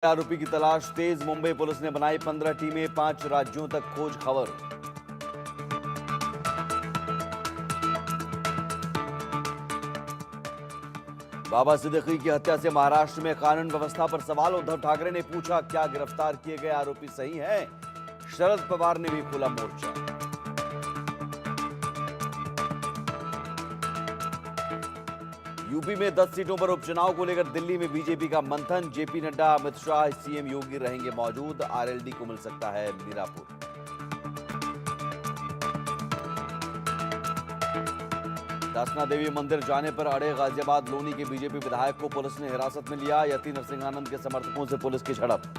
आरोपी की तलाश तेज। मुंबई पुलिस ने बनाई 15 टीमें, 5 राज्यों तक खोज खबर। बाबा सिद्दीकी की हत्या से महाराष्ट्र में कानून व्यवस्था पर सवाल। उद्धव ठाकरे ने पूछा, क्या गिरफ्तार किए गए आरोपी सही हैं? शरद पवार ने भी खोला मोर्चा। यूपी में 10 सीटों पर उपचुनाव को लेकर दिल्ली में बीजेपी का मंथन। जेपी नड्डा, अमित शाह, सीएम योगी रहेंगे मौजूद। आरएलडी को मिल सकता है मीरापुर। दसना देवी मंदिर जाने पर अड़े गाजियाबाद लोनी के बीजेपी विधायक को पुलिस ने हिरासत में लिया। यति नरसिंहानंद के समर्थकों से पुलिस की झड़प।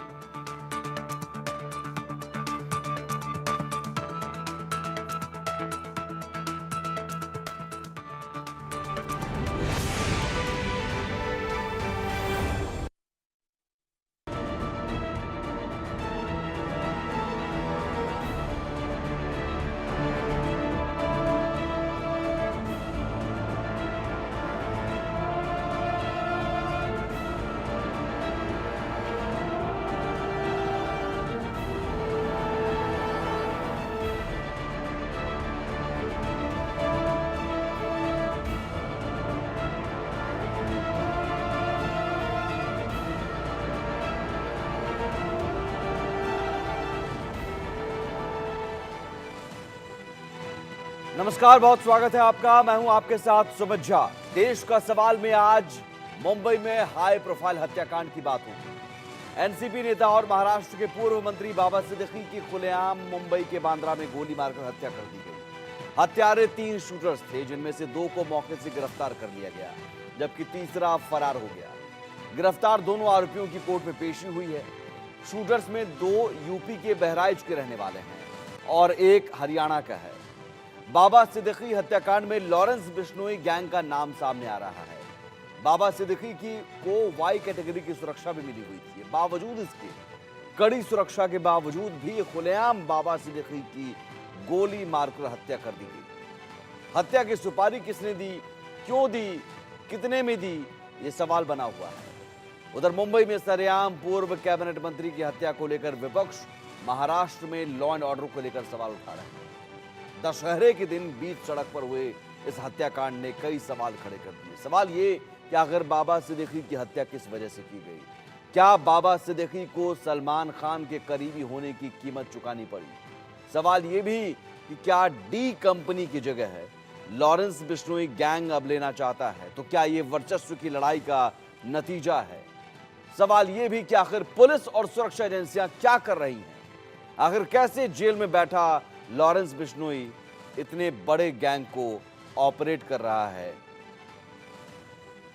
नमस्कार, बहुत स्वागत है आपका। मैं हूं आपके साथ सुमित झा। देश का सवाल में आज मुंबई में हाई प्रोफाइल हत्याकांड की बात होगी। एनसीपी नेता और महाराष्ट्र के पूर्व मंत्री बाबा सिद्दीकी की खुलेआम मुंबई के बांद्रा में गोली मारकर हत्या कर दी गई। हत्यारे 3 शूटर्स थे, जिनमें से 2 को मौके से गिरफ्तार कर लिया गया, जबकि तीसरा फरार हो गया। गिरफ्तार दोनों आरोपियों की कोर्ट में पेशी हुई है। शूटर्स में 2 यूपी के बहराइच के रहने वाले हैं और 1 हरियाणा का है। बाबा सिद्दीकी हत्याकांड में लॉरेंस बिश्नोई गैंग का नाम सामने आ रहा है। बाबा सिद्दीकी को वाई कैटेगरी की सुरक्षा भी मिली हुई थी। बावजूद इसके, कड़ी सुरक्षा के बावजूद भी खुलेआम बाबा सिद्दीकी की गोली मारकर हत्या कर दी गई। हत्या की सुपारी किसने दी, क्यों दी, कितने में दी, ये सवाल बना हुआ है। उधर मुंबई में सरेआम पूर्व कैबिनेट मंत्री की हत्या को लेकर विपक्ष महाराष्ट्र में लॉ एंड ऑर्डर को लेकर सवाल उठा रहे हैं। दशहरे के दिन बीच सड़क पर हुए इस हत्याकांड ने कई सवाल खड़े कर दिए। सवाल ये कि आखिर बाबा सिद्दीकी की हत्या किस वजह से की गई? क्या बाबा सिद्दीकी को सलमान खान के करीबी होने की कीमत चुकानी पड़ी? सवाल ये भी कि क्या डी कंपनी की जगह है लॉरेंस बिश्नोई गैंग अब लेना चाहता है, तो क्या ये वर्चस्व की लड़ाई का नतीजा है? सवाल ये भी कि आखिर पुलिस और सुरक्षा एजेंसियां क्या कर रही हैं? आखिर कैसे जेल में बैठा लॉरेंस बिश्नोई इतने बड़े गैंग को ऑपरेट कर रहा है?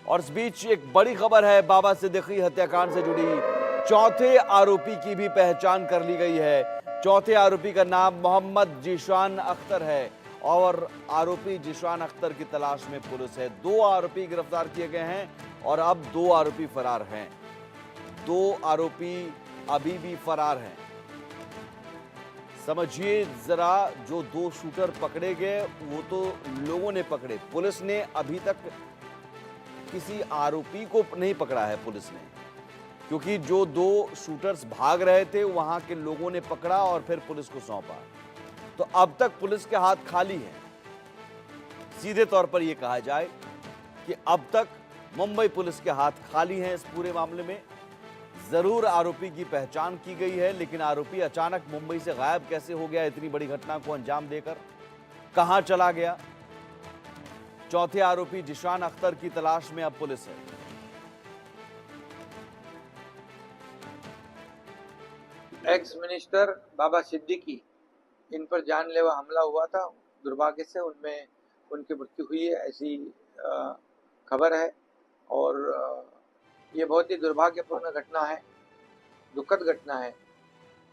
और इस बीच एक बड़ी खबर है, बाबा सिद्दीकी हत्याकांड से जुड़ी चौथे आरोपी की भी पहचान कर ली गई है। चौथे आरोपी का नाम मोहम्मद जीशान अख्तर है और आरोपी जीशान अख्तर की तलाश में पुलिस है। 2 आरोपी गिरफ्तार किए गए हैं और अब 2 आरोपी फरार हैं। 2 आरोपी अभी भी फरार हैं। समझिए जरा, जो 2 शूटर पकड़े गए वो तो लोगों ने पकड़े, पुलिस ने अभी तक किसी आरोपी को नहीं पकड़ा है पुलिस ने, क्योंकि जो 2 शूटर्स भाग रहे थे वहां के लोगों ने पकड़ा और फिर पुलिस को सौंपा। तो अब तक पुलिस के हाथ खाली हैं। सीधे तौर पर यह कहा जाए कि अब तक मुंबई पुलिस के हाथ खाली हैं इस पूरे मामले में। जरूर आरोपी की पहचान की गई है, लेकिन आरोपी अचानक मुंबई से गायब कैसे हो गया इतनी बड़ी घटना को अंजाम देकर? कहां चला गया? चौथे आरोपी जीशान अख्तर की तलाश में अब पुलिस है। एक्स मिनिस्टर बाबा सिद्दीकी, इन पर जानलेवा हमला हुआ था। दुर्भाग्य से उनमें उनकी मृत्यु हुई है, ऐसी खबर है। और ये बहुत ही दुर्भाग्यपूर्ण घटना है, दुखद घटना है।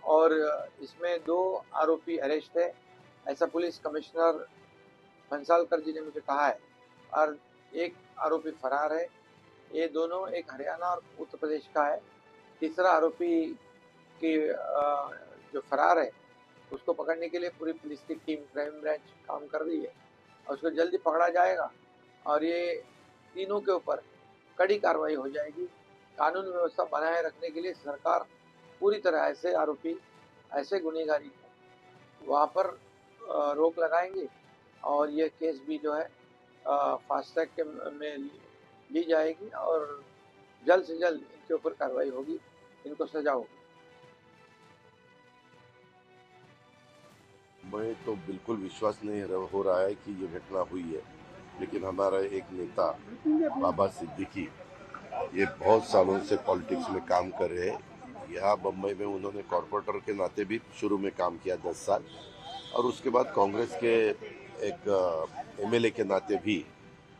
और इसमें 2 आरोपी अरेस्ट है, ऐसा पुलिस कमिश्नर भंसालकर जी ने मुझे कहा है। और 1 आरोपी फरार है। ये दोनों, एक हरियाणा और उत्तर प्रदेश का है। तीसरा आरोपी की जो फरार है उसको पकड़ने के लिए पूरी पुलिस की टीम, क्राइम ब्रांच काम कर रही है और उसको जल्दी पकड़ा जाएगा और ये तीनों के ऊपर कड़ी कार्रवाई हो जाएगी। कानून व्यवस्था बनाए रखने के लिए सरकार पूरी तरह ऐसे आरोपी, ऐसे गुनहगारी वहाँ पर रोक लगाएंगे और ये केस भी जो है फास्ट ट्रैक के में ली जाएगी और जल्द से जल्द इनके ऊपर कार्रवाई होगी, इनको सजा होगी। मैं तो बिल्कुल विश्वास नहीं हो रहा है कि ये घटना हुई है, लेकिन हमारा एक नेता बाबा सिद्दीकी ये बहुत सालों से पॉलिटिक्स में काम कर रहे हैं। यहाँ बम्बई में उन्होंने कॉरपोरेटर के नाते भी शुरू में काम किया 10 साल, और उसके बाद कांग्रेस के एक एमएलए के नाते भी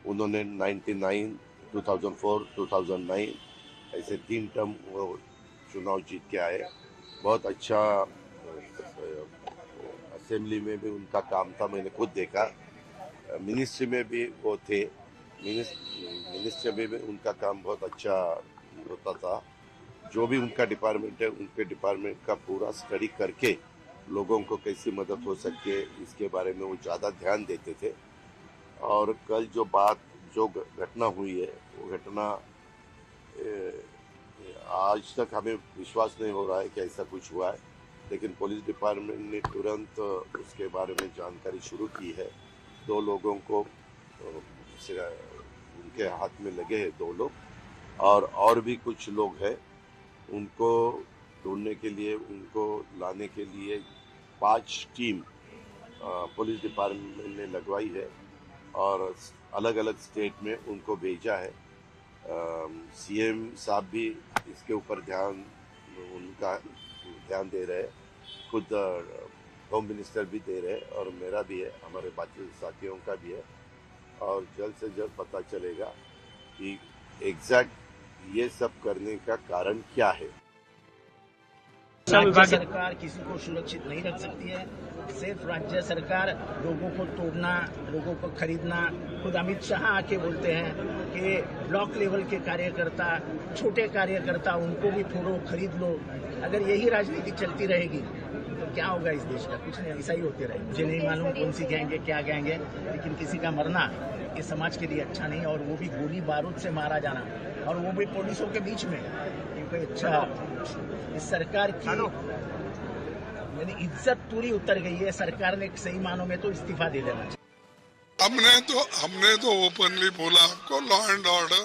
उन्होंने 99, 2004, 2009 ऐसे 3 टर्म वो चुनाव जीत के आए। बहुत अच्छा असेंबली में भी उनका काम था, मैंने खुद देखा। मिनिस्ट्री में भी वो थे, मिनिस्ट्री में भी उनका काम बहुत अच्छा होता था। जो भी उनका डिपार्टमेंट है, उनके डिपार्टमेंट का पूरा स्टडी करके लोगों को कैसी मदद हो सके इसके बारे में वो ज़्यादा ध्यान देते थे। और कल जो घटना हुई है, वो घटना आज तक हमें विश्वास नहीं हो रहा है कि ऐसा कुछ हुआ है, लेकिन पुलिस डिपार्टमेंट ने तुरंत उसके बारे में जानकारी शुरू की है। 2 लोगों को उनके हाथ में लगे हैं, 2 लोग, और भी कुछ लोग हैं। उनको ढूंढने के लिए, उनको लाने के लिए 5 टीम पुलिस डिपार्टमेंट ने लगवाई है और अलग अलग स्टेट में उनको भेजा है। सीएम साहब भी इसके ऊपर उनका ध्यान दे रहे हैं, खुद होम मिनिस्टर भी दे रहे हैं और मेरा भी है, हमारे बाकी साथियों का भी है। और जल्द से जल्द पता चलेगा कि एग्जैक्ट ये सब करने का कारण क्या है। राज्य सरकार किसी को सुरक्षित नहीं रख सकती है। सिर्फ राज्य सरकार लोगों को तोड़ना, लोगों को खरीदना। खुद अमित शाह आके बोलते हैं कि ब्लॉक लेवल के कार्यकर्ता, छोटे कार्यकर्ता, उनको भी तोड़ो, खरीद लो। अगर यही राजनीति चलती रहेगी तो क्या होगा इस देश का? कुछ नहीं, ऐसा ही होते रहेगा। मुझे नहीं मालूम कौन सी गैंग है, क्या गैंग है, लेकिन किसी का मरना ये समाज के लिए अच्छा नहीं, और वो भी गोली बारूद से मारा जाना, और वो भी पुलिसों के बीच में। अच्छा, इस सरकार की यानी इज्जत पूरी उतर गई है। सरकार ने सही मानों में तो इस्तीफा दे देना चाहिए। हमने तो ओपनली बोला आपको, लॉ एंड ऑर्डर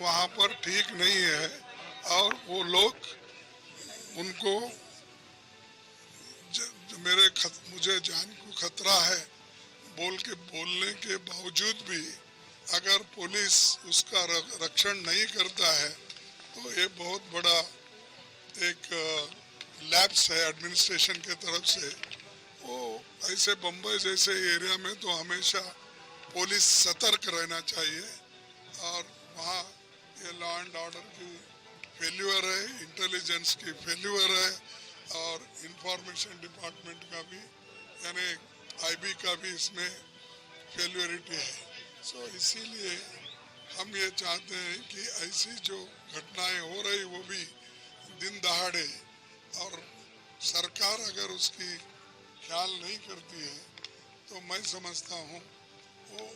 वहाँ पर ठीक नहीं है, और वो लोग उनको मुझे जान को खतरा है बोलने के बावजूद भी अगर पुलिस उसका रक्षण नहीं करता है तो ये बहुत बड़ा एक लैप्स है एडमिनिस्ट्रेशन के तरफ से। वो ऐसे बम्बई जैसे एरिया में तो हमेशा पुलिस सतर्क रहना चाहिए, और वहाँ ये लॉ एंड ऑर्डर की फेल्यूर है, इंटेलिजेंस की फेल्यूर है, और इंफॉर्मेशन डिपार्टमेंट का भी यानी आईबी का भी इसमें फेल्यूरिटी है। सो इसीलिए हम ये चाहते हैं कि ऐसी जो घटनाएं हो रही वो भी दिन दहाड़े, और सरकार अगर उसकी ख्याल नहीं करती है तो मैं समझता हूँ वो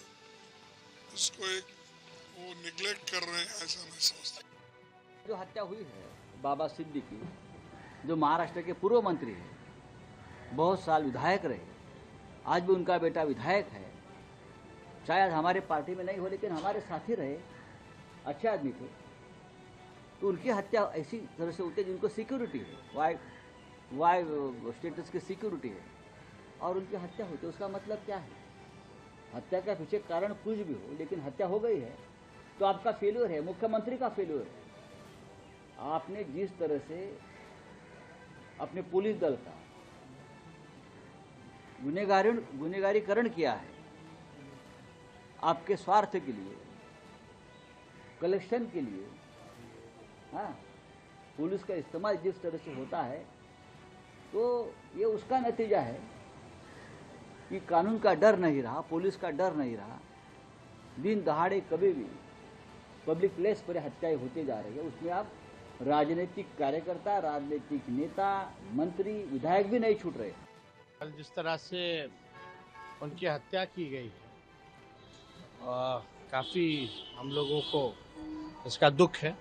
उसको वो निगलेक्ट कर रहे हैं, ऐसा मैं समझता हूँ। जो हत्या हुई है बाबा सिद्दीकी, जो महाराष्ट्र के पूर्व मंत्री हैं, बहुत साल विधायक रहे, आज भी उनका बेटा विधायक है। शायद हमारे पार्टी में नहीं हो, लेकिन हमारे साथी रहे, अच्छे आदमी थे। तो उनकी हत्या ऐसी तरह से होती है जिनको सिक्योरिटी है, वाई स्टेटस की सिक्योरिटी है, और उनकी हत्या होती है। उसका मतलब क्या है? हत्या का पीछे कारण कुछ भी हो, लेकिन हत्या हो गई है तो आपका फेल्यूर है, मुख्यमंत्री का फेल्यूर है। आपने जिस तरह से अपने पुलिस दल का गुनहगारीकरण किया है, आपके स्वार्थ के लिए, कलेक्शन के लिए, हाँ, पुलिस का इस्तेमाल जिस तरह से होता है, तो ये उसका नतीजा है कि कानून का डर नहीं रहा, पुलिस का डर नहीं रहा। दिन दहाड़े कभी भी पब्लिक प्लेस पर हत्याएं होती जा रही है। उसमें आप राजनीतिक कार्यकर्ता, राजनीतिक नेता, मंत्री, विधायक भी नहीं छूट रहे। जिस तरह से उनकी हत्या की गई, काफ़ी हम लोगों को इसका दुख है।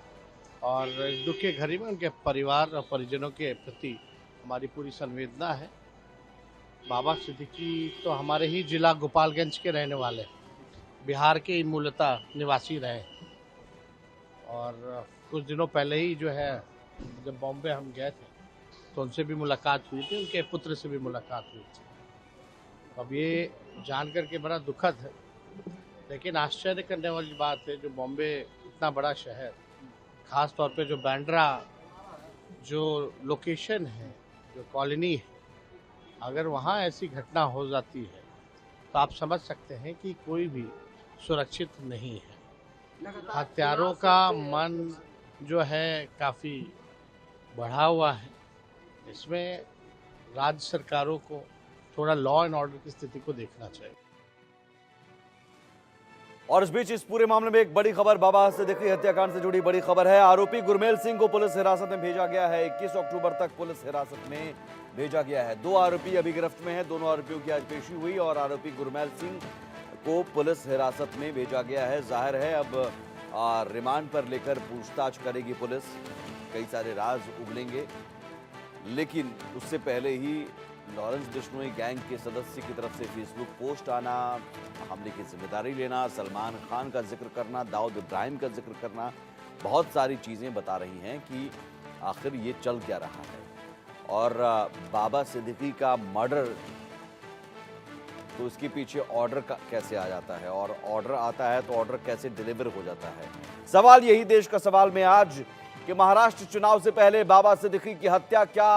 और इस दुख के घड़ी में उनके परिवार और परिजनों के प्रति हमारी पूरी संवेदना है। बाबा सिद्दीकी तो हमारे ही जिला गोपालगंज के रहने वाले, बिहार के ही मूलतः निवासी रहे और कुछ दिनों पहले ही जो है जब बॉम्बे हम गए थे तो उनसे भी मुलाकात हुई थी, उनके पुत्र से भी मुलाकात हुई थी। अब ये जान करके बड़ा दुखद है, लेकिन आश्चर्य करने वाली बात है, जो बॉम्बे इतना बड़ा शहर, ख़ास तौर पे जो बांद्रा जो लोकेशन है, जो कॉलोनी है, अगर वहाँ ऐसी घटना हो जाती है तो आप समझ सकते हैं कि कोई भी सुरक्षित नहीं है। हत्यारों का मन जो है काफ़ी बढ़ा हुआ है। इसमें राज्य सरकारों को थोड़ा लॉ एंड ऑर्डर की स्थिति को देखना चाहिए। और इस बीच इस पूरे मामले में एक बड़ी खबर, बाबा सिद्दीकी हत्याकांड से जुड़ी बड़ी खबर है। आरोपी गुरमेल सिंह को पुलिस हिरासत में भेजा गया है। 21 अक्टूबर तक पुलिस हिरासत में भेजा गया है। 2 आरोपी अभी गिरफ्त में हैं। दोनों आरोपियों की आज पेशी हुई और आरोपी गुरमेल सिंह को पुलिस हिरासत में भेजा गया है। जाहिर है अब रिमांड पर लेकर पूछताछ करेगी पुलिस, कई सारे राज उगलेंगे, लेकिन उससे पहले ही लॉरेंस बिश्नोई गैंग के सदस्य की तरफ से फेसबुक पोस्ट आना, हमले की जिम्मेदारी लेना, सलमान खान का जिक्र करना, दाऊद इब्राहिम का जिक्र करना, बहुत सारी चीज़ें बता रही हैं कि आखिर ये चल क्या रहा है। और बाबा सिद्दीकी का मर्डर, तो इसके पीछे ऑर्डर कैसे आ जाता है, और ऑर्डर आता है तो ऑर्डर कैसे डिलीवर हो जाता है। सवाल यही देश का सवाल में आज कि महाराष्ट्र चुनाव से पहले बाबा सिद्दीकी की हत्या क्या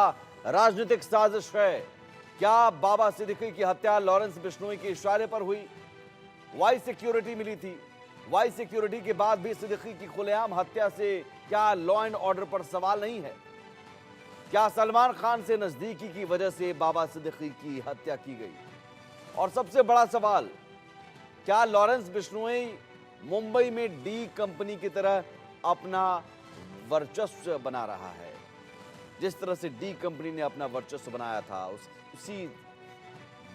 राजनीतिक साजिश है? क्या बाबा सिद्दीकी की हत्या लॉरेंस बिश्नोई के इशारे पर हुई? वाई सिक्योरिटी मिली थी, वाई सिक्योरिटी के बाद भी सिद्दीकी की खुलेआम हत्या से क्या लॉ एंड ऑर्डर पर सवाल नहीं है? क्या सलमान खान से नजदीकी की वजह से बाबा सिद्दीकी की हत्या की गई? और सबसे बड़ा सवाल, क्या लॉरेंस बिश्नोई मुंबई में डी कंपनी की तरह अपना वर्चस्व बना रहा है? जिस तरह से डी कंपनी ने अपना वर्चस्व बनाया था, उसी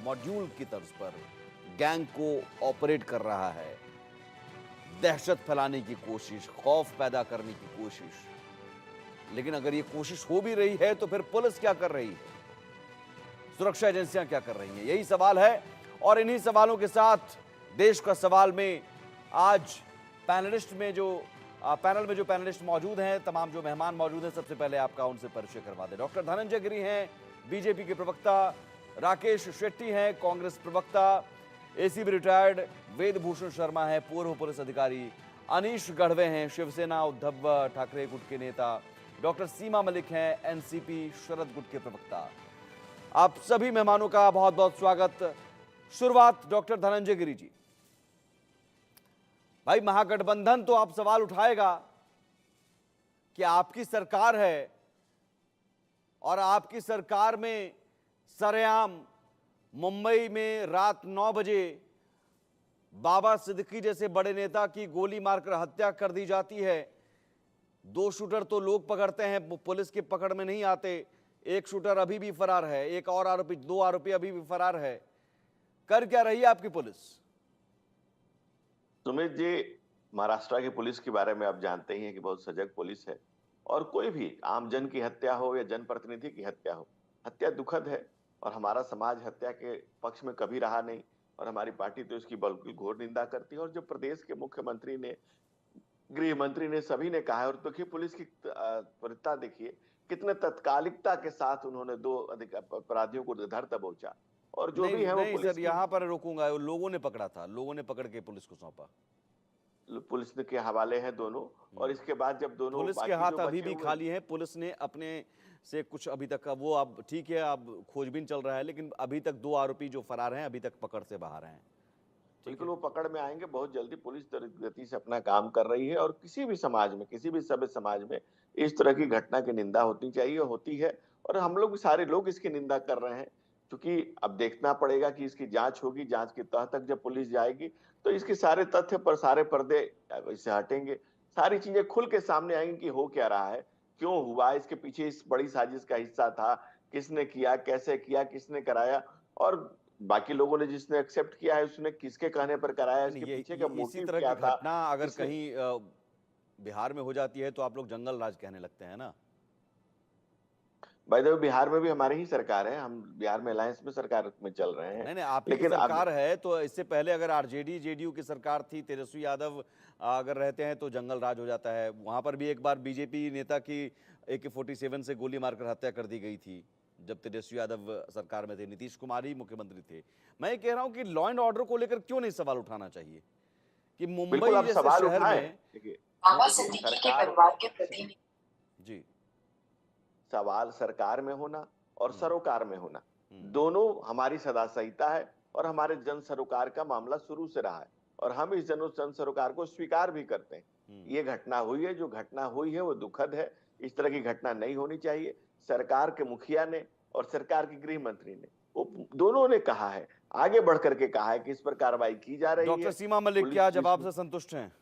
मॉड्यूल की तर्ज पर गैंग को ऑपरेट कर रहा है। दहशत फैलाने की कोशिश, खौफ पैदा करने की कोशिश। लेकिन अगर ये कोशिश हो भी रही है तो फिर पुलिस क्या कर रही है, सुरक्षा एजेंसियां क्या कर रही हैं? यही सवाल है। और इन्हीं सवालों के साथ देश का सवाल में आज पैनल में जो पैनलिस्ट मौजूद हैं, तमाम जो मेहमान मौजूद हैं, सबसे पहले आपका उनसे परिचय करवा दें। डॉक्टर धनंजय गिरी हैं, बीजेपी के प्रवक्ता। राकेश शेट्टी हैं, कांग्रेस प्रवक्ता। एसीबी रिटायर्ड वेदभूषण शर्मा हैं, पूर्व पुलिस अधिकारी। अनीश गढ़वे हैं, शिवसेना उद्धव ठाकरे गुट के नेता। डॉक्टर सीमा मलिक हैं, एनसीपी शरद गुट के प्रवक्ता। आप सभी मेहमानों का बहुत बहुत स्वागत। शुरुआत डॉक्टर धनंजय गिरी जी। भाई, महागठबंधन तो आप सवाल उठाएगा कि आपकी सरकार है और आपकी सरकार में सरेआम मुंबई में रात 9 बजे बाबा सिद्दीकी जैसे बड़े नेता की गोली मारकर हत्या कर दी जाती है। 2 शूटर तो लोग पकड़ते हैं, पुलिस के पकड़ में नहीं आते। 1 शूटर अभी भी फरार है, एक और आरोपी, 2 आरोपी अभी भी फरार है। कर क्या रही है आपकी पुलिस? सुमित जी, महाराष्ट्र की पुलिस के बारे में आप जानते ही हैं कि बहुत सजग पुलिस है। और कोई भी आम जन की हत्या हो या जनप्रतिनिधि की हत्या हो, हत्या दुखद है और हमारा समाज हत्या के पक्ष में कभी रहा नहीं और हमारी पार्टी तो इसकी बल्कि घोर निंदा करती है। और जो प्रदेश के मुख्यमंत्री ने, गृह मंत्री ने, सभी ने कहा है। और देखिए पुलिस की त्वरितता देखिए, कितने तत्कालिकता के साथ उन्होंने 2 अपराधियों को धर दबोचा। और जो भी है वो पुलिस सर, यहाँ पर रोकूंगा। लोगों ने पकड़ा था, लोगों ने पकड़ के पुलिस को सौंपा। पुलिस के हवाले हैं दोनों। और इसके बाद जब दोनों पुलिस के हाथ अभी भी खाली हैं। पुलिस ने अपने से कुछ अभी तक का वो, अब ठीक है, अब खोजबीन चल रहा है, लेकिन अभी तक 2 आरोपी जो फरार हैं अभी तक पकड़ से बाहर हैं। बिल्कुल वो पकड़ में आएंगे बहुत जल्दी। पुलिस गति से अपना काम कर रही है और किसी भी समाज में, किसी भी सभ्य समाज में इस तरह की घटना की निंदा होती चाहिए, होती है। और हम लोग सारे लोग इसकी निंदा कर रहे हैं, क्योंकि अब देखना पड़ेगा कि इसकी जांच होगी। जांच की तह तक जब पुलिस जाएगी तो इसके सारे तथ्य पर सारे पर्दे इससे हटेंगे, सारी चीजें खुल के सामने आएंगी कि हो क्या रहा है, क्यों हुआ, इसके पीछे इस बड़ी साजिश का हिस्सा था, किसने किया, कैसे किया, किसने कराया, और बाकी लोगों ने जिसने एक्सेप्ट किया है उसने किसके कहने पर कराया, इसके पीछे का मोटिव क्या था। घटना अगर कहीं बिहार में हो जाती है तो आप लोग जंगल राज कहने लगते हैं ना। भाई देखो, बिहार में भी हमारी ही सरकार है, हम बिहार में अलायंस में सरकार में चल रहे हैं। नहीं आप ही की लेकिन अब सरकार है, तो इससे पहले अगर आरजेडी जेडीयू की सरकार थी, तेजस्वी यादव अगर रहते हैं तो जंगल राज हो जाता है। वहां पर भी एक बार बीजेपी नेता की AK-47 से गोली मारकर हत्या कर दी गई थी जब तेजस्वी यादव सरकार में थे, नीतीश कुमार ही मुख्यमंत्री थे। मैं ये कह रहा हूं कि लॉ एंड ऑर्डर को लेकर क्यों नहीं सवाल उठाना चाहिए कि बिल्कुल मुंबई आप जैसे सवाल शहर उठाएं। में। देखिए, बाबा सिद्दीकी के सरकार परिवार के प्रतिनिधि जी सवाल सरकार में होना और सरोकार में होना, हम्म, दोनों हमारी सदा संहिता है और हमारे जन सरोकार का मामला शुरू से रहा है और हम इस जन सरोकार को स्वीकार भी करते हैं। ये घटना हुई है, जो घटना हुई है वो दुखद है, इस तरह की घटना नहीं होनी चाहिए। सरकार के मुखिया ने और सरकार के गृह मंत्री ने, वो दोनों ने कहा है, आगे बढ़ करके कहा है कि इस पर कार्रवाई की जा रही है। डॉक्टर सीमा मलिक पुलिस क्या जिस- जवाब से संतुष्ट हैं?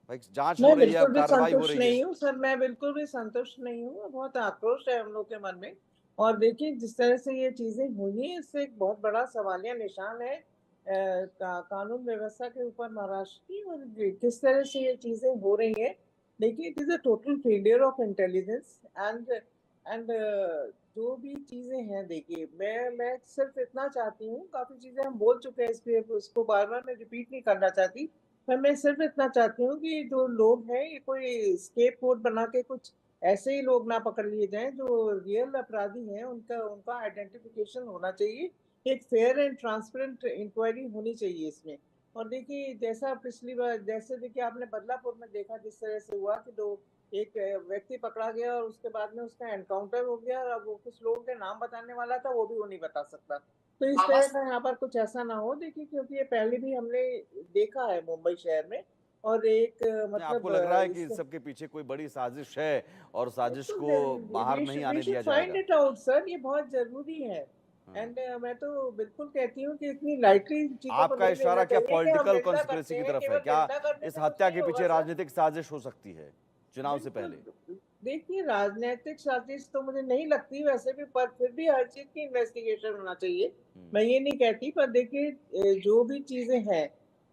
भाई जांच हो मैं रही है, बिल्कुल भी कार्रवाई हो संतुष्ट रही है। नहीं हूँ सर, मैं बिल्कुल भी संतुष्ट नहीं हूँ। बहुत आक्रोश है हम लोग के मन में। और देखिए, जिस तरह से ये चीजें हुई हैं, इससे एक बहुत बड़ा सवालिया निशान है कानून व्यवस्था के ऊपर महाराष्ट्र की। और किस तरह से ये चीजें हो रही हैं, देखिए, it is a total failure of intelligence and जो भी चीजें हैं, देखिए, मैं सिर्फ इतना चाहती हूँ, काफी चीजें हम बोल चुके हैं, इसलिए उसको बार बार मैं रिपीट नहीं करना चाहती, पर मैं सिर्फ इतना चाहती हूँ कि जो लोग हैं, ये कोई स्केप कोड बना के कुछ ऐसे ही लोग ना पकड़ लिए जाएं। जो रियल अपराधी हैं, उनका उनका आइडेंटिफिकेशन होना चाहिए। एक फेयर एंड ट्रांसपेरेंट इंक्वायरी होनी चाहिए इसमें। और देखिए, जैसा पिछली बार, जैसे देखिए आपने बदलापुर में देखा, जिस तरह से हुआ कि एक व्यक्ति पकड़ा गया और उसके बाद में उसका एनकाउंटर हो गया, और अब वो कुछ लोगों के नाम बताने वाला था, वो भी वो नहीं बता सकता। तो इस तरह का यहाँ पर कुछ ऐसा ना हो, देखिए, क्योंकि ये पहले भी हमने देखा है मुंबई शहर में। और एक आपको लग रहा है कि सबके पीछे कोई बड़ी साजिश है और साजिश को बाहर नहीं आने दिया फाइंड जाएगा? इट आउट सर, ये बहुत जरूरी है। एंड मैं तो बिल्कुल कहती हूँ कि इतनी लाइटली चीजों को आपका नहीं इशारा लेना क्या चाहिए कि हम पॉलिटिकल निंदा कॉन्स्पिरेसी करते की हैं, तरफ है? केवल क्या निंदा करने इस से हत्या कुछ के नहीं पीछे होगा, सर। राजनीतिक साजिश हो सकती है चुनाव से पहले? बिल्कुल। देखिए, राजनीतिक साजिश तो मुझे नहीं लगती वैसे भी, पर फिर भी हर चीज की इन्वेस्टिगेशन होना चाहिए। मैं ये नहीं कहती, पर देखिए, जो भी चीजें हैं,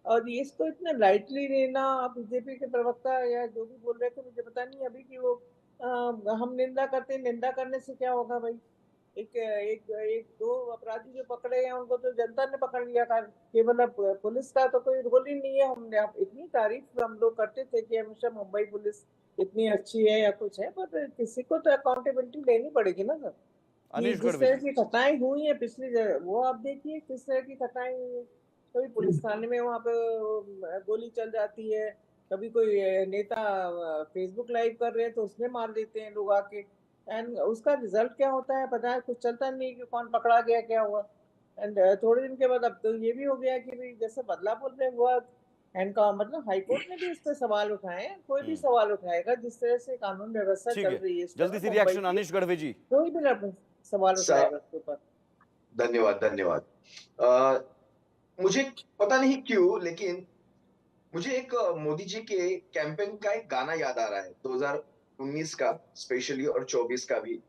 और इसको इतना लाइटली लेना, बीजेपी के प्रवक्ता या जो भी बोल रहे थे, मुझे पता नहीं अभी कि वो हम निंदा करते हैं, निंदा करने से क्या होगा भाई? एक एक एक दो अपराधी जो पकड़े हैं, उनको तो जनता ने पकड़ लिया। केवल अब पुलिस का तो कोई रोल ही नहीं है। हमने आप इतनी तारीफ हम लोग करते थे कि हमेशा मुंबई पुलिस इतनी अच्छी है या कुछ है, पर किसी को तो अकाउंटेबिलिटी लेनी पड़ेगी ना सर। अनीश जिस गढ़वी तरह जी, की घटनाएं हुई है पिछली वो आप देखिए, किस तरह की घटनाएं हुई है। कभी पुलिस थाने में वहां पे गोली चल जाती है, कभी कोई नेता फेसबुक लाइव कर रहे हैं तो उसमें मार देते हैं लोग आके। एंड उसका रिजल्ट क्या होता है पता है? कुछ चलता नहीं कि कौन पकड़ा गया, क्या हुआ। एंड थोड़े दिन के बाद अब तो ये भी हो गया कि भाई जैसे बदलापुर में हुआ, एंड का मतलब हाईकोर्ट ने भी इस पर सवाल उठाए हैं। कोई भी सवाल उठाएगा, जिस तरह से कानून व्यवस्था ठीक चल है, रही है इस जल्दी समय से मुंबई रिएक्शन की, अनीश गढ़वी जी। कोई भी सवाल उठाएगा उसके ऊपर। धन्यवाद धन्यवाद। मुझे पता नहीं क्यों, लेकिन मुझे एक मोदी जी के कैंपेन का एक गाना याद आ रहा है, 2019 का स्पेशली और 24 का भी।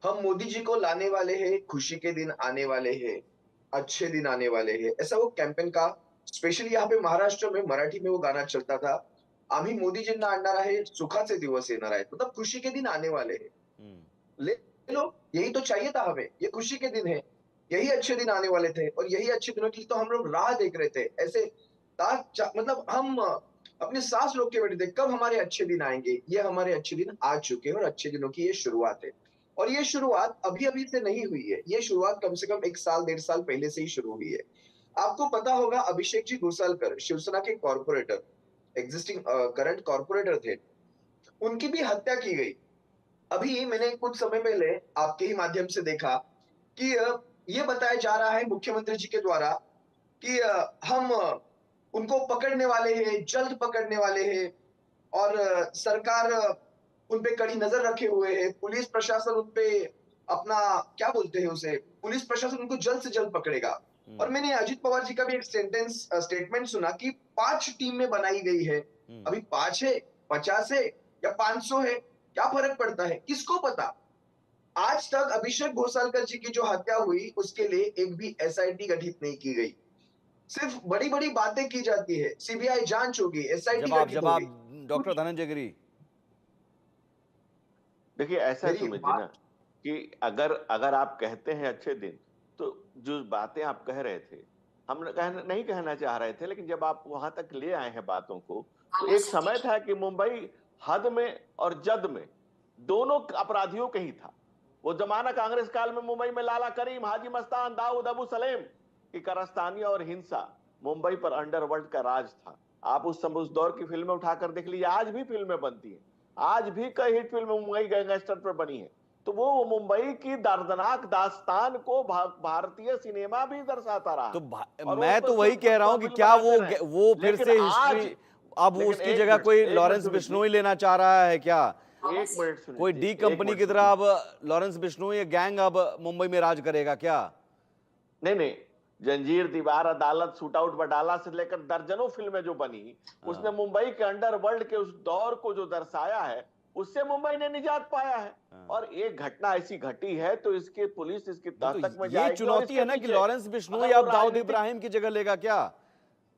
हम मोदी जी को लाने वाले हैं, खुशी के दिन आने वाले हैं, अच्छे दिन आने वाले हैं, ऐसा वो कैंपेन का स्पेशली यहाँ पे महाराष्ट्र में मराठी में वो गाना चलता था। आम्ही मोदी जी आणणार आहे, सुखाचे दिवस येणार आहेत, मतलब खुशी के दिन आने वाले हैं। ले लो, यही तो चाहिए था हमें, ये खुशी के दिन है, यही अच्छे दिन आने वाले थे और यही अच्छे दिनों की तो हम लोग राह देख रहे थे। ऐसे मतलब हम अपने सांस रोक के बैठे थे, कब हमारे अच्छे दिन आएंगे। ये हमारे अच्छे दिन आ चुके हैं और अच्छे दिनों की ये शुरुआत है। और ये शुरुआत अभी अभी से नहीं हुई है, ये शुरुआत कम से कम 1 साल 1.5 साल पहले से ही शुरू हुई है। आपको पता होगा, अभिषेक जी घोसालकर शिवसेना के कॉर्पोरेटर, एग्जिस्टिंग करंट कॉर्पोरेटर थे, उनकी भी हत्या की गई। अभी मैंने कुछ समय पहले आपके ही माध्यम से देखा कि ये बताया जा रहा है मुख्यमंत्री जी के द्वारा कि हम उनको पकड़ने वाले हैं, जल्द पकड़ने वाले हैं और सरकार उन पे कड़ी नजर रखे हुए है। पुलिस प्रशासन उन पे अपना क्या बोलते हैं उसे, पुलिस प्रशासन उनको जल्द से जल्द पकड़ेगा। और मैंने अजित पवार जी का भी एक स्टेटमेंट सुना कि 5 टीम में बनाई गई है। अभी 5 है, 50 है या 500 है, क्या फर्क पड़ता है, किसको पता। आज तक अभिषेक घोसालकर जी की जो हत्या हुई उसके लिए एक भी एसआईटी गठित नहीं की गई। सिर्फ बड़ी बड़ी बातें की जाती है, सीबीआई जांच होगी, एसआईटी गठित होगी। डॉक्टर धनंजय गिरी। देखिए ऐसा मेरी समझिए बात ना कि अगर अगर आप कहते हैं अच्छे दिन, तो जो बातें आप कह रहे थे, हम नहीं कहना चाह रहे थे, लेकिन जब आप वहां तक ले आए हैं बातों को, तो एक समय था कि मुंबई हद में और जद में दोनों अपराधियों के ही था। वो जमाना कांग्रेस काल में मुंबई में लाला करीम, हाजी मस्तान, दाऊद अबू सलेम की कारस्तानी और हिंसा, मुंबई पर अंडरवर्ल्ड का राज था। आप उस समय उस दौर की फिल्में उठाकर देख लीजिए, आज भी फिल्में बनती हैं, आज भी कई हिट फिल्में मुंबई गैंगस्टर पर बनी है। तो वो मुंबई की दर्दनाक दास्तान को भारतीय सिनेमा भी दर्शाता रहा। तो और मैं उस तो पर वही फिल्म कह रहा हूं कि फिल्म क्या बनाते रहे। वो फिर लेकिन से आज हिस्ट्री अब वो लेकिन उसकी एक जगह मिनट, कोई एक मिनट लॉरेंस सुनिए, बिश्नोई लेना चाह रहा है क्या? एक मिनट कोई सुनिए, डी एक कंपनी मिनट की तरह सुनिए। अब लॉरेंस बिश्नोई या गैंग अब मुंबई में राज करेगा क्या? नहीं नहीं, जंजीर, दीवार, अदालत, शूट आउट बटाला से लेकर दर्जनों फिल्में जो बनी, उसने मुंबई के अंडरवर्ल्ड के उस दौर को जो दर्शाया है, उससे मुंबई ने निजात पाया है। और एक घटना ऐसी घटी है तो इसके पुलिस इसकी तह तो तक में ये जाएगी। और चुनौती इसके है ना कि पीछे लॉरेंस बिश्नोई अगर वो अब दाऊद राजनीतिक, इब्राहिम की जगह लेगा क्या?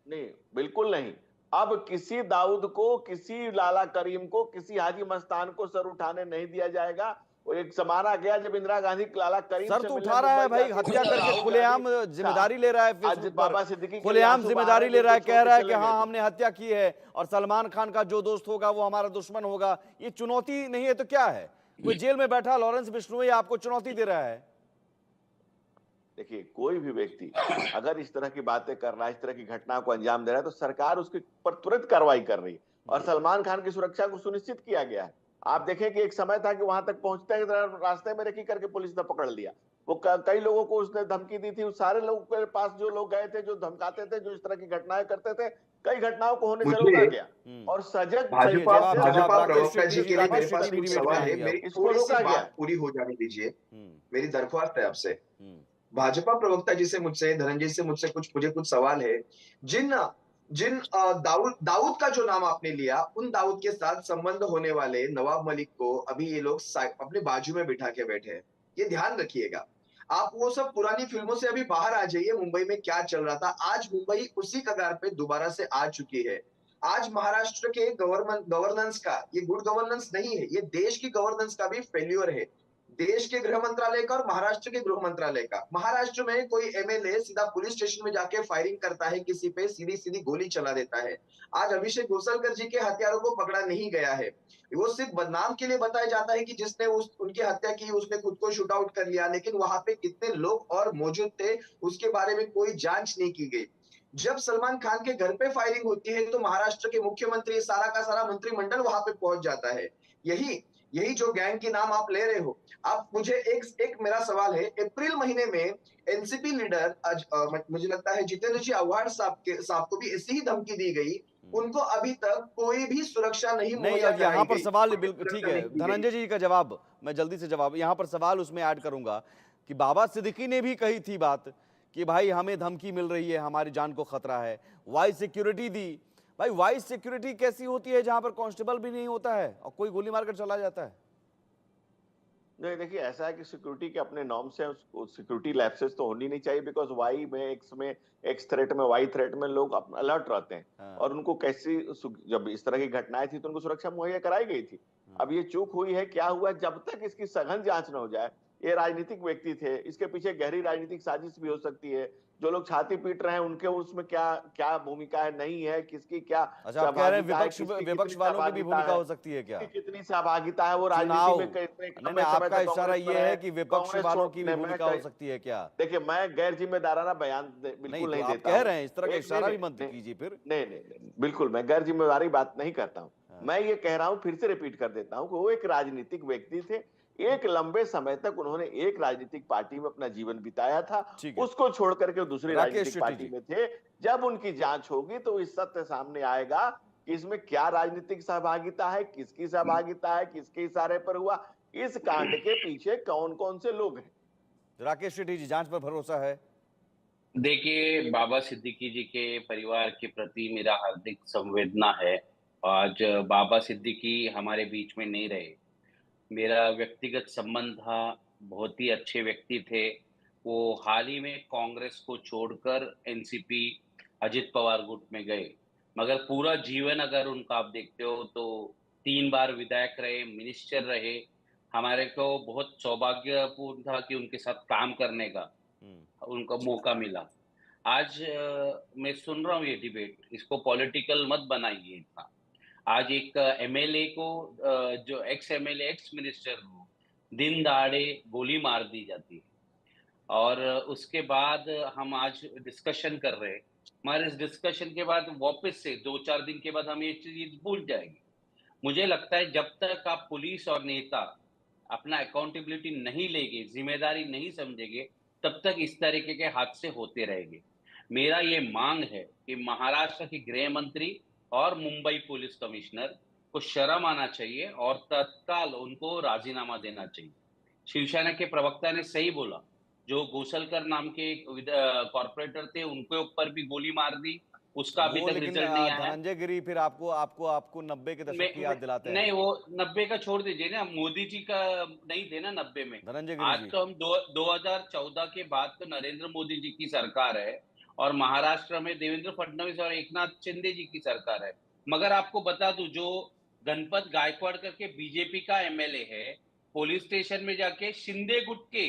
नहीं बिल्कुल नहीं। अब किसी दाऊद को, किसी लाला करीम को, किसी हाजी मस्तान को सर उठाने नहीं दिया जाएगा। वो एक जमाना गया जब इंदिरा गांधी लाला करीम सर से तो मिलने उठा रहा है मुंबई भाई, जाती थी, हत्या तो करके राहुल खुलेआम गांधी जिम्मेदारी ले रहा है आज फेसबुक बाबा पर, सिद्दीकी के लिए खुलेआम आंसू जिम्मेदारी बहा ले रहा है, जिनको कह रहा है छोड़ कि के चले हाँ गए थे। हमने हत्या की है और सलमान खान का जो दोस्त होगा वो हमारा दुश्मन होगा। ये चुनौती नहीं है तो क्या है? कोई जेल में बैठा लॉरेंस बिश्नोई आपको चुनौती दे रहा है। देखिए कोई भी व्यक्ति अगर इस तरह की बातें कर रहा है, इस तरह की घटना को अंजाम दे रहा है, तो सरकार उसके ऊपर तुरंत कार्रवाई कर रही है। और सलमान खान की सुरक्षा को सुनिश्चित किया गया है। आप देखें कि एक समय था कि वहां तक पहुंचते ही रास्ते में रेकी करके पुलिस ने पकड़ लिया। वो कई लोगों को उसने धमकी दी थी। उस सारे लोगों के पास जो लोग गए थे, जो धमकाते थे, जो इस तरह की घटनाएं करते थे, कई घटनाओं को होने से मुझे रोका गया। और सजग चलिए, भाजपा जवाब भाजपा राकेश प्रवक्ता शेट्टी जी जी, के लिए मेरे राकेश पास शेट्टी भी कुछ डिबेट में सवाल है। आएंगे मेरी अब। इसको थोड़ी सी रोका गया। बात पूरी हो जाने दीजिए, मेरी दरख्वास्त है आपसे। हम्म। भाजपा प्रवक्ता जी से, मुझसे, धनंजय से मुझसे मुझे कुछ सवाल है। जिन जिन दाऊद का जो नाम आपने लिया, उन दाऊद के साथ संबंध होने वाले नवाब मलिक को अभी ये लोग अपने बाजू में बिठा के बैठे हैं। ये ध्यान रखिएगा। आप वो सब पुरानी फिल्मों से अभी बाहर आ जाइए, मुंबई में क्या चल रहा था। आज मुंबई उसी कगार पे दोबारा से आ चुकी है। आज महाराष्ट्र के गवर्नेंस का, ये गुड गवर्नेंस नहीं है, ये देश की गवर्नेंस का भी फेल्योर है। देश के गृह मंत्रालय का और महाराष्ट्र के गृह मंत्रालय का। महाराष्ट्र में कोई एमएलए सीधा पुलिस स्टेशन में जाके फायरिंग करता है, किसी पे सीधी सीधी गोली चला देता है। आज अभिषेक गोसलकर जी के हत्यारों को पकड़ा नहीं गया है। वो सिर्फ बदनाम के लिए बताया जाता है कि जिसने उनकी हत्या की उसने खुद को शूट आउट कर लिया, लेकिन वहां पे कितने लोग और मौजूद थे उसके बारे में कोई जांच नहीं की गई। जब सलमान खान के घर पे फायरिंग होती है तो महाराष्ट्र के मुख्यमंत्री, सारा का सारा मंत्रिमंडल वहां पे पहुंच जाता है। यही जो गैंग की नाम आप ले रहे हो। आप मुझे एक मेरा सवाल है, अप्रैल महीने में एनसीपी लीडर मुझे लगता है जितेंद्र जी आव्हाड साहब को भी ऐसी ही धमकी दी गई। उनको अभी तक कोई भी सुरक्षा नहीं नहीं, मुहैया और यहाँ कराई पर गई। सवाल कोई बिल्कुल ठीक सुरक्षा है, नहीं की गई। धनंजय जी का जवाब मैं जल्दी से जवाब यहाँ पर सवाल उसमें ऐड करूंगा कि बाबा सिद्दीकी ने भी कही थी बात कि भाई हमें धमकी मिल रही है, हमारी जान को खतरा है, वाइस सिक्योरिटी दी। भाई वाइस सिक्योरिटी कैसी होती है जहां पर कांस्टेबल भी नहीं होता है और कोई गोली मारकर चला जाता है? नहीं देखिए, ऐसा है कि सिक्योरिटी के अपने नॉर्म्स हैं, सिक्योरिटी लैप्सेस तो होनी नहीं चाहिए। बिकॉज वाई में एक्स थ्रेट में, वाई थ्रेट में लोग अलर्ट रहते हैं। और उनको कैसी, जब इस तरह की घटनाएं थी तो उनको सुरक्षा मुहैया कराई गई थी। अब ये चूक हुई है, क्या हुआ, जब तक इसकी सघन जांच न हो जाए। ये राजनीतिक व्यक्ति थे, इसके पीछे गहरी राजनीतिक साजिश भी हो सकती है। जो लोग छाती पीट रहे हैं उनके उसमें क्या क्या भूमिका है, नहीं है, किसकी क्या अच्छा, आप कह रहे हैं सहभागिता है, विपक्ष किसकी विपक्ष कितनी वालों की भी सहभागिता भूमिका है, हो सकती है क्या? किसकी कितनी सहभागिता है। वो चुनाव राजनीति में नहीं, लंबे समय आपका तक इशारा कांग्रेस में ये है रहे, कि विपक्ष कांग्रेस वालों की भी छोड़ने में भूमिका हो सकती है क्या? देखिए, मैं गैर जिम्मेदाराना बयान नहीं, बिल्कुल तो नहीं आप देता कह हूं। रहे हैं, इस तरह का एक इशारा भी नहीं, मत नहीं, कीजिए फिर। नहीं, बिल्कुल मैं गैर जिम्मेदारी बात नहीं करता हूं। मैं ये कह रहा हूं, फिर से रिपीट कर देता हूं कि वो एक राजनीतिक व्यक्ति थे। एक लंबे समय तक उन्होंने एक राजनीतिक पार्टी में अपना जीवन बिताया था, उसको छोड़ करके दूसरी राजनीतिक पार्टी में थे। जब उनकी जांच होगी तो इस सत्य सामने आएगा कि इसमें क्या राजनीतिक सहभागिता है, किसकी सहभागिता है, किसके इशारे पर हुआ, इस कांड के पीछे कौन कौन से लोग हैं। राकेश शेट्टी जी, जांच पर भरोसा है? देखिए, बाबा सिद्दीकी जी के परिवार के प्रति मेरा हार्दिक संवेदना है। आज बाबा सिद्दीकी हमारे बीच में नहीं रहे। मेरा व्यक्तिगत संबंध था, बहुत ही अच्छे व्यक्ति थे। वो हाल ही में कांग्रेस को छोड़कर एनसीपी अजित पवार गुट में गए। मगर पूरा जीवन अगर उनका आप देखते हो तो 3 बार विधायक रहे, मिनिस्टर रहे। हमारे को बहुत सौभाग्यपूर्ण था कि उनके साथ काम करने का उनको मौका मिला। आज मैं सुन रहा हूँ ये डिबेट, इसको पॉलिटिकल मत बनाइए इतना। आज एक एमएलए को जो एक्स एमएलए एक्स मिनिस्टर को दिन दहाड़े गोली मार दी जाती है, और उसके बाद हम आज डिस्कशन कर रहे हैं। हमारे इस डिस्कशन के बाद वापस से 2-4 दिन के बाद हम ये चीज भूल जाएंगे। मुझे लगता है जब तक आप पुलिस और नेता अपना अकाउंटेबिलिटी नहीं लेंगे, जिम्मेदारी नहीं समझेंगे, तब तक इस तरीके के हादसे होते रहेंगे। मेरा ये मांग है कि महाराष्ट्र के गृह मंत्री और मुंबई पुलिस कमिश्नर को शर्म आना चाहिए और तत्काल उनको राजीनामा देना चाहिए। शिवसेना के प्रवक्ता ने सही बोला, जो गोसलकर नाम के कॉर्पोरेटर थे उनके ऊपर भी गोली मार दी, उसका अभी तक लेकिन रिजल्ट नहीं आया। धनंजय गिरी फिर आपको 90 के दशक की याद दिलाते हैं। नहीं, वो 90 का छोड़ दीजिए ना, मोदी जी का नहीं थे ना 90 में। धनंजय गिरी आज जी, तो हम 2014 के बाद तो नरेंद्र मोदी जी की सरकार है और महाराष्ट्र में देवेंद्र फडणवीस और एकनाथ शिंदे जी की सरकार है। मगर आपको बता दूं, जो गणपत गायकवाड़ करके बीजेपी का एमएलए है, पुलिस स्टेशन में जाके शिंदे गुट के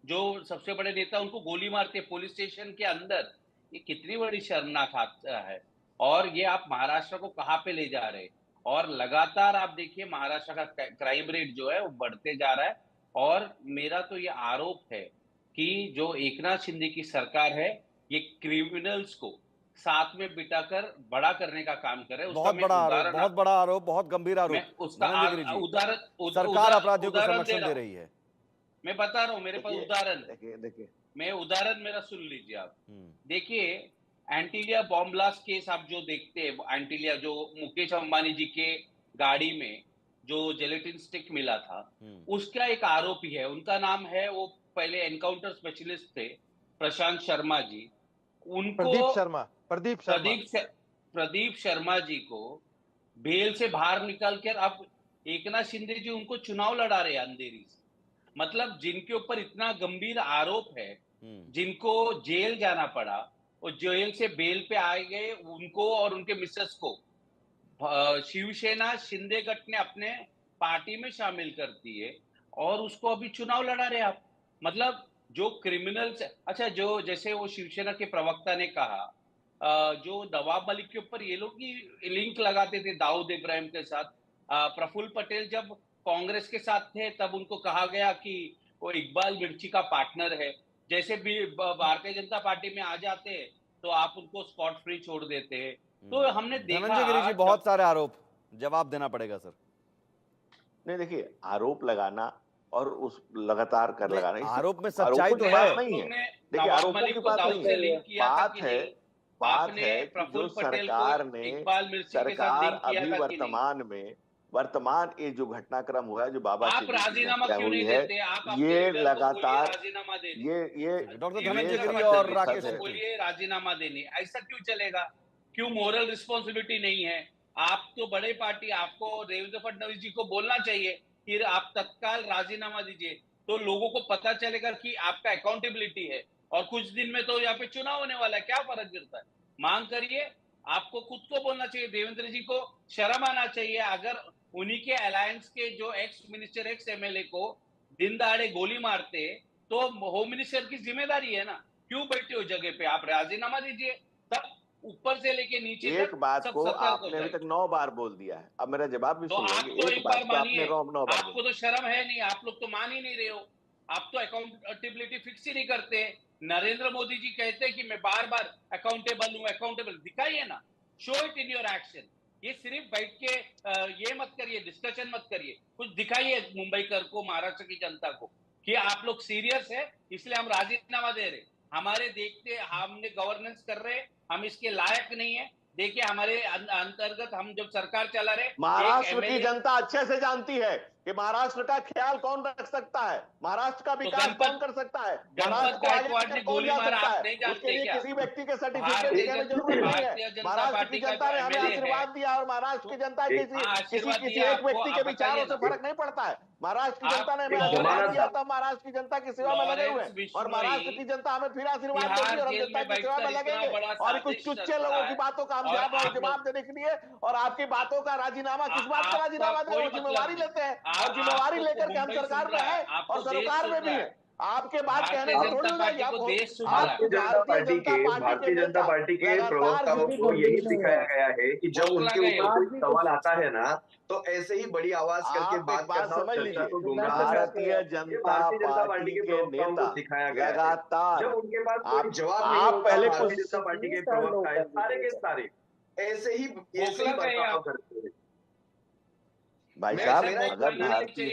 जो सबसे बड़े नेता उनको गोली मारते पुलिस स्टेशन के अंदर। ये कितनी बड़ी शर्मनाक हादसा है, और ये आप महाराष्ट्र को कहाँ पे ले जा रहे हैं। और लगातार आप देखिए महाराष्ट्र का क्राइम रेट जो है वो बढ़ते जा रहा है। और मेरा तो ये आरोप है कि जो एकनाथ शिंदे की सरकार है, ये क्रिमिनल्स को साथ में बिठाकर बड़ा करने का काम कर रहे हैं। बहुत बड़ा आरोप, बहुत बड़ा आरोप, बहुत गंभीर आरोप। मैं उसका धनंजय गिरी जी, उदाहरण सरकार अपराधियों को उदाहरण संरक्षण दे रही है। मैं बता रहा हूँ, मेरे पास उदाहरण देखिए मैं उदाहरण मेरा सुन लीजिए आप। देखिए, एंटीलिया बॉम्ब ब्लास्ट केस आप जो देखते हैं, एंटीलिया जो मुकेश अंबानी जी के गाड़ी में जो जेलेटिन स्टिक मिला था, उसका एक आरोपी है, उनका नाम है, वो पहले एनकाउंटर स्पेशलिस्ट थे, प्रशांत शर्मा जी। उनको प्रदीप शर्मा जी को बेल से बाहर निकाल कर अब एकनाथ शिंदे जी उनको चुनाव लड़ा रहे हैं अंधेरी से। मतलब जिनके ऊपर इतना गंभीर आरोप है, जिनको जेल जाना पड़ा, और जेल से बेल पे आए गए, उनको और उनके मिसेस को शिवसेना शिंदे गट ने अपने पार्टी में शामिल कर दिए और उसको अभी चुनाव लड़ा रहे आप। मतलब जो क्रिमिनल्स, अच्छा, जो जैसे वो शिवसेना के प्रवक्ता ने कहा, जो नवाब मलिक के ऊपर ये लोग ही लिंक लगाते थे दाऊद इब्राहिम के साथ। प्रफुल्ल पटेल जब कांग्रेस के साथ थे तब उनको कहा गया कि वो इकबाल मिर्ची का पार्टनर है। जैसे भी भारतीय जनता पार्टी में आ जाते हैं तो आप उनको स्पॉट फ्री छोड़ देते हैं। तो हमने देखा, धनंजय गिरी जी, बहुत सारे आरोप, जवाब देना पड़ेगा सर। नहीं, देखिए, आरोप लगाना और उस लगातार कर लगाना, आरोप में सच्चाई तो है नहीं है। देखिए, आरोपों की बात नहीं है, बात है कि जो सरकार अभी वर्तमान ये जो घटनाक्रम हुआ है, जो बाबा आप राजीनामा क्यों नहीं देते? आप ये लगातार राजीनामा दे ये डॉक्टर धनंजय गिरी और राकेश बोलिए राजीनामा देने, ऐसा क्यों चलेगा? क्यों मोरल रिस्पॉन्सिबिलिटी नहीं है? आप तो बड़े पार्टी, आपको देवेंद्र फडणवीस जी को बोलना चाहिए कि आप तत्काल राजीनामा दीजिए, तो लोगों को पता चलेगा कि आपका अकाउंटेबिलिटी है। और कुछ दिन में तो यहाँ पे चुनाव होने वाला है, क्या फर्क गिरता है? मांग करिए, आपको खुद को बोलना चाहिए, देवेंद्र जी को शर्म आना चाहिए। अगर उन्हीं के अलायंस के जो एक्स मिनिस्टर एक्स एमएलए को दिन दहाड़े गोली मारते तो होम मिनिस्टर की जिम्मेदारी है ना। क्यों बैठे हो जगह पे? आप राजीनामा दीजिए, तब ऊपर से लेके नीचे एक बात को आपने अभी तक 9 बार बोल दिया है, अब मेरा जवाब भी सुनिए। एक बार मानिए, आपको तो शर्म है नहीं, आप लोग तो मान ही नहीं रहे हो। आप तो अकाउंटेबिलिटी फिक्स ही नहीं करते। नरेंद्र मोदी जी कहते हैं कि मैं बार बार अकाउंटेबल दिखाइए ना, show it in your action. ये सिर्फ बैठ के ये मत करिए, डिस्कशन मत करिए, कुछ दिखाइए मुंबईकर को, महाराष्ट्र की जनता को कि आप लोग सीरियस है, इसलिए हम राजीनामा दे रहे। हमारे देखते हमने गवर्नेंस कर रहे, हम इसके लायक नहीं है। देखिए, हमारे अंतर्गत हम जब सरकार चला रहे, महाराष्ट्र की जनता अच्छे से जानती है कि महाराष्ट्र का ख्याल कौन रख सकता है, महाराष्ट्र का विकास कौन कर सकता है, महाराष्ट्र को आगे लेकर कौन जा सकता है। उसके लिए किसी व्यक्ति के सर्टिफिकेट देने की जरूरत नहीं है। महाराष्ट्र की जनता ने हमें आशीर्वाद दिया और महाराष्ट्र की जनता किसी एक व्यक्ति के विचारों से फर्क नहीं पड़ता है। महाराष्ट्र की जनता ने हमें आशीर्वाद दिया, तब महाराष्ट्र की जनता की सेवा में लगे हुए हैं और महाराष्ट्र की जनता हमें फिर आशीर्वाद देगी और हम जनता की सेवा में लगेंगे। और कुछ चुच्चे लोगों की बातों का हम जवाब देने के लिए और आपकी बातों का राजीनामा, किस बात का राजीनामा दें, वो जिम्मेवारी लेते हैं और जिम्मेवारी लेकर के हम सरकार में है और सरकार में भी है। आपके बात कहने से थोड़ी हो जाएगी। भारतीय जनता पार्टी के प्रवक्ताओं को यही सिखाया गया है कि जब उनके ऊपर कोई सवाल आता है ना, तो ऐसे ही बड़ी आवाज करके बात करना, समझ लीजिए। भारतीय जनता पार्टी के नेता सिखाया गया लगातार, जब उनके पास कोई जवाब नहीं होता, पहले भारतीय जनता पार्टी के प्रवक्ता सारे के सारे ऐसे ही बर्ताव करते हैं। भाई साहब, अगर भारतीय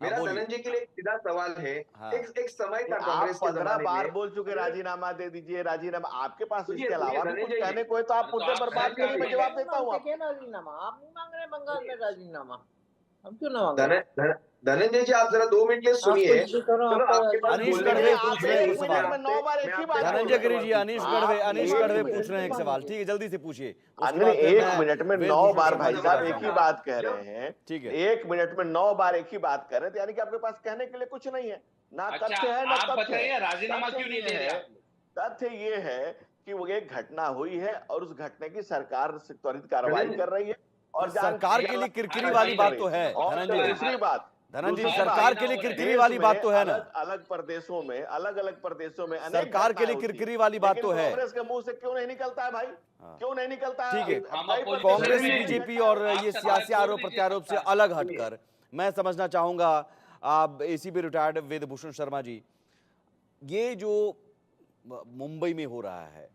मेरा धनंजय के लिए एक सीधा सवाल है। एक समय था कांग्रेस के 15 बार बोल चुके राजीनामा दे दीजिए, राजीनामा। आपके पास इसके अलावा भी कुछ कहने को है तो आप मुद्दे पर बात करिए, मैं जवाब देता हूँ। राजीनामा आप नहीं मांग रहे बंगाल में राजीनामा, हम क्यों ना मांगे? धनंजय जी आप जरा 2 मिनट के लिए सुनिए। अनीश गढ़वे पूछ रहे हैं एक सवाल। धनंजय गिरी जी, अनीश गढ़वे पूछ रहे हैं एक सवाल। ठीक है, जल्दी से पूछिए। 1 मिनट में 9 बार भाई साहब एक ही बात कह रहे हैं। ठीक है, 1 मिनट में 9 बार एक ही बात कर रहे थे, यानी कि आपके पास कहने के लिए कुछ नहीं है, ना तथ्य है ना तथ्य है। राजीनामा क्यों नहीं दे रहे? तथ्य ये है कि वो एक घटना हुई है और उस घटना की सरकार त्वरित कार्रवाई कर रही है और सरकार के लिए किरकिरी वाली बात तो है। दूसरी बात, धनंजय, सरकार के लिए किरकिरी वाली बात तो है ना। अलग प्रदेशों में, अलग अलग प्रदेशों में सरकार के लिए किरकिरी वाली बात तो है। कांग्रेस के मुंह से क्यों नहीं निकलता है भाई? क्यों नहीं निकलता है? ठीक है, कांग्रेस, बीजेपी और ये सियासी आरोप प्रत्यारोप से अलग हटकर मैं समझना चाहूंगा, आप एसीपी रिटायर्ड वेदभूषण शर्मा जी, ये जो मुंबई में हो रहा है,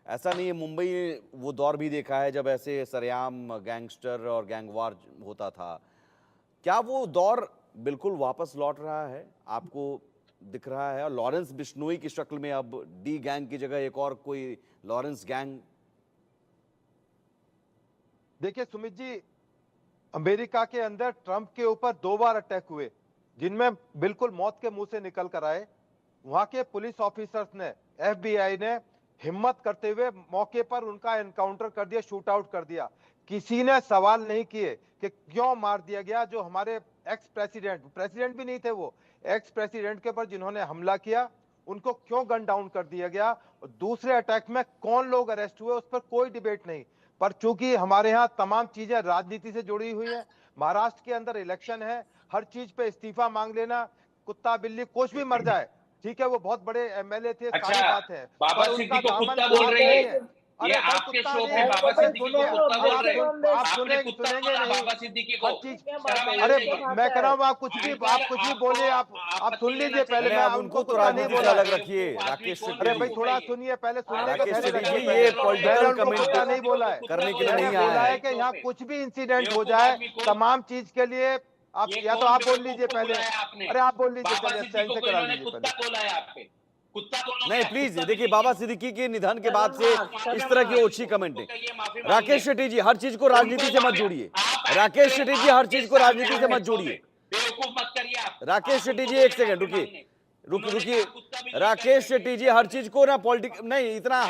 ऐसा नहीं है, मुंबई वो दौर भी देखा है जब ऐसे सरेआम गैंगस्टर और गैंगवार होता था। क्या वो दौर बिल्कुल वापस लौट रहा है, आपको दिख रहा है? और लॉरेंस बिश्नोई की शक्ल में अब डी गैंग की जगह एक और कोई लॉरेंस गैंग? देखिए सुमित जी, अमेरिका के अंदर ट्रंप के ऊपर 2 बार अटैक हुए जिनमें बिल्कुल मौत के मुंह से निकल कर आए। वहां के पुलिस ऑफिसर्स ने, FBI ने हिम्मत करते हुए मौके पर उनका एनकाउंटर कर दिया, शूट आउट कर दिया। किसी ने सवाल नहीं किए कि क्यों मार दिया गया। जो हमारे एक्स प्रेसिडेंट भी नहीं थे, वो एक्स प्रेसिडेंट के ऊपर जिन्होंने हमला किया, उनको क्यों गन डाउन कर दिया गया। और दूसरे अटैक में कौन लोग अरेस्ट हुए, उस पर कोई डिबेट नहीं। पर चूंकि हमारे यहाँ तमाम चीजें राजनीति से जुड़ी हुई है, महाराष्ट्र के अंदर इलेक्शन है, हर चीज पे इस्तीफा मांग लेना, कुत्ता बिल्ली कुछ भी मर जाए, ठीक है, वो बहुत बड़े MLA थे, सारी बात है। बाबा सिद्दीकी को कुत्ता बोल रहे हैं। ये आपके शो पे बाबा सिद्दीकी को कुत्ता बोल रहे हैं। आप सुनेंगे नहीं बाबा सिद्दीकी को। अरे मैं कह रहा हूँ, आप कुछ भी बोले, आप सुन लीजिए पहले। मैं उनको तो राजनीति से अलग रखिए। राकेश, अरे भाई थोड़ा सुनिए, पहले सुनने का ये पॉलिटिकल कमेंट नहीं बोला है, करने के लिए नहीं बोला आया है कि यहाँ कुछ भी इंसिडेंट हो जाए, तमाम चीज के लिए आप या तो आप बोल लीजिए पहले। अरे आप बोल लीजिए पहले, स्टैंड से करा लीजिए पहले। नहीं प्लीज, देखिए बाबा सिद्दीकी के निधन के बाद से इस तरह की ओछी कमेंटें। राकेश शेट्टी जी, हर चीज को राजनीति से मत जोड़िए। राकेश शेट्टी जी, हर चीज को राजनीति से मत जोड़िए। राकेश शेट्टी जी, एक सेकंड रुकिए। राकेश शेट्टी जी, हर चीज को ना पॉलिटिक्स नहीं, इतना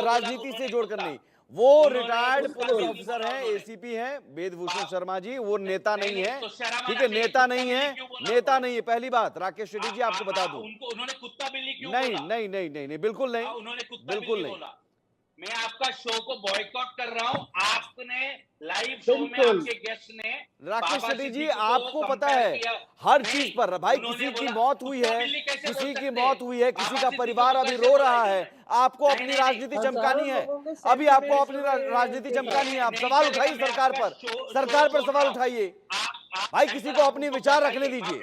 राजनीति से जोड़कर नहीं। वो रिटायर्ड पुलिस ऑफिसर हैं, ACP हैं वेदभूषण शर्मा जी, वो नेता नहीं है, ठीक है, नेता नहीं है। पहली बात, राकेश शेट्टी जी आपको बता दूं, उन्होंने कुत्ता बिल्ली क्यों नहीं, बिल्कुल नहीं, बिल्कुल नहीं। मैं आपका शो को बॉयकॉट कर रहा हूं। आपने लाइव शो में आपके गेस्ट ने, राकेश शेट्टी जी, आपको पता है हर चीज पर भाई, किसी की मौत हुई है, किसी का परिवार अभी रो रहा है, आपको अपनी राजनीति चमकानी है। अभी आपको अपनी राजनीति चमकानी है। आप सवाल उठाइए सरकार पर सवाल उठाइए भाई, किसी को अपनी विचार रखने दीजिए।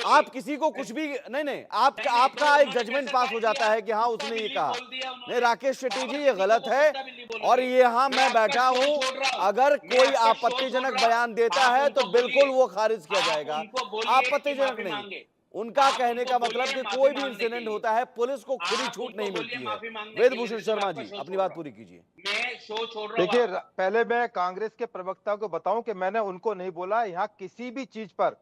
आप किसी को कुछ भी नहीं, आपका एक जजमेंट पास हो जाता है कि हाँ उसने ये कहा। नहीं राकेश शेट्टी जी, ये गलत है। और ये हाँ मैं बैठा हूं, अगर कोई आपत्तिजनक बयान देता है तो बिल्कुल वो खारिज किया जाएगा। आपत्तिजनक नहीं, उनका कहने का उनको मतलब बोलिए कि माफी कोई भी मांगने के इंसिडेंट लिए। होता है पुलिस को खुली आप छूट उनको नहीं बोलिए मिलती माफी है। मांगने के लिए, वेदभूषण मैं शर्मा आपका जी शो अपनी छोड़ बात रहा पूरी कीजिए। हूं। मैं शो छोड़ रहा हूं देखिए आपका। पहले मैं कांग्रेस के प्रवक्ता को बताऊं कि मैंने उनको नहीं बोला, यहाँ किसी भी चीज पर,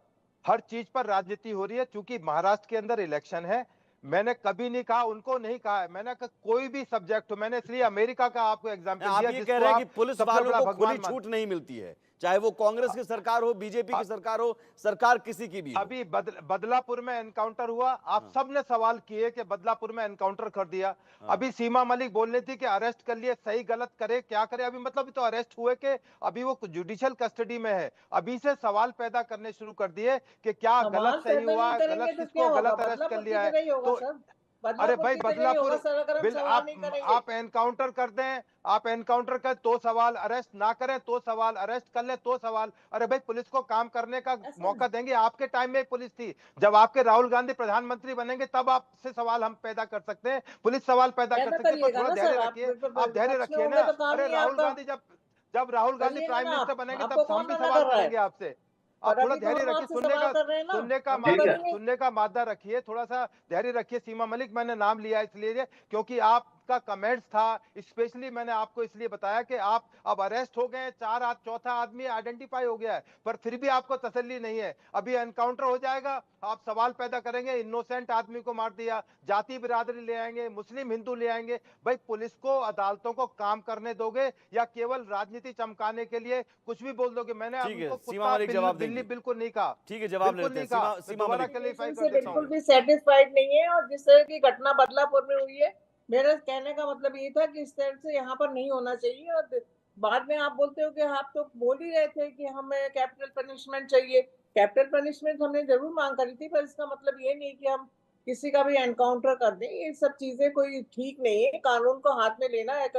हर चीज पर राजनीति हो रही है, क्योंकि महाराष्ट्र के अंदर इलेक्शन है। मैंने कभी नहीं कहा, उनको नहीं कहा है, मैंने कहा कोई भी सब्जेक्ट हो, मैंने इसलिए अमेरिका का आपको एग्जांपल आप दिया ये कह जिसको रहे हैं कि आप पुलिस सबसे वालों बड़ा को भगवान खुली छूट नहीं मिलती है, चाहे वो कांग्रेस की सरकार हो, बीजेपी की सरकार हो, सरकार किसी की भी हो। अभी बदलापुर में एनकाउंटर हुआ, आप हाँ। सब ने सवाल किए कि बदलापुर में एनकाउंटर कर दिया। हाँ। अभी सीमा मलिक बोल रही थी कि अरेस्ट कर लिए, सही गलत करे क्या करे, अभी मतलब तो अरेस्ट हुए कि अभी वो जुडिशियल कस्टडी में है। अभी से सवाल पैदा करने शुरू कर दिए कि क्या गलत समाज सही पैदा हुआ, नहीं करेंगे गलत तो क्या किसको होगा? गलत अरेस्ट कर बदलापुर की लिया है। तरह ही होगा तो सब। अरे बदलापुर भाई की तरह ही बदलापुर होगा सर, अगर हम बिल सवाल नहीं करेंगे। आप एनकाउंटर कर दें, आप एनकाउंटर कर तो सवाल, अरेस्ट ना करें तो सवाल, अरेस्ट कर ले तो सवाल। अरे भाई पुलिस को काम करने का ऐसा मौका देंगे। आपके टाइम में पुलिस थी, जब आपके राहुल गांधी प्रधानमंत्री बनेंगे तब आपसे सवाल हम पैदा कर सकते हैं, पुलिस सवाल पैदा कर पैदा सकती है। पर करिएगा थोड़ा ना धैर्य सर, आप रखिए, आप धैर्य विपक्ष में रखिए होंगे ना। तो काम अरे ही है राहुल आपका। गांधी जब राहुल गांधी करिएगा प्राइम ना मिनिस्टर आप, बनेंगे आपको तब हम कौन भी मना सवाल कर रहा है? करेंगे आपसे। आप पर थोड़ा अभी तो धैर्य हम रखिए, आपसे सवाल कर रहे हैं ना, हम तो करेंगे। सुनने का मादा रखिए, थोड़ा सा धैर्य रखिए। सीमा मलिक मैंने नाम लिया इसलिए क्योंकि आपका कमेंट्स था, स्पेशली मैंने आपको इसलिए बताया कि आप अब अरेस्ट हो गए, चौथा आदमी आइडेंटिफाई हो गया है, पर फिर भी आपको तसल्ली नहीं है। अभी एनकाउंटर हो जाएगा, आप सवाल पैदा करेंगे, इनोसेंट आदमी को मार दिया, जाति बिरादरी ले आएंगे, मुस्लिम हिंदू ले आएंगे। भाई पुलिस को, अदालतों को काम करने दोगे या केवल राजनीति चमकाने के लिए कुछ भी बोल दोगे? मैंने ठीक है, उनको सीमा कुत्ता मलिक जवाब बिल्ली देंगी। बिल्कुल नहीं कहा, ठीक है, जवाब ले बिल्कुल लेते हैं। नहीं कहा। मैं सीमा दोबारा मलिक। क्लेरिफाई कर से देता हूँ। बिल्कुल भी सेटिस्फाइड नहीं है, और जिस तरह की घटना बदलापुर में हुई है, मेरा कहने का मतलब ये था कि इस तरह से यहाँ पर नहीं होना चाहिए। और बाद में आप बोलते हो कि आप तो बोल ही रहे थे कि हमें कैपिटल पनिशमेंट चाहिए। कैपिटल पनिशमेंट हमने जरूर मांग करी थी, पर इसका मतलब ये नहीं कि हम किसी का भी एनकाउंटर कर दें। ये सब चीजें कोई ठीक नहीं है, कानून को हाथ में लेना एक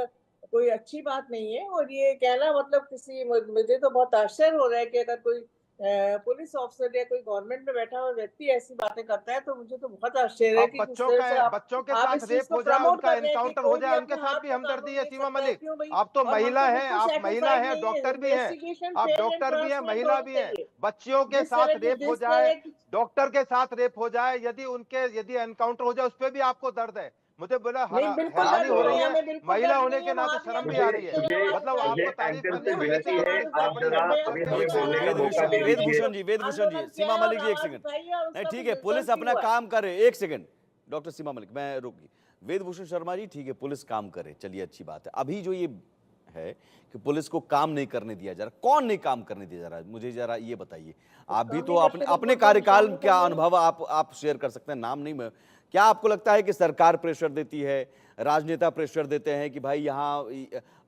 कोई अच्छी बात नहीं है। और ये कहना मतलब किसी, मुझे तो बहुत आश्चर्य हो रहा है कि अगर कोई पुलिस ऑफिसर या कोई गवर्नमेंट में बैठा हुआ व्यक्ति ऐसी बातें करता है, तो मुझे तो बहुत आश्चर्य है अब कि किस तरह से बच्चों के आप साथ इस चीज रेप को हो जाए, प्रमोट उनका कर रहे हैं कि एनकाउंटर हो कोई भी जाए, अपने उनके साथ हाथ भी में हमदर्दी कानून है। ले सीमा सकता है, मलिक, क्यों भाई? आप तो और हम महिला तो हैं, बिल्कुल आप महिला सेटिस्फाइड हैं, नहीं है। डॉक्टर भी हैं, इन्वेस्टिगेशन आप फेयर एंड डॉक्टर भी हैं, ट्रांसपेरेंट महिला होनी भी हैं। चाहिए। बच्चियों के जिस साथ तरह की रेप हो जिस जाए, तरह की डॉक्टर के साथ रेप हो जाए, यदि एनकाउंटर हो जाए, उस पर भी आपको दर्द है। मुझे बोला नहीं, बिल्कुल हैरानी दर्द हो नहीं रही है, है, हमें बिल्कुल महिला दर्द होने नहीं के है। नाते वहां भी शर्म हमें भी आ मुझे रही है। कितनी मुझे आवाज मतलब उठाई मुझे आपको है, तारीफ एंकर करने से हमने में उनसे विनती कितनी है, आवाज तकलीफ उठाई आप होती है, है, जरा हमने अभी अपने हमें एक ऊपर सेकंड, बोलने का आवाज मौका उठाई है, हमने दीजिए। वेदभूषण जी, सीमा किया है मलिक और जी, एक आवाज सेकंड। उठाई है और नहीं उसका ठीक कुछ है, पुलिस रिजल्ट भी अपना हुआ है। काम करे। एक सेकंड डॉक्टर सीमा मलिक, मैं रुकी। वेदभूषण शर्मा जी, ठीक है, पुलिस काम करे, चलिए अच्छी बात है। अभी जो ये है कि पुलिस को काम नहीं करने दिया जा रहा, कौन नहीं काम करने दिया जा रहा है, मुझे जरा ये बताइए। आप भी तो अपने अपने कार्यकाल का अनुभव आप शेयर कर सकते हैं, नाम नहीं मैं। क्या आपको लगता है कि सरकार प्रेशर देती है, राजनेता प्रेशर देते हैं कि भाई यहाँ,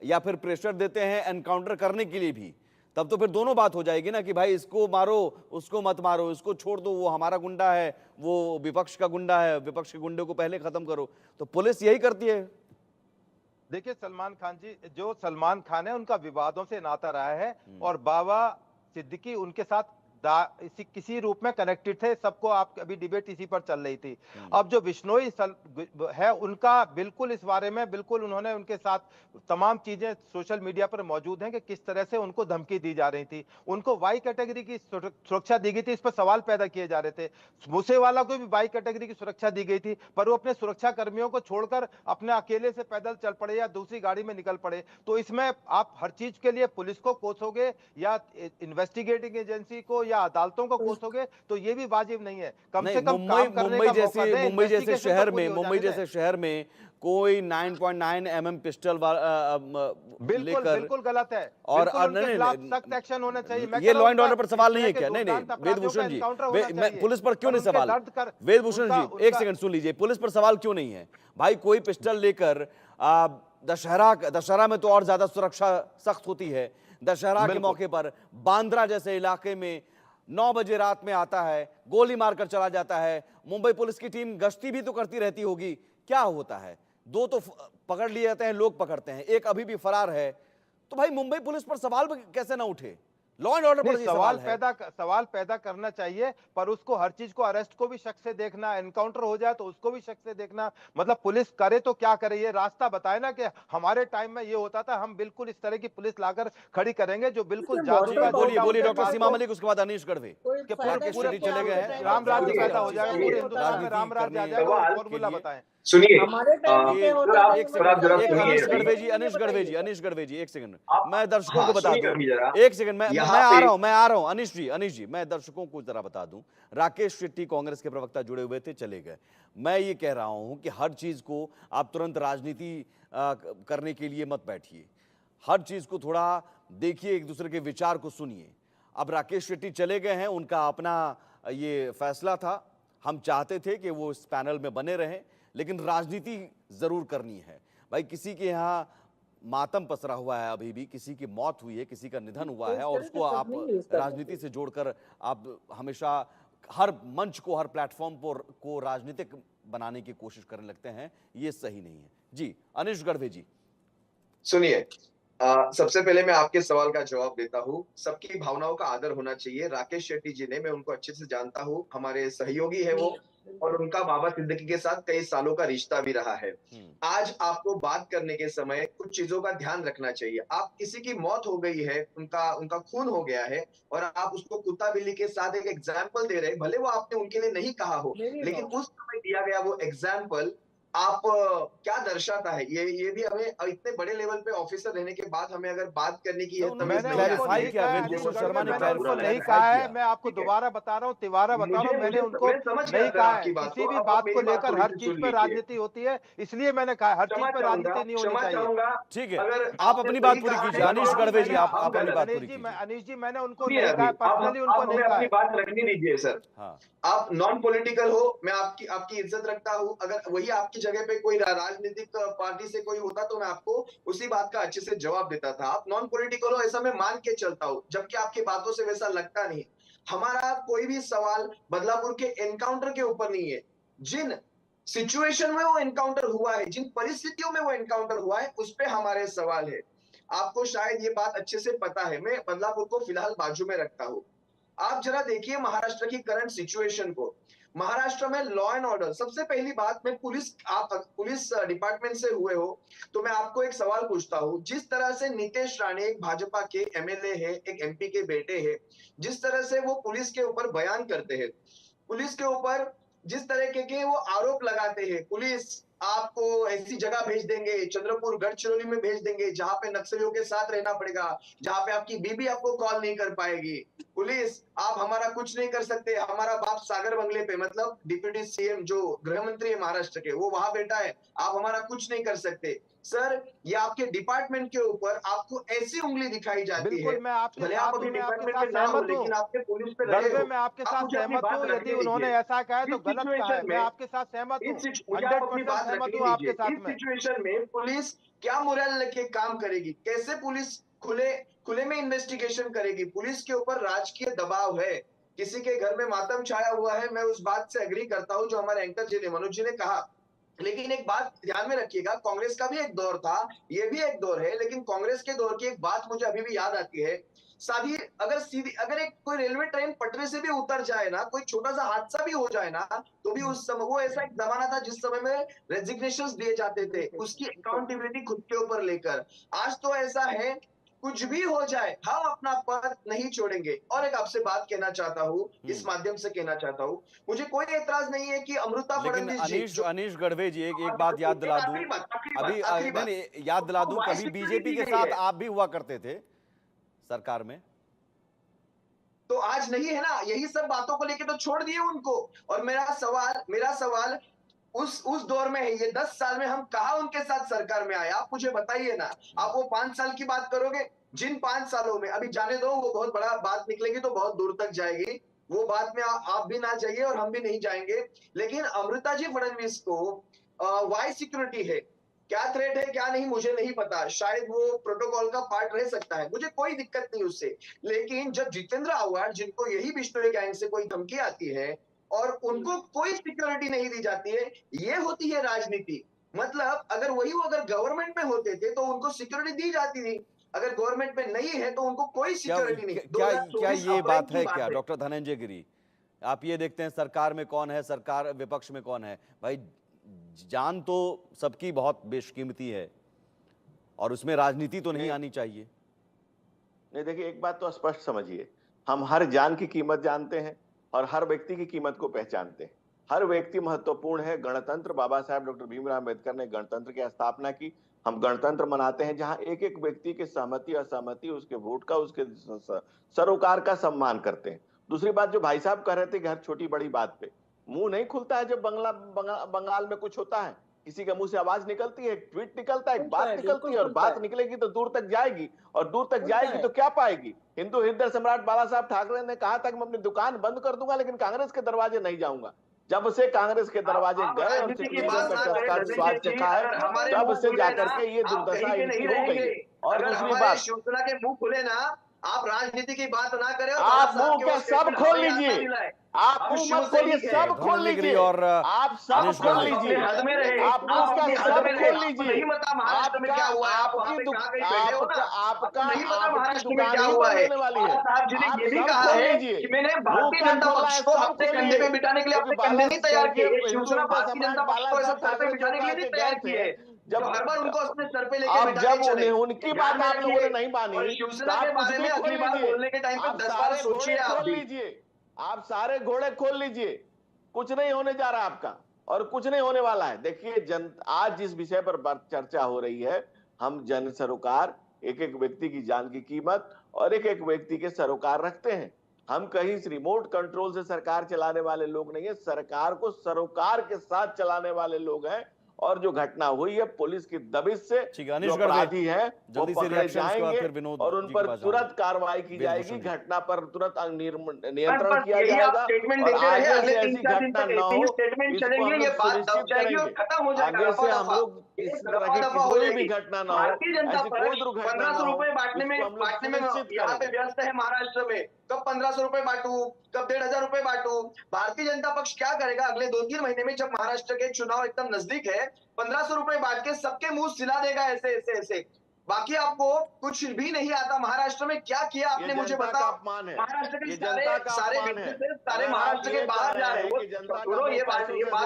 या फिर प्रेशर देते हैं एनकाउंटर करने के लिए भी? तब तो फिर दोनों बात हो जाएगी ना कि भाई इसको मारो, उसको मत मारो, इसको छोड़ दो, वो हमारा गुंडा है, वो विपक्ष का गुंडा है, विपक्ष के गुंडे को पहले खत्म करो। तो पुलिस यही करती है। देखिए सलमान खान जी, जो सलमान खान है उनका विवादों से नाता रहा है, और बाबा सिद्दीकी उनके साथ किसी रूप में कनेक्टेड थे। सबको, आप अभी डिबेट इसी पर चल रही थी। अब जो बिश्नोई है उनका बिल्कुल इस बारे में, बिल्कुल उन्होंने, उनके साथ तमाम चीजें सोशल मीडिया पर मौजूद हैं कि किस तरह से उनको धमकी दी जा रही थी, उनको वाई कैटेगरी की सुरक्षा दी गई थी, इस पर सवाल पैदा किए जा रहे थे। मूसेवाला को भी वाई कैटेगरी की सुरक्षा दी गई थी, पर वो अपने सुरक्षा कर्मियों को छोड़कर अपने अकेले से पैदल चल पड़े या दूसरी गाड़ी में निकल पड़े। तो इसमें आप हर चीज के लिए पुलिस को कोसोगे या इन्वेस्टिगेटिंग एजेंसी को या अदालतों को कोसोगे, तो ये भी वाजिब नहीं है। कम से कम काम करने का मौका दें, मुंबई जैसे investigation शहर तो में, पूरी हो मुंबई जाने जैसे शहर में कोई 9.9 mm पिस्टल बिल्कुल लेकर, बिल्कुल गलत है, और बिल्कुल उनके नहीं, खिलाफ नहीं, सख्त एक्शन होना चाहिए। मैं ये कह लॉ रहा एंड हूं ऑर्डर पर उनका सवाल इस नहीं है तरह क्या? के नहीं नहीं, दुर्दांत अपराधियों वेदभूषण का जी, एनकाउंटर होना चाहिए। पुलिस पर क्यों पर नहीं उनके सवाल? दर्द कर वेदभूषण उनका- जी, एक उनका- सेकंड सुन लीजिए, पुलिस पर सवाल क्यों नहीं है? भाई कोई पिस्टल लेकर, दशहरा में तो और ज्यादा सुरक्षा सख्त होती है। दशहरा के मौके पर बांद्रा जैसे इलाके में 9 बजे रात में आता है, गोली मारकर चला जाता है। मुंबई पुलिस की टीम गश्ती भी तो करती रहती होगी, क्या होता है? 2 तो पकड़ लिए जाते हैं, लोग पकड़ते हैं, एक अभी भी फरार है। तो भाई मुंबई पुलिस पर सवाल कैसे ना उठे? लॉ एंड ऑर्डर नहीं, पर ये सवाल है। सवाल पैदा करना चाहिए, पर उसको हर चीज को अरेस्ट को भी शक से देखना, एनकाउंटर हो जाए तो उसको भी शक से देखना, मतलब पुलिस करे तो क्या करे, ये रास्ता बताए ना कि हमारे टाइम में ये होता था, हम बिल्कुल इस तरह की पुलिस लाकर खड़ी करेंगे जो बिल्कुल देखिए, जादू मॉडल का बोलिए झोंका बोलिए उनके डॉक्टर पास सीमा तो मलिक, उसके बाद अनीश गढ़वी। कोई कि फायदा राकेश नहीं शेट्टी है चले गए आपके हैं, टाइम राम में राज्य जब पैदा हो जाएगा, पूरे हिंदुस्तान में राजनीति राम राज्य आ करने जाएगा, सवाल फॉर्मूला बताएं। सुनिए हमारे टाइम में ये क्या होता था, एक ये सेकंड, आप जरा बताइए, एक सुनिए अनीश हमारे गढ़वी टाइम जी, में ये अनीश गढ़वी जी, बताइए। अनीश गढ़वी जी, एक सेकंड, आप मैं दर्शकों को बता सुनिए दूं, अभी जरा एक सेकंड, मैं यहाँ आ पे रहा हूं अनीश जी, मैं दर्शकों को जरा बता दूं। राकेश शेट्टी कांग्रेस के प्रवक्ता जुड़े हुए थे, चले गए। मैं ये कह रहा हूं कि हर चीज को आप तुरंत राजनीति करने के लिए मत बैठिए, हर चीज को थोड़ा देखिए, एक दूसरे के विचार को सुनिए। अब राकेश शेट्टी चले गए हैं, उनका अपना ये फैसला था, हम चाहते थे कि वो इस पैनल में बने रहें, लेकिन राजनीति जरूर करनी है भाई। किसी के यहाँ मातम पसरा हुआ है, अभी भी किसी की मौत हुई है, किसी का निधन हुआ तो है, इस और तरह उसको से आप सब नहीं यूज करना राजनीति चाहिए। से जोड़कर आप हमेशा हर मंच को, हर प्लेटफॉर्म को राजनीतिक बनाने की कोशिश करने लगते हैं, ये सही नहीं है। जी अनीश गढ़वी जी। सुनिए, सबसे पहले मैं आपके सवाल का जवाब देता हूँ। सबकी भावनाओं का आदर होना चाहिए। राकेश शेट्टी जी ने, मैं उनको अच्छे से जानता हूँ, हमारे सहयोगी है वो, और उनका बाबा सिद्दीकी के साथ कई सालों का रिश्ता भी रहा है। आज आपको बात करने के समय कुछ चीजों का ध्यान रखना चाहिए। आप किसी की मौत हो गई है, उनका उनका खून हो गया है, और आप उसको कुत्ता बिल्ली के साथ एक एग्जाम्पल दे रहे हैं। भले वो आपने उनके लिए नहीं कहा हो, मेरी लेकिन बात। उस समय दिया गया वो एग्जाम्पल आप क्या दर्शाता है, ये भी हमें इतने बड़े लेवल पे ऑफिसर रहने के बाद हमें अगर बात करने की तो ये उन्होंने तमीज मैंने नहीं उनको आती क्लैरिफाई है, किया, नहीं कहा मुझे वेंकटेश्वर वो शर्मा ने समझाना मैंने उनको पूरा नहीं रहता है। कहा है, किया। मैं आपको ठीक है, दोबारा बता रहा हूँ, तिवारा बता रहा मुझे हूँ, मैंने मुझे उनको मैं समझ गया नहीं सर कहा आपकी है। बात किसी को। भी अब आप बात को मेरी बात लेकर थोड़ी हर सी चीज सुन पर लीजिए। राजनीति होती है, इसलिए मैंने कहा हर चीज पर राजनीति नहीं होनी क्षमा चाहिए। चाहूंगा, ठीक है, अगर आप आपने अपनी सही बात पूरी कहा कीजिए। है अनीश तो गढ़वी जी, हम आप अपनी गलत। बात पूरी कीजिए। अनीश जी, मैंने उनको सुनिए नहीं अभी, कहा, पर्सनली उनको आप नहीं हमें कहा अपनी है। बात रखने दीजिए सर। हाँ, आप नॉन पॉलिटिकल हो, मैं आपकी आपकी इज्जत रखता हूं। अगर वही आपकी जगह पे कोई राजनीतिक पार्टी से कोई होता तो मैं आपको उसी बात का अच्छे से जवाब देता था। आप नॉन पॉलिटिकल हो, ऐसा मैं मान के चलता हूं, जबकि आपकी बातों से वैसा लगता नहीं। हमारा कोई भी सवाल बदलापुर के एनकाउंटर के ऊपर नहीं है। जिन सिचुएशन में वो एनकाउंटर हुआ है, जिन परिस्थितियों में वो एनकाउंटर हुआ है, उस पे हमारे सवाल है। आपको शायद ये बात अच्छे से पता है, मैं बदलापुर को फिलहाल बाजू में रखता हूं। आप जरा देखिए महाराष्ट्र की करंट सिचुएशन को। महाराष्ट्र में लॉ एंड ऑर्डर, सबसे पहली बात, मैं आप पुलिस डिपार्टमेंट से हुए हो तो मैं आपको एक सवाल पूछता हूं। जिस तरह से नितेश राणे एक भाजपा के एमएलए है, एक एमपी के बेटे हैं, जिस तरह से वो पुलिस के ऊपर बयान करते हैं, पुलिस के ऊपर जिस तरीके के वो आरोप लगाते हैं, पुलिस आपको ऐसी जगह भेज देंगे, चंद्रपुर गढ़चिरौली में भेज देंगे जहां पे नक्सलियों के साथ रहना पड़ेगा, जहां पे आपकी बीबी आपको कॉल नहीं कर पाएगी। पुलिस, आप हमारा कुछ नहीं कर सकते, हमारा बाप सागर बंगले पे, मतलब डिप्यूटी सीएम जो गृह मंत्री है महाराष्ट्र के, वो वहां बैठा है, आप हमारा कुछ नहीं कर सकते। सर, ये आपके डिपार्टमेंट के ऊपर आपको ऐसी उंगली दिखाई जाती है। बिल्कुल मैं आपके भले साथ आप अभी हूँ, मैं आपके डिपार्टमेंट साथ में ना हो, सहमत हूँ, लेकिन आपके पुलिस पे रहे गढ़वे हो। मैं आपके आप साथ मुझे अपनी सहमत बात हूँ। रखने यदि उन्होंने दीजिए। ऐसा कहा है तो इस गलत कहा है, सिचुएशन मैं में आपके साथ सहमत हूँ, मुझे आप अपनी 100% बात सहमत रखने हूँ आपके दीजिए। साथ इस में। सिचुएशन में पुलिस क्या मोरल लेके काम करेगी, कैसे पुलिस खुले में इन्वेस्टिगेशन करेगी? पुलिस के ऊपर राजकीय दबाव है, किसी के घर में मातम छाया हुआ है, मैं उस बात से एग्री करता हूं जो हमारे एंकर जी ने, मनोज जी ने कहा। लेकिन एक बात ध्यान में रखिएगा, कांग्रेस का भी एक दौर था, ये भी एक दौर है, लेकिन कांग्रेस के दौर की एक बात मुझे अभी भी याद आती है। अगर एक कोई रेलवे ट्रेन पटरी से भी उतर जाए ना, कोई छोटा सा हादसा भी हो जाए ना, तो भी उस समय, वो ऐसा एक जमाना था जिस समय में रेजिग्नेशंस दिए जाते थे, उसकी अकाउंटेबिलिटी खुद के ऊपर लेकर। आज तो ऐसा है, कुछ भी हो जाए हम अपना पद नहीं छोड़ेंगे। और एक आपसे बात कहना चाहता हूँ, इस माध्यम से कहना चाहता हूँ, मुझे कोई एतराज नहीं है कि अमृता लेकिन फडणवीस जी अनीश गढ़वे जी, एक बात याद दिला दूं, अभी आखिरी नहीं बात, नहीं, याद दिला दूं, कभी बीजेपी के साथ आप भी हुआ करते थे सरकार में। तो आज नहीं है ना, यही सब बातों को लेके तो छोड़ दिए उनको। और मेरा सवाल उस दौर में है, ये 10 साल में हम कहा उनके साथ सरकार में आए, आप मुझे बताइए ना। आप वो 5 साल की बात करोगे, जिन 5 सालों में, अभी जाने दो, वो बहुत बड़ा बात निकलेगी तो बहुत दूर तक जाएगी, वो बात में आप भी ना जाइए और हम भी नहीं जाएंगे। लेकिन अमृता जी फडणवीस को वाई सिक्योरिटी है, क्या थ्रेट है क्या नहीं मुझे नहीं पता, शायद वो प्रोटोकॉल का पार्ट रह सकता है, मुझे कोई दिक्कत नहीं उससे। लेकिन जब जितेंद्र आव्हाड, जिनको यही बिश्नोई गैंग से कोई धमकी आती है और उनको कोई सिक्योरिटी नहीं दी जाती है, ये होती है राजनीति। मतलब अगर गवर्नमेंट में होते थे तो उनको सिक्योरिटी दी जाती थी। अगर गवर्नमेंट में नहीं है तो उनको कोई क्या सिक्योरिटी नहीं। क्या क्या 2024 ये अप्रैल बात की है बात क्या है। डॉक्टर धनंजय गिरी? आप ये देखते हैं सरकार में कौन है, सरकार विपक्ष में कौन है। भाई जान तो सबकी बहुत बेशकीमती है और उसमें राजनीति तो नहीं आनी चाहिए। नहीं, देखिए एक बात तो स्पष्ट समझिए, हम हर जान की कीमत जानते हैं और हर व्यक्ति की कीमत को पहचानते हैं। हर व्यक्ति महत्वपूर्ण है। गणतंत्र, बाबा साहब डॉक्टर भीमराव अम्बेडकर ने गणतंत्र की स्थापना की। हम गणतंत्र मनाते हैं जहां एक एक व्यक्ति के सहमति असहमति, उसके वोट का, उसके सरोकार का सम्मान करते हैं। दूसरी बात जो भाई साहब कह रहे थे कि हर छोटी बड़ी बात पे मुंह नहीं खुलता है। जब बंगाल में कुछ होता है, किसी के मुंह से आवाज निकलती है, एक ट्वीट निकलता है, एक बात निकलती है, और बात निकलेगी तो दूर तक जाएगी, और दूर तक जाएगी तो क्या पाएगी? हिंदू हृदय सम्राट बाला साहब ठाकरे ने कहा था कि मैं अपनी दुकान बंद कर दूंगा लेकिन कांग्रेस के दरवाजे नहीं जाऊंगा। जब से कांग्रेस के दरवाजे गए और चक्रीजों का चस्का स्वाद चखा है, तब से जाकर के ये दुर्दशा इनकी हो गई है। और दूसरी बात, शिवसेना के मुंह खुले ना, आप राजनीति की बात ना करें। आप मुंह क्या सब खोल लीजिए, आप मुंह मत खोलिए, सब खोल लीजिए, और आप सब खोल लीजिए, हद में रहे, आप मुंह का सब खोल लीजिए। नहीं पता महाराष्ट्र में क्या हुआ है, आप वहां पे कहां कहीं बैठे हो ना, आपका नहीं पता महाराष्ट्र में दुकान क्या ही हुआ है। बनने वाली है। साहब जी ने आप ये भी सब कहा खोल है लीजिए। कि मैंने भारतीय जनता पक्ष को अपने कंधे पे बिठाने के लिए अपने कंधे नहीं तैयार किए। शिवसेना भारतीय जनता पक्ष को ऐसा सर पे बिठाने के लिए नहीं तैयार किए, जब हर बार उनको अपने सर पे लेके अब बिठाने जब चले। उनकी बात आप लोगों ने नहीं मानी, और शिवसेना के बारे में अगली बार बोलने के टाइम पे 10 बार सोचिए। आप भी आप सारे घोड़े खोल लीजिए, कुछ नहीं होने जा रहा आपका, और कुछ नहीं होने वाला है। देखिए आज जिस विषय पर चर्चा हो रही है, हम जन सरोकार, एक एक व्यक्ति की जान की कीमत और एक एक व्यक्ति के सरोकार रखते हैं। हम कहीं रिमोट कंट्रोल से सरकार चलाने वाले लोग नहीं है, सरकार को सरोकार के साथ चलाने वाले लोग हैं। और जो घटना हुई है पुलिस की दबिश से, जो अपराधी है वो पकड़े जाएंगे और उन पर तुरंत कार्रवाई की जाएगी, घटना पर तुरंत नियंत्रण किया जाएगा और आगे से ऐसी घटना न हो, इसको हम लोग सुनिश्चित करेंगे। आगे से हम लोग इस तरह की कोई भी घटना न हो, ऐसी कोई दुर्घटना न हो, इसको हम लोग सुनिश्चित यहाँ पे करेंगे। व्यस्त है महाराष्ट्र में। कब 1500 रुपए बांटू, कब 1500 रुपए बांटू। भारतीय जनता पक्ष क्या करेगा अगले 2-3 महीने में, जब महाराष्ट्र के चुनाव एकदम नजदीक है? 1500 रुपए बांट के सबके मुंह सिला देगा ऐसे ऐसे ऐसे। बाकी आपको कुछ भी नहीं आता। महाराष्ट्र में क्या किया आपने, मुझे बताओ। महाराष्ट्र के सारे महाराष्ट्र के बाहर जा रहे हो। छोड़ो ये बात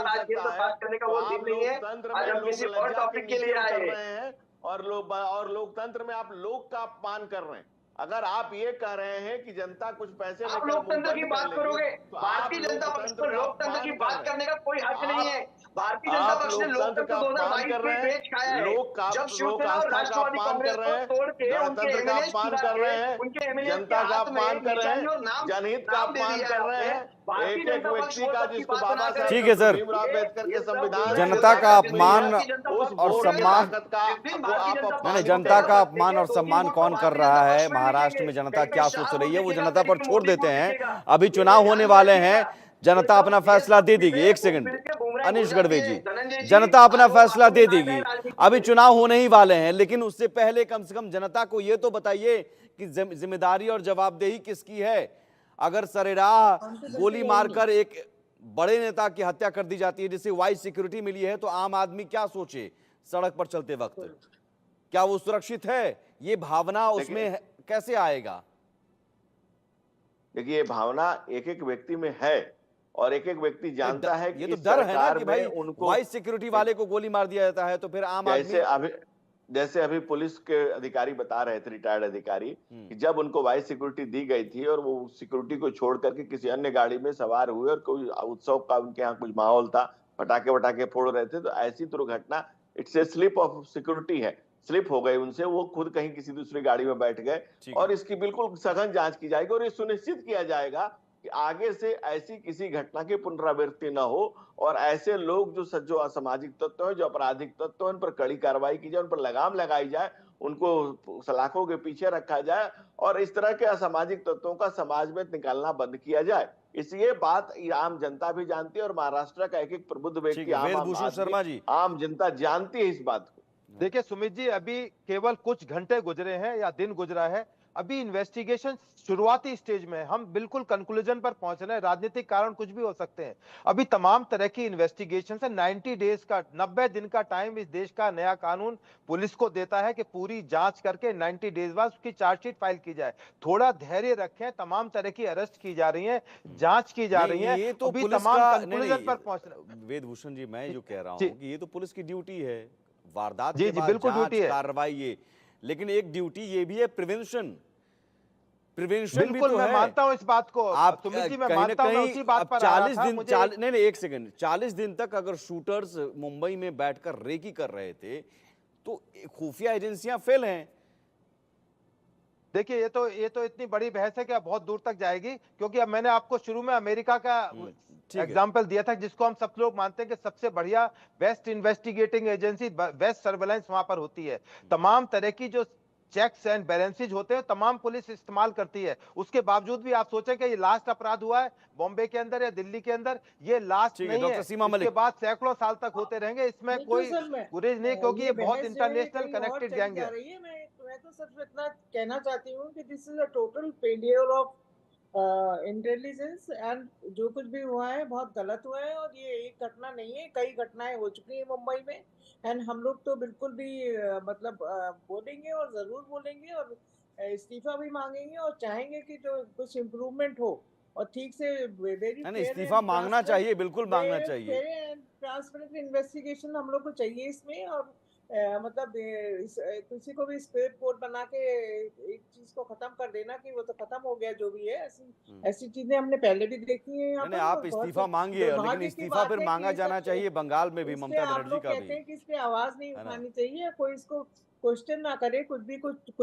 आज ये सब बात करने का वो दिन नहीं है। आज हम किसी और टॉपिक के लिए आए हैं। और लोकतंत्र में आप लोग का अपमान कर रहे हैं। अगर आप ये कह रहे हैं कि जनता कुछ पैसे आप लोकतंत्र की बात करोगे, भारतीय जनता पक्ष पर लोकतंत्र की बात करने का कोई हक नहीं है। भारतीय जनता पक्ष ने लोकतंत्र 2022 में पेच खाया है, जब शिवसेना और राष्ट्रवादी कांग्रेस को तोड़ के उनके एमएलए उनके एमएलए जनता का अपमान कर रहे हैं, जनहित का अपमान कर रहे हैं। एक एक व्यक्ति का, जिसको बाबा साहब ठीक है सर, भीमराव अम्बेडकर के संविधान, जनता का अपमान और सम्मान, नहीं जनता का अपमान और सम्मान कौन कर रहा है? महाराष्ट्र में जनता क्या सोच रही है वो जनता पर छोड़ देते हैं। अभी चुनाव होने वाले हैं, जनता अपना फैसला दे देगी। एक सेकंड अनिश गढ़वे जी, जनता अपना फैसला दे देगी। अभी चुनाव होने ही वाले हैं, लेकिन उससे पहले कम से कम जनता को ये तो बताइए कि जिम्मेदारी और जवाबदेही किसकी है। अगर सरेराह गोली मारकर एक बड़े नेता की हत्या कर दी जाती है जिसे वाइस सिक्योरिटी मिली है, तो आम आदमी क्या सोचे सड़क पर चलते वक्त? क्या वो सुरक्षित है? ये भावना उसमें कैसे आएगा? देखिए, भावना एक एक व्यक्ति में है और एक एक व्यक्ति जानता है कि ये तो डर है ना कि भाई उनको वाइस सिक्योरिटी वाले को गोली मार दिया जाता है तो फिर आम आदमी। जैसे अभी पुलिस के अधिकारी बता रहे थे, रिटायर्ड अधिकारी, कि जब उनको वाइस सिक्योरिटी दी गई थी और वो सिक्योरिटी को छोड़ करके किसी अन्य गाड़ी में सवार हुए और कोई उत्सव का उनके यहाँ कुछ माहौल था, पटाखे फोड़ रहे थे, तो ऐसी दुर्घटना it's a slip of security है, स्लिप हो गई उनसे, वो खुद कहीं किसी दूसरी गाड़ी में बैठ गए। और इसकी बिल्कुल सघन जांच की जाएगी और ये सुनिश्चित किया जाएगा कि आगे से ऐसी किसी घटना की पुनरावृत्ति न हो और ऐसे लोग जो असामाजिक तत्व हैं, जो आपराधिक तत्व हैं, उन पर कड़ी कार्रवाई की जाए, उन पर लगाम लगाई जाए, उनको सलाखों के पीछे रखा जाए और इस तरह के असामाजिक तत्वों का समाज में निकालना बंद किया जाए। इसलिए बात आम जनता भी जानती है और महाराष्ट्र का एक एक प्रबुद्ध व्यक्ति, आम जनता जानती है इस बात को। देखिए सुमित जी, अभी केवल कुछ घंटे गुजरे हैं या दिन गुजरा है अभी इन्वेस्टिगेशन शुरुआती स्टेज में है, हम बिल्कुल कंक्लूजन पर पहुंच रहे हैं, राजनीतिक कारण कुछ भी हो सकते हैं। अभी तमाम तरह की इन्वेस्टिगेशन है, 90 डेज का 90 दिन का टाइम इस देश का नया कानून पुलिस को देता है कि पूरी जांच करके 90 डेज बाद उसकी चार्जशीट फाइल की जाए। थोड़ा धैर्य रखें, तमाम तरह की अरेस्ट की जा रही है, जांच की जा रही है, ये तो अभी पुलिस तमाम का कंक्लूजन पर पहुंच रहे। वेदभूषण जी, मैं जो कह रहा जी। हूँ कि ये तो पुलिस की ड्यूटी है, वारदात जी के जी बाद बिल्कुल जांच ड्यूटी है, कार्रवाई ये, लेकिन एक ड्यूटी ये भी है प्रिवेंशन भी बिल्कुल तो मैं है। मानता हूँ इस बात को। आप सुमित जी मैं कहीं ना मानता हूँ, मैं कहीं उसी बात अब पर आ रहा 40 था। दिन मुझे नहीं नहीं, एक सेकंड, 40 दिन तक अगर शूटर्स मुंबई में बैठकर रेकी कर रहे थे तो खुफिया एजेंसियां फेल हैं। देखिए, ये तो इतनी बड़ी बहस है कि अब बहुत दूर तक जाएगी, क्योंकि अब मैंने आपको शुरू में अमेरिका का ठीक है। एग्जाम्पल दिया था, जिसको हम सब लोग मानते हैं कि सबसे बढ़िया best investigating agency, best surveillance वहां पर होती है। तमाम तरह की जो चेक्स एंड बैलेंसेज होते हैं तमाम पुलिस इस्तेमाल करती है। उसके बावजूद भी आप सोचें कि ये लास्ट अपराध हुआ है बॉम्बे के अंदर या दिल्ली के अंदर, ये लास्ट ठीक है, नहीं है, डॉक्टर सीमा इसके मलिक। बाद सैकड़ों साल तक होते रहेंगे, इसमें नहीं तो कोई सर गुरेज नहीं, क्योंकि ये बहुत बहस जो है इंटरनेशनल कहीं और कनेक्टेड चली गैंग जा है। रही है। मैं तो सिर्फ इतना कहना चाहती हूँ कि this is a total failure of intelligence, and जो कुछ भी हुआ है बहुत गलत हुआ है, और ये एक घटना नहीं है, कई घटनाएं हो चुकी हैं मुंबई में। एंड हम लोग तो बिल्कुल भी मतलब बोलेंगे और जरूर बोलेंगे, और इस्तीफा भी मांगेंगे, और चाहेंगे कि जो कुछ इम्प्रूवमेंट हो, और ठीक से वेरी नहीं, इस्तीफा मांगना चाहिए, बिल्कुल मांगना चाहिए। ट्रांसपेरेंट इन्वेस्टिगेशन हम लोग को चाहिए इसमें, और मतलब किसी को भी स्क्वेयर कोड बना के एक चीज को खत्म कर देना कि वो तो खत्म हो गया जो भी है, ऐसी चीजें हमने पहले भी देखी है यहाँ नहीं, पर। आप और इस्तीफा मांगिए, लेकिन इस्तीफा फिर मांगा जाना चाहिए बंगाल में भी, ममता आप बनर्जी लोग का कहते भी, हैं कि इस पे आवाज नहीं है ना। उठानी चाहिए, कोई इसको क्वेश्चन ना करे, कुछ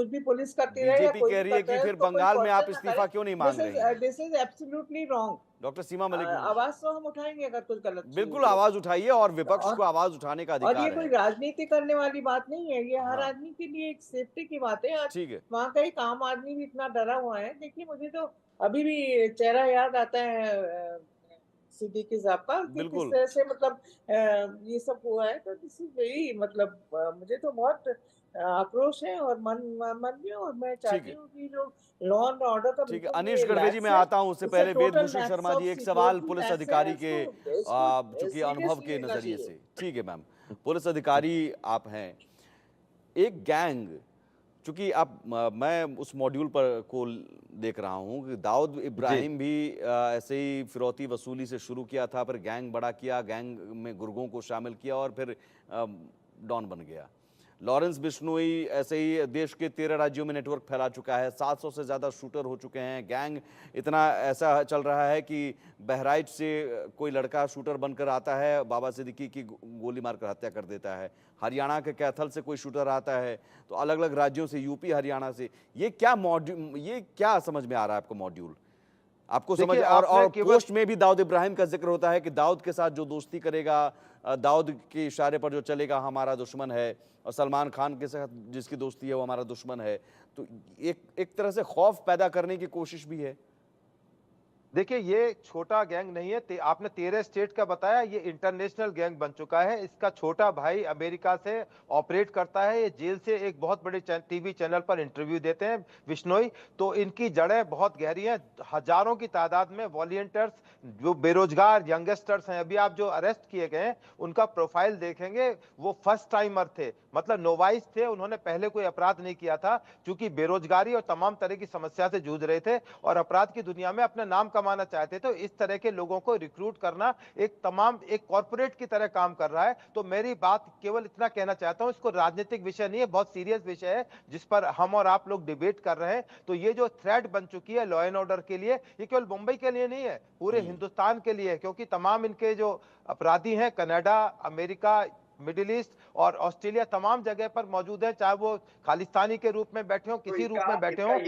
भी पुलिस करती रहे या बीजेपी कोई कह भी रही है करता कि रहे, फिर उसको कोई बंगाल में आप क्वेश्चन ना इस्तीफा करे। क्यों नहीं मांग रही हैं? This is absolutely wrong. Doctor Seema Malik, आवाज तो हम उठाएंगे अगर कुछ गलत चीज बिल्कुल हो तो। आवाज उठाइए, और विपक्ष को आवाज उठाने का और अधिकार ये है। कोई राजनीति करने वाली बात नहीं है, ये हर हाँ। आदमी के लिए एक सेफ्टी की बात है। आज ठीक है। वहाँ का एक आम आदमी भी इतना डरा हुआ है। देखिए, मुझे तो अभी भी चेहरा याद आता है सिद्दीकी साहब का, कि किस बिल्कुल। तरह से मतलब ये सब हुआ है। तो दिस इज वेरी मतलब मुझे तो बहुत आक्रोश है और मन में, और मैं चाहती हूँ कि जो लॉ एंड ऑर्डर का ठीक है, बिल्कुल अनिश ये गढ़वे जी लैप्स मैं है, आता हूं, उससे इससे पहले टोटल वेदभूषण लैप्स शर्मा ऑफ जी, एक सवाल सिक्योरिटी पुलिस लैप्स है, अधिकारी के इसको चूंकि अनुभव के seriously लेना नजरिए चाहिए। से। ठीक है मैम, पुलिस अधिकारी आप हैं, एक गैंग, चूंकि आप मैं उस मॉड्यूल पर को देख रहा हूं कि दाऊद इब्राहिम भी ऐसे ही फिरौती वसूली से शुरू किया था, फिर गैंग बड़ा किया, गैंग में गुर्गों को शामिल किया और फिर डॉन बन गया। लॉरेंस बिश्नोई ऐसे ही देश के 13 राज्यों में नेटवर्क फैला चुका है, 700 से ज़्यादा शूटर हो चुके हैं। गैंग इतना ऐसा चल रहा है कि बहराइच से कोई लड़का शूटर बनकर आता है, बाबा सिद्दीकी की गोली मारकर हत्या कर देता है। हरियाणा के कैथल से कोई शूटर आता है, तो अलग अलग राज्यों से, यूपी हरियाणा से। ये क्या समझ में आ रहा है आपको मॉड्यूल? आपको समझ, और पोस्ट में भी दाऊद इब्राहिम का जिक्र होता है कि दाऊद के साथ जो दोस्ती करेगा, दाऊद के इशारे पर जो चलेगा हमारा दुश्मन है, और सलमान खान के साथ जिसकी दोस्ती है वो हमारा दुश्मन है। तो एक तरह से खौफ पैदा करने की कोशिश भी है। देखिए, ये छोटा गैंग नहीं है, आपने 13 स्टेट का बताया, ये इंटरनेशनल गैंग बन चुका है। इसका छोटा भाई अमेरिका से ऑपरेट करता है, ये जेल से एक बहुत बड़े टीवी चैनल पर इंटरव्यू देते हैं बिश्नोई। तो इनकी जड़ें बहुत गहरी हैं, हजारों की तादाद में वॉलंटियर्स, जो बेरोजगार यंगस्टर्स हैं, अभी आप जो अरेस्ट किए गए हैं उनका प्रोफाइल देखेंगे, वो फर्स्ट टाइमर थे, मतलब नोवाइस थे, उन्होंने पहले कोई अपराध नहीं किया था, क्योंकि बेरोजगारी और तमाम तरह की समस्या से जूझ रहे थे और अपराध की दुनिया में अपना नाम कमाना चाहते। तो इस तरह के लोगों को रिक्रूट करना एक कॉर्पोरेट की तरह काम कर रहा है। तो मेरी बात केवल इतना कहना चाहता हूं, इसको राजनीतिक विषय नहीं है, बहुत सीरियस विषय है जिस पर हम और आप लोग डिबेट कर रहे हैं। तो ये जो थ्रेट बन चुकी है लॉ एंड ऑर्डर के लिए, ये केवल मुंबई के लिए नहीं है, पूरे हिंदुस्तान के लिए है, क्योंकि तमाम इनके जो अपराधी हैं कनाडा, अमेरिका, मिडिल ईस्ट और ऑस्ट्रेलिया, तमाम जगह पर मौजूद है, चाहे वो खालिस्तानी के रूप में बैठे हो, किसी रूप में बैठे हो,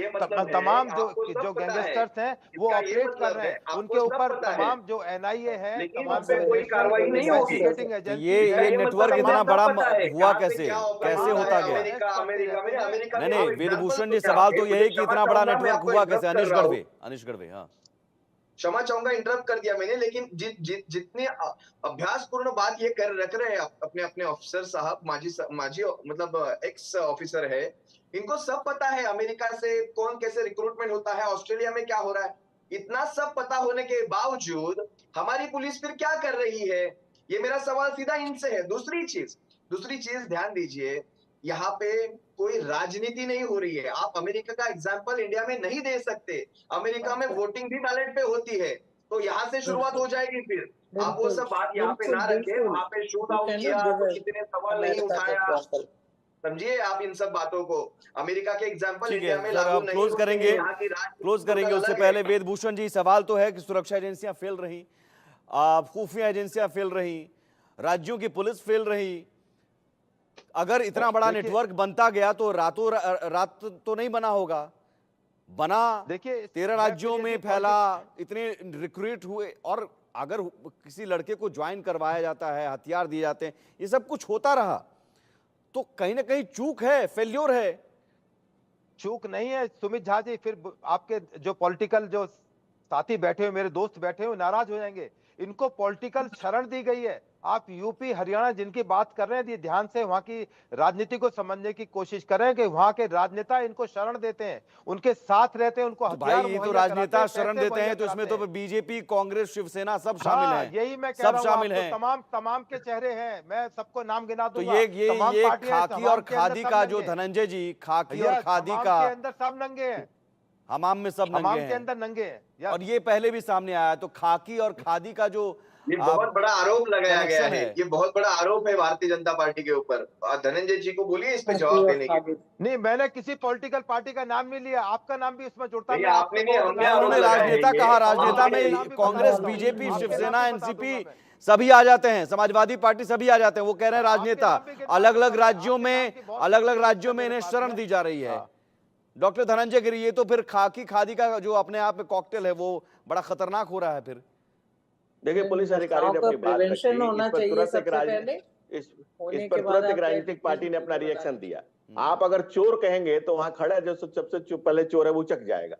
तमाम जो गैंगस्टर्स हैं वो ऑपरेट कर रहे हैं, उनके ऊपर तमाम जो NIA है, तमाम कोई कार्रवाई नहीं होगी। ये नेटवर्क इतना बड़ा हुआ कैसे होता गया? नहीं, वेदभूषण जी, सवाल तो यही कि इतना बड़ा नेटवर्क हुआ कैसे? अनिश गढ़वे, हाँ। क्षमा चाहूंगा, इंटरप्ट कर दिया मैंने, लेकिन जितने अभ्यासपूर्ण बात ये रख रहे हैं अपने अपने ऑफिसर साहब, माजी मतलब एक्स ऑफिसर है, इनको सब पता है अमेरिका से कौन कैसे रिक्रूटमेंट होता है, ऑस्ट्रेलिया में क्या हो रहा है। इतना सब पता होने के बावजूद हमारी पुलिस फिर क्या कर रही है, ये मेरा सवाल सीधा इनसे है। दूसरी चीज ध्यान दीजिए, यहाँ पे कोई राजनीति नहीं हो रही है। आप अमेरिका का एग्जाम्पल इंडिया में नहीं दे सकते। अमेरिका में वोटिंग भी बैलेट पे होती है, तो यहाँ से शुरुआत हो जाएगी। फिर आप वो सब बात यहाँ पे ना रखें, वहां पे शूट आउट किया तो कितने सवाल नहीं उठाया, समझिए आप इन सब बातों को। अमेरिका के एग्जाम्पल इंडिया में लागू नहीं क्लोज करेंगे, उससे पहले वेदभूषण जी, सवाल तो है कि सुरक्षा एजेंसियां फेल रही, खुफिया एजेंसियां फेल रही, राज्यों की पुलिस फेल रही। अगर इतना बड़ा नेटवर्क बनता गया तो रातों रात तो नहीं बना होगा, बना, देखिए 13 राज्यों में फैला, इतने रिक्रूट हुए, और अगर किसी लड़के को ज्वाइन करवाया जाता है, हथियार दिए जाते हैं, ये सब कुछ होता रहा, तो कहीं ना कहीं चूक है, फेल्योर है। चूक नहीं है सुमित झा जी, फिर आपके जो पॉलिटिकल जो साथी बैठे हुए, मेरे दोस्त बैठे हुए, नाराज हो जाएंगे। इनको पॉलिटिकल शरण दी गई है। आप यूपी हरियाणा जिनकी बात कर रहे हैं, ये ध्यान से वहां की राजनीति को समझने की कोशिश करें कि वहां के राजनेता इनको शरण देते हैं, उनके साथ रहते हैं, उनको भाई ये तो राजनेता शरण देते हैं, तो इसमें तो बीजेपी, कांग्रेस, शिवसेना सब शामिल हैं। यही मैं कह रहा हूं, शामिल हैं, तमाम के चेहरे हैं, मैं सबको नाम गिना दूंगा। तो ये खाकी और खादी का जो धनंजय जी, खाकी और खादी का अंदर सब नंगे हैं, हमाम में सब नंगे हैं, के अंदर नंगे हैं, और ये पहले भी सामने आया। तो खाकी और खादी का जो ये बहुत बड़ा आरोप लगाया गया है, ये बहुत बड़ा आरोप है भारतीय जनता पार्टी के ऊपर। धनंजय जी को बोलिए इस पे जवाब देने की। नहीं, मैंने किसी पॉलिटिकल पार्टी का नाम नहीं लिया, आपका नाम भी उसमें जुड़ता है। आपने नहीं, उन्होंने राजनेता कहा, राजनेता में कांग्रेस, बीजेपी, शिवसेना, एनसीपी सभी आ जाते हैं, समाजवादी पार्टी सभी आ जाते हैं। वो कह रहे हैं राजनेता, अलग अलग राज्यों में इन्हें शरण दी जा रही है। डॉक्टर धनंजय गिरी, ये तो फिर खाकी खादी का जो अपने आप में कॉकटेल है, वो बड़ा खतरनाक हो रहा है। फिर देखिए, पुलिस अधिकारी ने अपनी बात रखी, इस पर तुरंत एक राजनीतिक पार्टी ने अपना रिएक्शन दिया। आप अगर चोर कहेंगे तो वहां खड़ा जो सबसे पहले चोर है वो उचक जाएगा।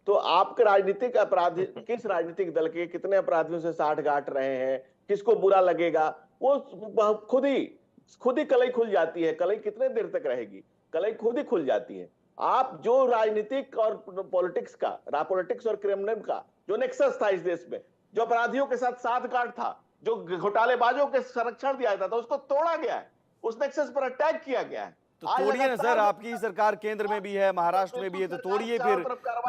तो आपके राजनीतिक अपराधी, किस राजनीतिक दल के कितने अपराधियों से साठ गांठ रहे हैं, किसको बुरा लगेगा, वो खुद ही कलई खुल जाती है। कलई कितने देर तक रहेगी, कलई खुद ही खुल जाती है। आप जो राजनीतिक और पॉलिटिक्स और क्रिमिनल का जो नेक्सस था इस देश में, जो अपराधियों के साथ साठगांठ था, जो घोटालेबाजों के संरक्षण दिया जाता था, उसको तोड़ा गया है, उस नेक्सस पर अटैक किया गया है। तो तोड़िए ना सर, आपकी सरकार केंद्र में भी है, महाराष्ट्र में भी है, तो तोड़िए। फिर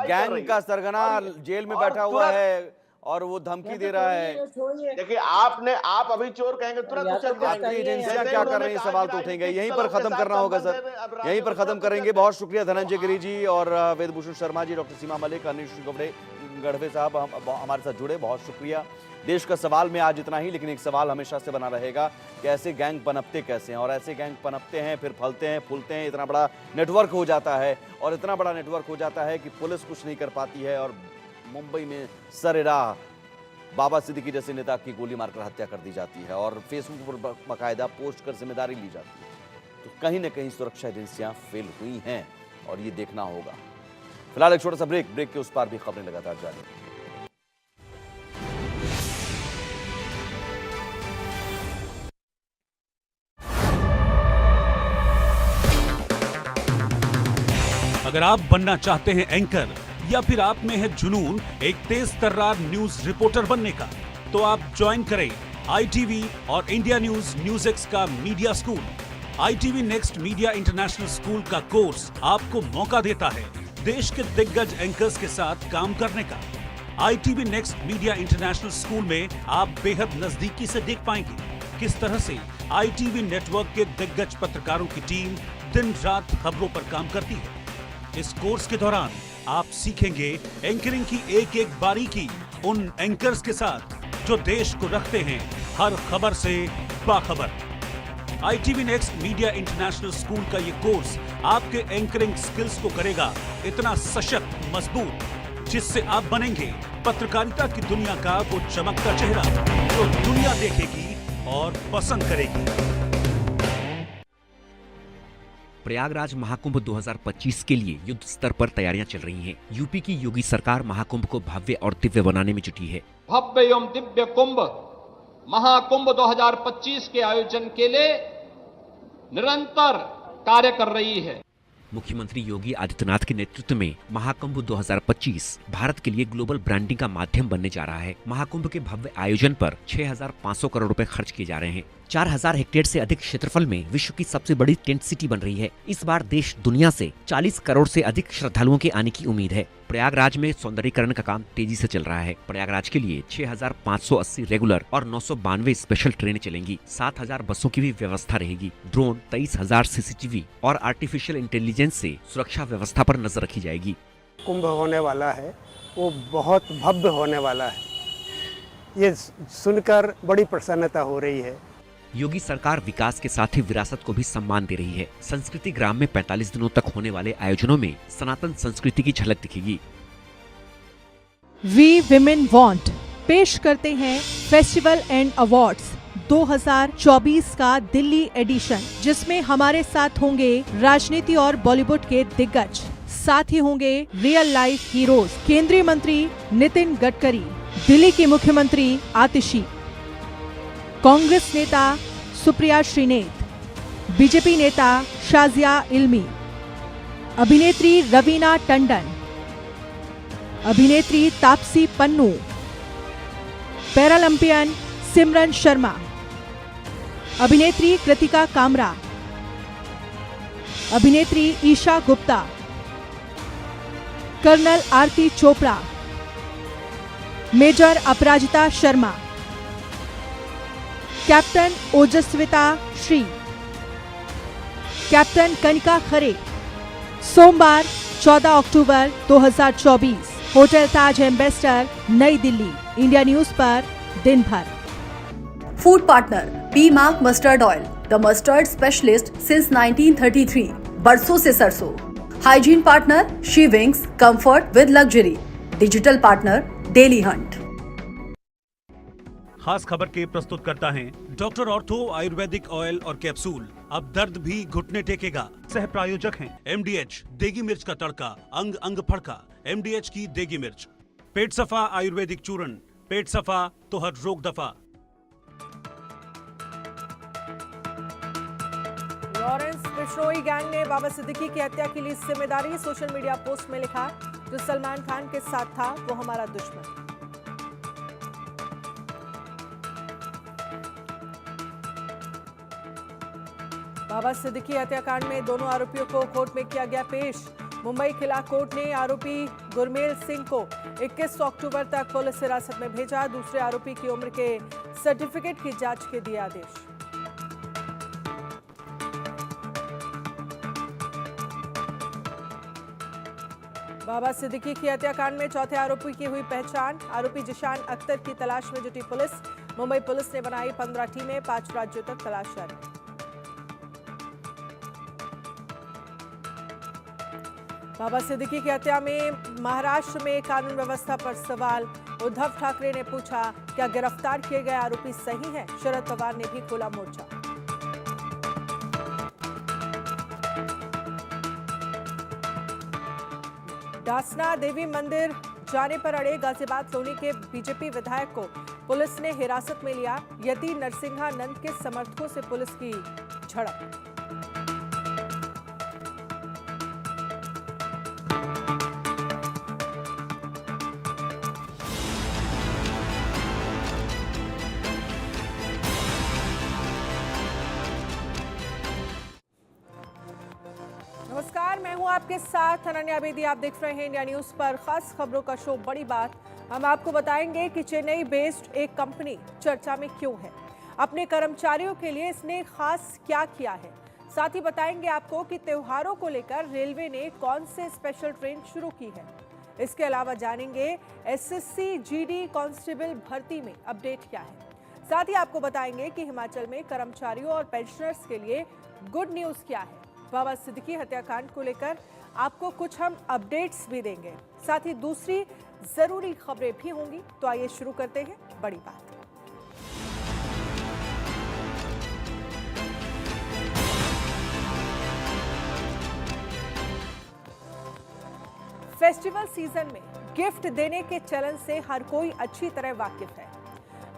गैंग का सरगना जेल में बैठा हुआ है और वो धमकी दे रहा है। देखिए, आप अभी चोर कहेंगे तुरंत एजेंसियां क्या कर रही हैं, सवाल तो उठेंगे। यहीं पर खत्म करना होगा सर, यहीं पर खत्म करेंगे। बहुत शुक्रिया धनंजय गिरी जी और वेदभूषण शर्मा जी, डॉक्टर सीमा मलिक, अनिश गढ़वे साहब हमारे साथ जुड़े, बहुत शुक्रिया। देश का सवाल में आज इतना ही, लेकिन एक सवाल हमेशा से बना रहेगा कि ऐसे गैंग पनपते कैसे हैं, और ऐसे गैंग पनपते हैं, फिर फलते हैं, फूलते हैं, इतना बड़ा नेटवर्क हो जाता है, और इतना बड़ा नेटवर्क हो जाता है कि पुलिस कुछ नहीं कर पाती है, और मुंबई में सरेराह बाबा सिद्दीकी जैसे नेता की गोली मारकर हत्या कर दी जाती है, और फेसबुक पर बाकायदा पोस्ट कर जिम्मेदारी ली जाती है। तो कहीं ना कहीं सुरक्षा एजेंसियां फेल हुई हैं, और ये देखना होगा। फिलहाल एक छोटा सा ब्रेक के उस पार भी खबरें लगातार जारी। अगर आप बनना चाहते हैं एंकर, या फिर आप में है जुनून एक तेज तर्रार न्यूज रिपोर्टर बनने का, तो आप ज्वाइन करें ITV और इंडिया न्यूज एक्स का media school. ITV next media international school का कोर्स आपको मौका देता है देश के दिग्गज एंकर्स के साथ काम करने का। ITV next media international school में आप बेहद नजदीकी से देख पाएंगे किस तरह से ITV नेटवर्क के दिग्गज पत्रकारों की टीम दिन रात खबरों पर काम करती है। इस कोर्स के दौरान आप सीखेंगे एंकरिंग की एक एक बारीकी उन एंकर्स के साथ जो देश को रखते हैं हर खबर से बाखबर। ITV next media international school का ये कोर्स आपके एंकरिंग स्किल्स को करेगा इतना सशक्त, मजबूत, जिससे आप बनेंगे पत्रकारिता की दुनिया का वो चमकता चेहरा जो दुनिया देखेगी और पसंद करेगी। प्रयागराज महाकुंभ 2025 के लिए युद्ध स्तर पर तैयारियां चल रही हैं। यूपी की योगी सरकार महाकुंभ को भव्य और दिव्य बनाने में जुटी है। भव्य एवं दिव्य कुंभ महाकुंभ 2025 के आयोजन के लिए निरंतर कार्य कर रही है। मुख्यमंत्री योगी आदित्यनाथ के नेतृत्व में महाकुंभ 2025 भारत के लिए ग्लोबल ब्रांडिंग का माध्यम बनने जा रहा है। महाकुंभ के भव्य आयोजन पर 6,500 करोड़ रुपए खर्च किए जा रहे हैं। 4,000 हेक्टेयर से अधिक क्षेत्रफल में विश्व की सबसे बड़ी टेंट सिटी बन रही है। इस बार देश दुनिया से 40 करोड़ से अधिक श्रद्धालुओं के आने की उम्मीद है। प्रयागराज में सौंदर्यीकरण का काम तेजी से चल रहा है। प्रयागराज के लिए 6,580 रेगुलर और 992 स्पेशल ट्रेनें चलेंगी। 7,000 बसों की भी व्यवस्था रहेगी। ड्रोन, 23,000 सीसीटीवी और आर्टिफिशियल इंटेलिजेंस से सुरक्षा व्यवस्था पर नजर रखी जाएगी। कुंभ होने वाला है वो बहुत भव्य होने वाला है, ये सुनकर बड़ी प्रसन्नता हो रही है। योगी सरकार विकास के साथ ही विरासत को भी सम्मान दे रही है। संस्कृति ग्राम में 45 दिनों तक होने वाले आयोजनों में सनातन संस्कृति की झलक दिखेगी। वी विमेन वांट पेश करते हैं फेस्टिवल एंड अवार्ड्स 2024 का दिल्ली एडिशन, जिसमें हमारे साथ होंगे राजनीति और बॉलीवुड के दिग्गज, साथ ही होंगे रियल लाइफ हीरोज, केंद्रीय मंत्री नितिन गडकरी, दिल्ली की मुख्यमंत्री आतिशी, कांग्रेस नेता सुप्रिया श्रीनेत, बीजेपी नेता शाजिया इल्मी, अभिनेत्री रवीना टंडन, अभिनेत्री तापसी पन्नू, पैरालंपियन सिमरन शर्मा, अभिनेत्री कृतिका कामरा, अभिनेत्री ईशा गुप्ता, कर्नल आरती चोपड़ा, मेजर अपराजिता शर्मा, कैप्टन ओजस्विता श्री, कैप्टन कनिका खरे। सोमवार 14 अक्टूबर 2024, होटल ताज एम्बेसडर, नई दिल्ली। इंडिया न्यूज पर दिन भर। Food partner B Mark mustard oil, the mustard specialist since 1933, बरसों से सरसों। Hygiene partner She Wings, comfort with luxury. Digital partner Daily Hunt. खास खबर के प्रस्तुत करता है डॉक्टर ऑर्थो आयुर्वेदिक ऑयल और कैप्सूल। अब दर्द भी घुटने टेकेगा। सह प्रायोजक हैं MDH देगी मिर्च का तड़का, अंग अंग फड़का। MDH की देगी मिर्च। पेट सफा आयुर्वेदिक चूर्ण, पेट सफा तो हर रोग दफा। लॉरेंस बिश्नोई गैंग ने बाबा सिद्दीकी की हत्या के लिए जिम्मेदारी सोशल मीडिया पोस्ट में लिखा, जो सलमान खान के साथ था वो हमारा दुश्मन। बाबा सिद्दीकी हत्याकांड में दोनों आरोपियों को कोर्ट में किया गया पेश। मुंबई खिला कोर्ट ने आरोपी गुरमेल सिंह को 21 अक्टूबर तक पुलिस हिरासत में भेजा। दूसरे आरोपी की उम्र के सर्टिफिकेट की जांच के दिए आदेश। बाबा सिद्दीकी की हत्याकांड में चौथे आरोपी की हुई पहचान। आरोपी जिशान अख्तर की तलाश में जुटी पुलिस। मुंबई पुलिस ने बनाई 15 टीमें, 5 राज्यों तक तलाश जारी। बाबा सिद्दीकी की हत्या में महाराष्ट्र में कानून व्यवस्था पर सवाल। उद्धव ठाकरे ने पूछा, क्या गिरफ्तार किए गए आरोपी सही हैं? शरद पवार ने भी खोला मोर्चा। डासना देवी मंदिर जाने पर अड़े गाजियाबाद लोनी के बीजेपी विधायक को पुलिस ने हिरासत में लिया। यति नरसिंहानंद के समर्थकों से पुलिस की झड़प। नमस्कार, मैं हूं आपके साथ अनन्या बेदी। आप देख रहे हैं इंडिया न्यूज पर खास खबरों का शो बड़ी बात। हम आपको बताएंगे कि चेन्नई बेस्ड एक कंपनी चर्चा में क्यों है, अपने कर्मचारियों के लिए इसने खास क्या किया है। साथ ही बताएंगे आपको कि त्योहारों को लेकर रेलवे ने कौन से स्पेशल ट्रेन शुरू की है। इसके अलावा जानेंगे SSC GD कांस्टेबल भर्ती में अपडेट क्या है। साथ ही आपको बताएंगे कि हिमाचल में कर्मचारियों और पेंशनर्स के लिए गुड न्यूज क्या है। बाबा सिद्दीकी हत्याकांड को लेकर आपको कुछ हम अपडेट्स भी देंगे, साथ ही दूसरी जरूरी खबरें भी होंगी। तो आइए शुरू करते हैं बड़ी बात। फेस्टिवल सीजन में गिफ्ट देने के चलन से हर कोई अच्छी तरह वाकिफ है।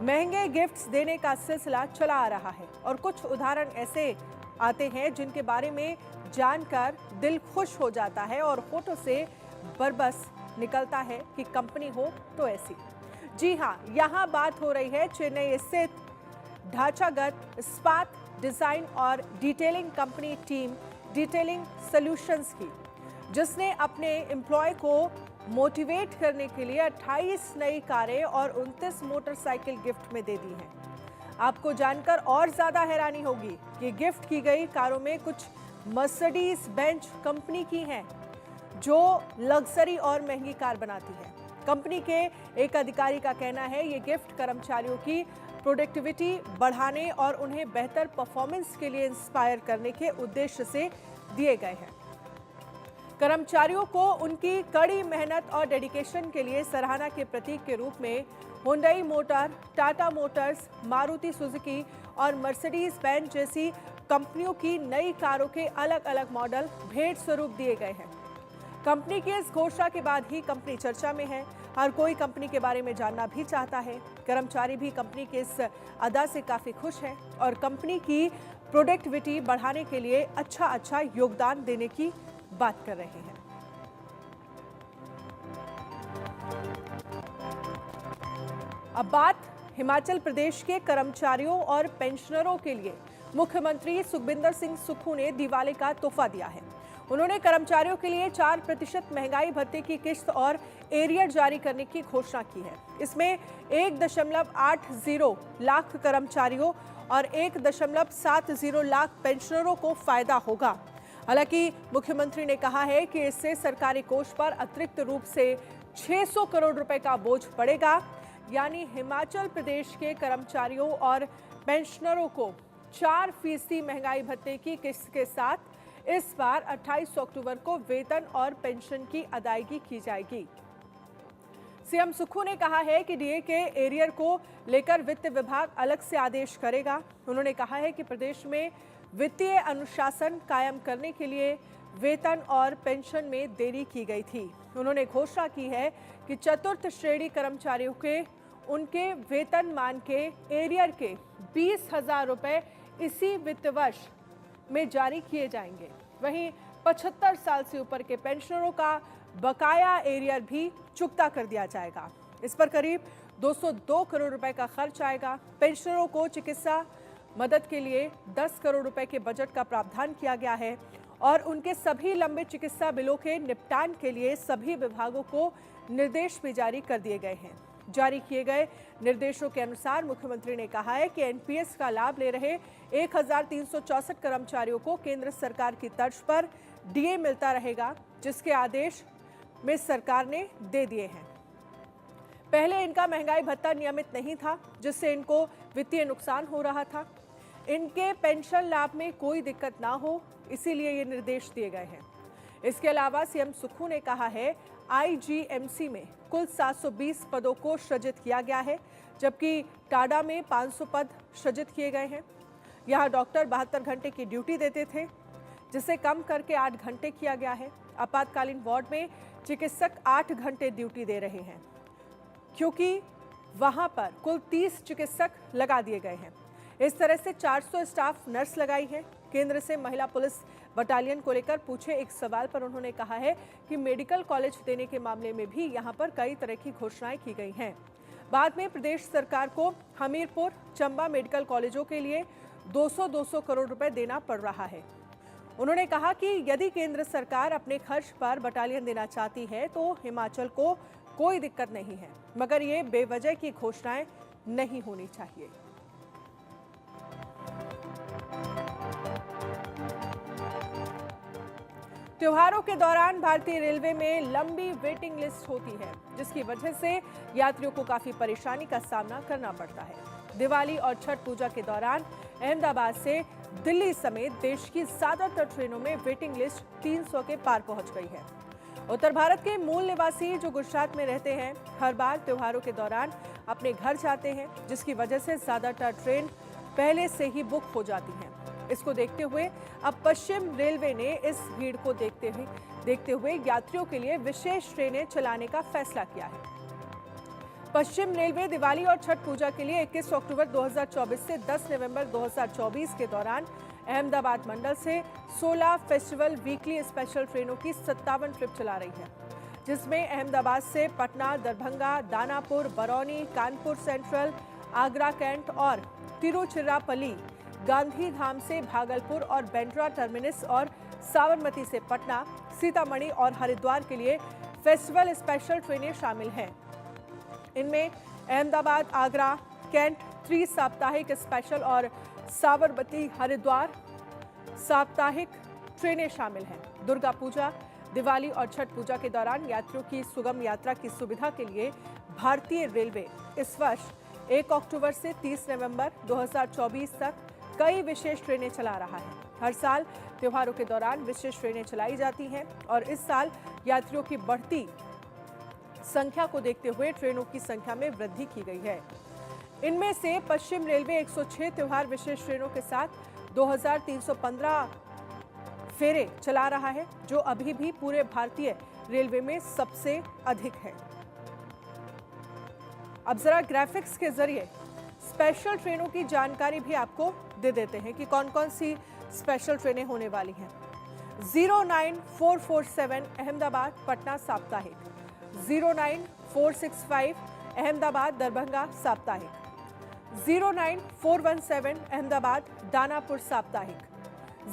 महंगे गिफ्ट्स देने का सिलसिला चला आ रहा है और कुछ उदाहरण ऐसे आते हैं जिनके बारे में जानकर दिल खुश हो जाता है और होठों से बरबस निकलता है कि कंपनी हो तो ऐसी। जी हाँ, यहाँ बात हो रही है चेन्नई स्थित ढांचागत इस्पात डिजाइन और detailing company team detailing solutions की, जिसने अपने एम्प्लॉय को मोटिवेट करने के लिए 28 नई कारें और 29 मोटरसाइकिल गिफ्ट में दे दी हैं। आपको जानकर और ज्यादा हैरानी होगी कि गिफ्ट की गई कारों में कुछ मर्सिडीज बेंज कंपनी की हैं, जो लग्जरी और महंगी कार बनाती है। कंपनी के एक अधिकारी का कहना है ये गिफ्ट कर्मचारियों की प्रोडक्टिविटी बढ़ाने और उन्हें बेहतर परफॉर्मेंस के लिए इंस्पायर करने के उद्देश्य से दिए गए हैं। कर्मचारियों को उनकी कड़ी मेहनत और डेडिकेशन के लिए सराहना के प्रतीक के रूप में Hyundai motor, Tata Motors, Maruti Suzuki और मर्सिडीज बेंज जैसी कंपनियों की नई कारों के अलग अलग मॉडल भेंट स्वरूप दिए गए हैं। कंपनी की इस घोषणा के बाद ही कंपनी चर्चा में है। हर कोई कंपनी के बारे में जानना भी चाहता है। कर्मचारी भी कंपनी के इस अदा से काफी खुश हैं और कंपनी की प्रोडक्टिविटी बढ़ाने के लिए अच्छा योगदान देने की बात कर रहे हैं। अब बात हिमाचल प्रदेश के कर्मचारियों और पेंशनरों के लिए मुख्यमंत्री सुखबिंदर सिंह सुक्खू ने दिवाली का तोहफा दिया है। उन्होंने कर्मचारियों के लिए 4% महंगाई भत्ते की किस्त और एरियर जारी करने की घोषणा की है। इसमें 1.80 लाख कर्मचारियों और 1.70 लाख पेंशनरों को फायदा होगा। हालांकि मुख्यमंत्री ने कहा है कि इससे सरकारी कोष पर अतिरिक्त रूप से 600 करोड़ रुपए का बोझ पड़ेगा। यानी हिमाचल प्रदेश के कर्मचारियों और पेंशनरों को 4% महंगाई भत्ते की किस्त के साथ इस बार 28 अक्टूबर को वेतन और पेंशन की अदायगी की जाएगी। सीएम सुक्खू ने कहा है कि डीए के एरियर को लेकर वित्त विभाग अलग से आदेश करेगा। उन्होंने कहा है कि प्रदेश में वित्तीय अनुशासन कायम करने के लिए वेतन और पेंशन में देरी की गई थी। उन्होंने घोषणा की है कि चतुर्थ श्रेणी कर्मचारियों के उनके वेतनमान के एरियर के 20,000 रुपए इसी वित्त वर्ष में जारी किए जाएंगे। वहीं 75 साल से ऊपर के पेंशनरों का बकाया एरियर भी चुकता कर दिया जाएगा। इस पर करीब 202 करोड़ रुपए का खर्च आएगा। पेंशनरों को चिकित्सा मदद के लिए 10 करोड़ रुपए के बजट का प्रावधान किया गया है और उनके सभी लंबित चिकित्सा बिलों के निपटान के लिए सभी विभागों को निर्देश भी जारी कर दिए गए हैं। जारी किए गए निर्देशों के अनुसार मुख्यमंत्री ने कहा है कि एनपीएस का लाभ ले रहे 1364 कर्मचारियों को केंद्र सरकार की तर्ज पर डीए मिलता रहेगा, जिसके आदेश में सरकार ने दे दिए हैं। पहले इनका महंगाई भत्ता नियमित नहीं था, जिससे इनको वित्तीय नुकसान हो रहा था। इनके पेंशन लाभ में कोई दिक्कत ना हो, इसीलिए ये निर्देश दिए गए हैं। इसके अलावा सीएम सुक्खू ने कहा है आईजीएमसी में कुल 720 पदों को सृजित किया गया है, जबकि टाडा में 500 पद सृजित किए गए हैं। यहाँ डॉक्टर 72 घंटे की ड्यूटी देते थे, जिसे कम करके 8 घंटे किया गया है। आपातकालीन वार्ड में चिकित्सक 8 घंटे ड्यूटी दे रहे हैं, क्योंकि वहां पर कुल 30 चिकित्सक लगा दिए गए हैं। इस तरह से 400 स्टाफ नर्स लगाई है। केंद्र से महिला पुलिस बटालियन को लेकर पूछे एक सवाल पर उन्होंने कहा है कि मेडिकल कॉलेज देने के मामले में भी यहां पर कई तरह की घोषणाएं की गई हैं। बाद में प्रदेश सरकार को हमीरपुर, चंबा मेडिकल कॉलेजों के लिए 200 करोड़ रुपए देना पड़ रहा है। उन्होंने कहा कि यदि केंद्र सरकार अपने खर्च पर बटालियन देना चाहती है तो हिमाचल को कोई दिक्कत नहीं है, मगर ये बेवजह की घोषणाएं नहीं होनी चाहिए। त्योहारों के दौरान भारतीय रेलवे में लंबी वेटिंग लिस्ट होती है, जिसकी वजह से यात्रियों को काफी परेशानी का सामना करना पड़ता है। दिवाली और छठ पूजा के दौरान अहमदाबाद से दिल्ली समेत देश की ज्यादातर ट्रेनों में वेटिंग लिस्ट 300 के पार पहुंच गई है। उत्तर भारत के मूल निवासी जो गुजरात में रहते हैं, हर बार त्योहारों के दौरान अपने घर जाते हैं, जिसकी वजह से ज्यादातर ट्रेन पहले से ही बुक हो जाती हैं। इसको देखते हुए अब पश्चिम रेलवे ने इस भीड़ को देखते हुए यात्रियों के लिए विशेष ट्रेनें चलाने का फैसला किया है। पश्चिम रेलवे दिवाली और छठ पूजा के लिए 21 अक्टूबर 2024 से 10 नवंबर 2024 के दौरान अहमदाबाद मंडल से 16 फेस्टिवल वीकली स्पेशल ट्रेनों की 57 ट्रिप चला रही है, जिसमें अहमदाबाद से पटना, दरभंगा, दानापुर, बरौनी, कानपुर सेंट्रल, आगरा कैंट और तिरुचिरापल्ली, गांधीधाम से भागलपुर और बांद्रा टर्मिनस और साबरमती से पटना, सीतामढ़ी और हरिद्वार के लिए फेस्टिवल स्पेशल ट्रेनें शामिल हैं। इनमें अहमदाबाद, आगरा कैंट त्रि-साप्ताहिक स्पेशल और साबरमती हरिद्वार साप्ताहिक ट्रेनें शामिल हैं। दुर्गा पूजा, दिवाली और छठ पूजा के दौरान यात्रियों की सुगम यात्रा की सुविधा के लिए भारतीय रेलवे इस वर्ष 1 अक्टूबर से 30 नवंबर 2024 तक कई विशेष ट्रेनें चला रहा है। हर साल त्योहारों के दौरान विशेष ट्रेनें चलाई जाती हैं और इस साल यात्रियों की बढ़ती संख्या को देखते हुए ट्रेनों की संख्या में वृद्धि की गई है। इनमें से पश्चिम रेलवे 106 त्योहार विशेष ट्रेनों के साथ 2315 फेरे चला रहा है, जो अभी भी पूरे भारतीय रेलवे में सबसे अधिक है। अब जरा ग्राफिक्स के जरिए स्पेशल ट्रेनों की जानकारी भी आपको दे देते हैं कि कौन कौन सी स्पेशल ट्रेनें होने वाली हैं। 09447 अहमदाबाद पटना साप्ताहिक, 09465 अहमदाबाद दरभंगा साप्ताहिक, 09417 अहमदाबाद दानापुर साप्ताहिक,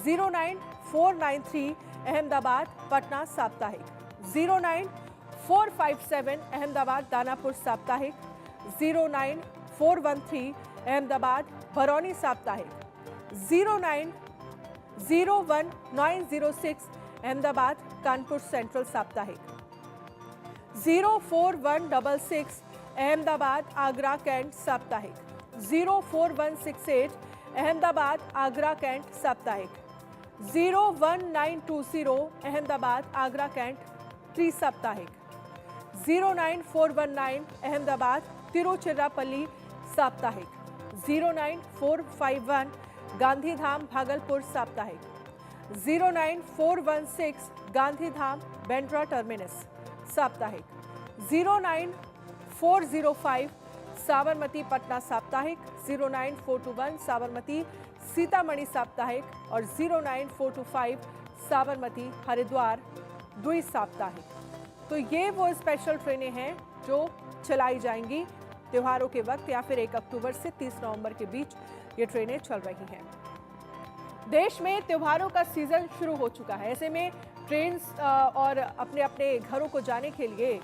09493 अहमदाबाद पटना साप्ताहिक, 09457 अहमदाबाद दानापुर साप्ताहिक, 09413 अहमदाबाद बरौनी साप्ताहिक, 0901906 अहमदाबाद कानपुर सेंट्रल साप्ताहिक, 04166 अहमदाबाद आगरा कैंट साप्ताहिक, 04168 अहमदाबाद आगरा कैंट साप्ताहिक, 01920 अहमदाबाद आगरा कैंट त्रि-साप्ताहिक, 09419 अहमदाबाद तिरुचिरापल्ली साप्ताहिक, 09451 गांधीधाम भागलपुर साप्ताहिक, 09416 गांधीधाम बांद्रा टर्मिनस साप्ताहिक, 09405 साबरमती पटना साप्ताहिक, 09421 साबरमती सीतामढ़ी साप्ताहिक और 09425 साबरमती हरिद्वार द्वि-साप्ताहिक। तो ये वो स्पेशल ट्रेनें हैं जो चलाई जाएंगी त्योहारों के वक्त या फिर 1 अक्टूबर से 30 नवंबर के बीच ये ट्रेनें चल रही हैं। देश में त्योहारों का सीजन शुरू हो चुका है, ऐसे में ट्रेन और अपने अपने घरों को जाने के लिए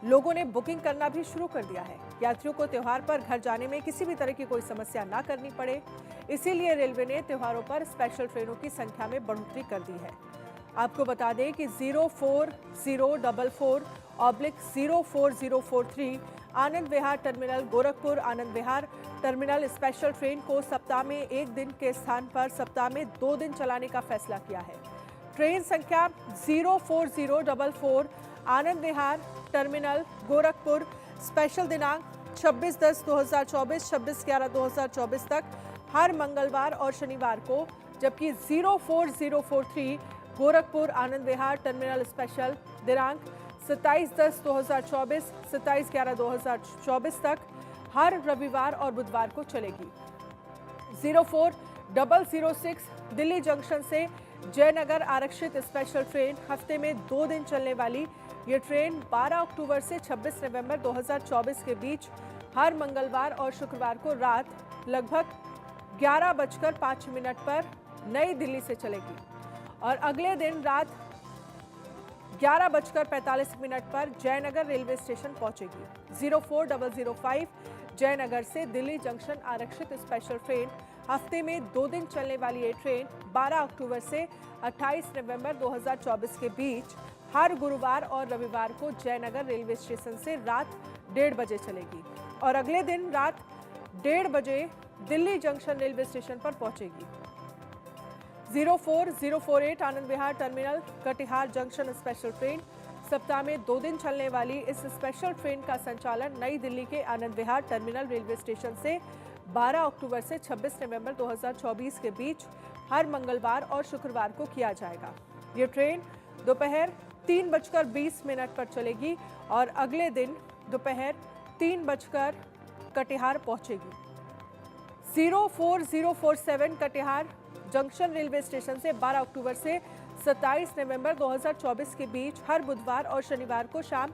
लोगों ने बुकिंग करना भी शुरू कर दिया है। यात्रियों को त्योहार पर घर जाने में किसी भी तरह की कोई समस्या ना करनी पड़े, इसीलिए रेलवे ने त्योहारों पर स्पेशल ट्रेनों की संख्या में बढ़ोतरी कर दी है। आपको बता दें कि 04044/04043 आनंद Vihar terminal Gorakhpur Anand Vihar terminal special train को सप्ताह में 1 दिन के स्थान पर सप्ताह में 2 दिन चलाने का फैसला किया है। ट्रेन संख्या 04044 आनंद विहार टर्मिनल गोरखपुर स्पेशल दिनांक 26/10/2024 26/11/2024 तक हर मंगलवार और शनिवार को, जबकि 04043 गोरखपुर आनंद विहार टर्मिनल स्पेशल दिनांक 27/10/2024 27/11/2024 तक हर रविवार और बुधवार को चलेगी। 04006 दिल्ली जंक्शन से जयनगर आरक्षित स्पेशल ट्रेन हफ्ते में 2 दिन चलने वाली ये ट्रेन 12 अक्टूबर से 26 नवंबर 2024 के बीच हर मंगलवार और शुक्रवार को रात लगभग 11:05 पर नई दिल्ली से चलेगी और अगले दिन रात 11:45 पर जयनगर रेलवे स्टेशन पहुंचेगी। 04005 जयनगर से दिल्ली जंक्शन आरक्षित स्पेशल ट्रेन हफ्ते में 2 दिन चलने वाली ये ट्रेन 12 अक्टूबर से 28 नवंबर 2024 के बीच हर गुरुवार और रविवार को जयनगर रेलवे स्टेशन से रात 1:30 बजे चलेगी और अगले दिन रात 1:30 बजे दिल्ली जंक्शन रेलवे स्टेशन पर पहुंचेगी। 04048 Anand Vihar terminal Katihar junction special train सप्ताह में 2 दिन चलने वाली इस स्पेशल ट्रेन का संचालन नई दिल्ली के आनंद विहार टर्मिनल रेलवे स्टेशन से 12 अक्टूबर से 26 नवंबर 2024 के बीच हर मंगलवार और शुक्रवार को किया जाएगा। ये ट्रेन दोपहर 3:20 पर चलेगी और अगले दिन दोपहर 3 कटिहार पहुंचेगी। 04047 कटिहार जंक्शन रेलवे स्टेशन से 12 अक्टूबर से 27 नवंबर 2024 के बीच हर बुधवार और शनिवार को शाम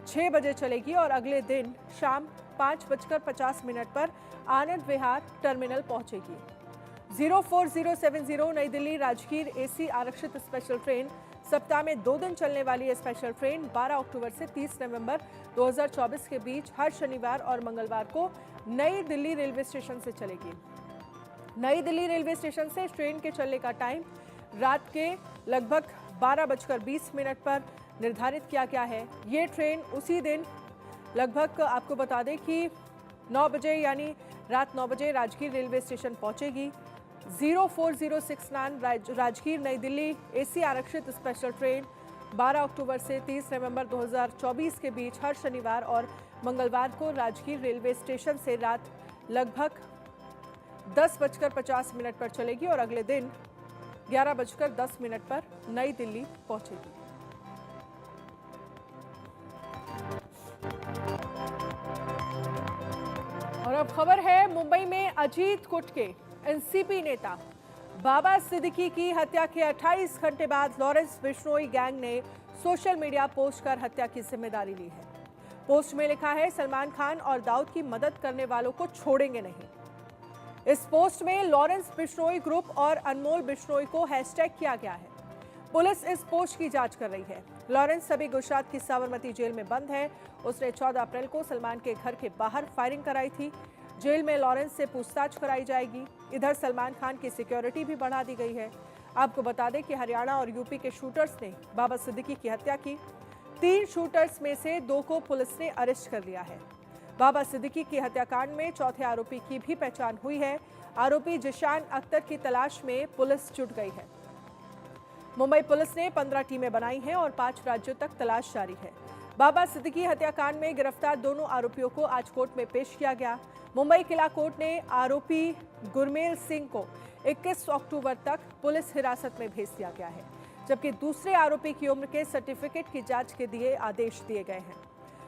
6 बजे चलेगी और अगले दिन शाम 5:50 पर आनंद विहार टर्मिनल पहुंचेगी। 04070 नई दिल्ली राजगीर एसी आरक्षित स्पेशल ट्रेन सप्ताह में 2 दिन चलने वाली ये स्पेशल ट्रेन 12 अक्टूबर से 30 नवंबर 2024 के बीच हर शनिवार और मंगलवार को नई दिल्ली रेलवे स्टेशन से चलेगी। नई दिल्ली रेलवे स्टेशन से इस ट्रेन के चलने का टाइम रात के लगभग 12:20 पर निर्धारित किया गया है। ये ट्रेन उसी दिन लगभग आपको बता दें कि 9 बजे यानी रात 9 बजे राजगीर रेलवे स्टेशन पहुंचेगी। 04069 राजगीर नई दिल्ली एसी आरक्षित स्पेशल ट्रेन 12 अक्टूबर से 30 नवंबर 2024 के बीच हर शनिवार और मंगलवार को राजगीर रेलवे स्टेशन से रात लगभग 10:50 पर चलेगी और अगले दिन 11:10 पर नई दिल्ली पहुंचेगी। और अब खबर है मुंबई में अजीत गुट के एनसीपी नेता बाबा सिद्दीकी की हत्या के 28 घंटे बाद लॉरेंस बिश्नोई गैंग ने सोशल मीडिया पोस्ट कर हत्या की जिम्मेदारी ली है। पोस्ट में लिखा है, सलमान खान और दाऊद की मदद करने वालों को छोड़ेंगे नहीं। इस पोस्ट में लॉरेंस बिश्नोई ग्रुप और अनमोल बिश्नोई को हैशटैग किया गया है। पुलिस इस पोस्ट की जांच कर रही है। लॉरेंस अभी गुजरात की साबरमती जेल में बंद है। उसने 14 अप्रैल को सलमान के घर के बाहर फायरिंग कराई थी। जेल में लॉरेंस से पूछताछ कराई जाएगी। इधर सलमान खान की सिक्योरिटी भी बढ़ा दी गई है। आपको बता दें कि हरियाणा और यूपी के शूटर्स ने बाबा सिद्दीकी की हत्या की। 3 शूटर्स में से 2 को पुलिस ने अरेस्ट कर लिया है। बाबा सिद्दीकी की हत्याकांड में चौथे आरोपी की भी पहचान हुई है। आरोपी जिशान अख्तर की तलाश में पुलिस जुट गई है। मुंबई पुलिस ने 15 टीमें बनाई हैं और 5 राज्यों तक तलाश जारी है। बाबा सिद्दीकी हत्याकांड में गिरफ्तार दोनों आरोपियों को आज कोर्ट में पेश किया गया। मुंबई किला कोर्ट ने आरोपी गुरमेल सिंह को 21 अक्टूबर तक पुलिस हिरासत में भेज दिया गया है, जबकि दूसरे आरोपी की उम्र के सर्टिफिकेट की जांच के लिए आदेश दिए गए हैं।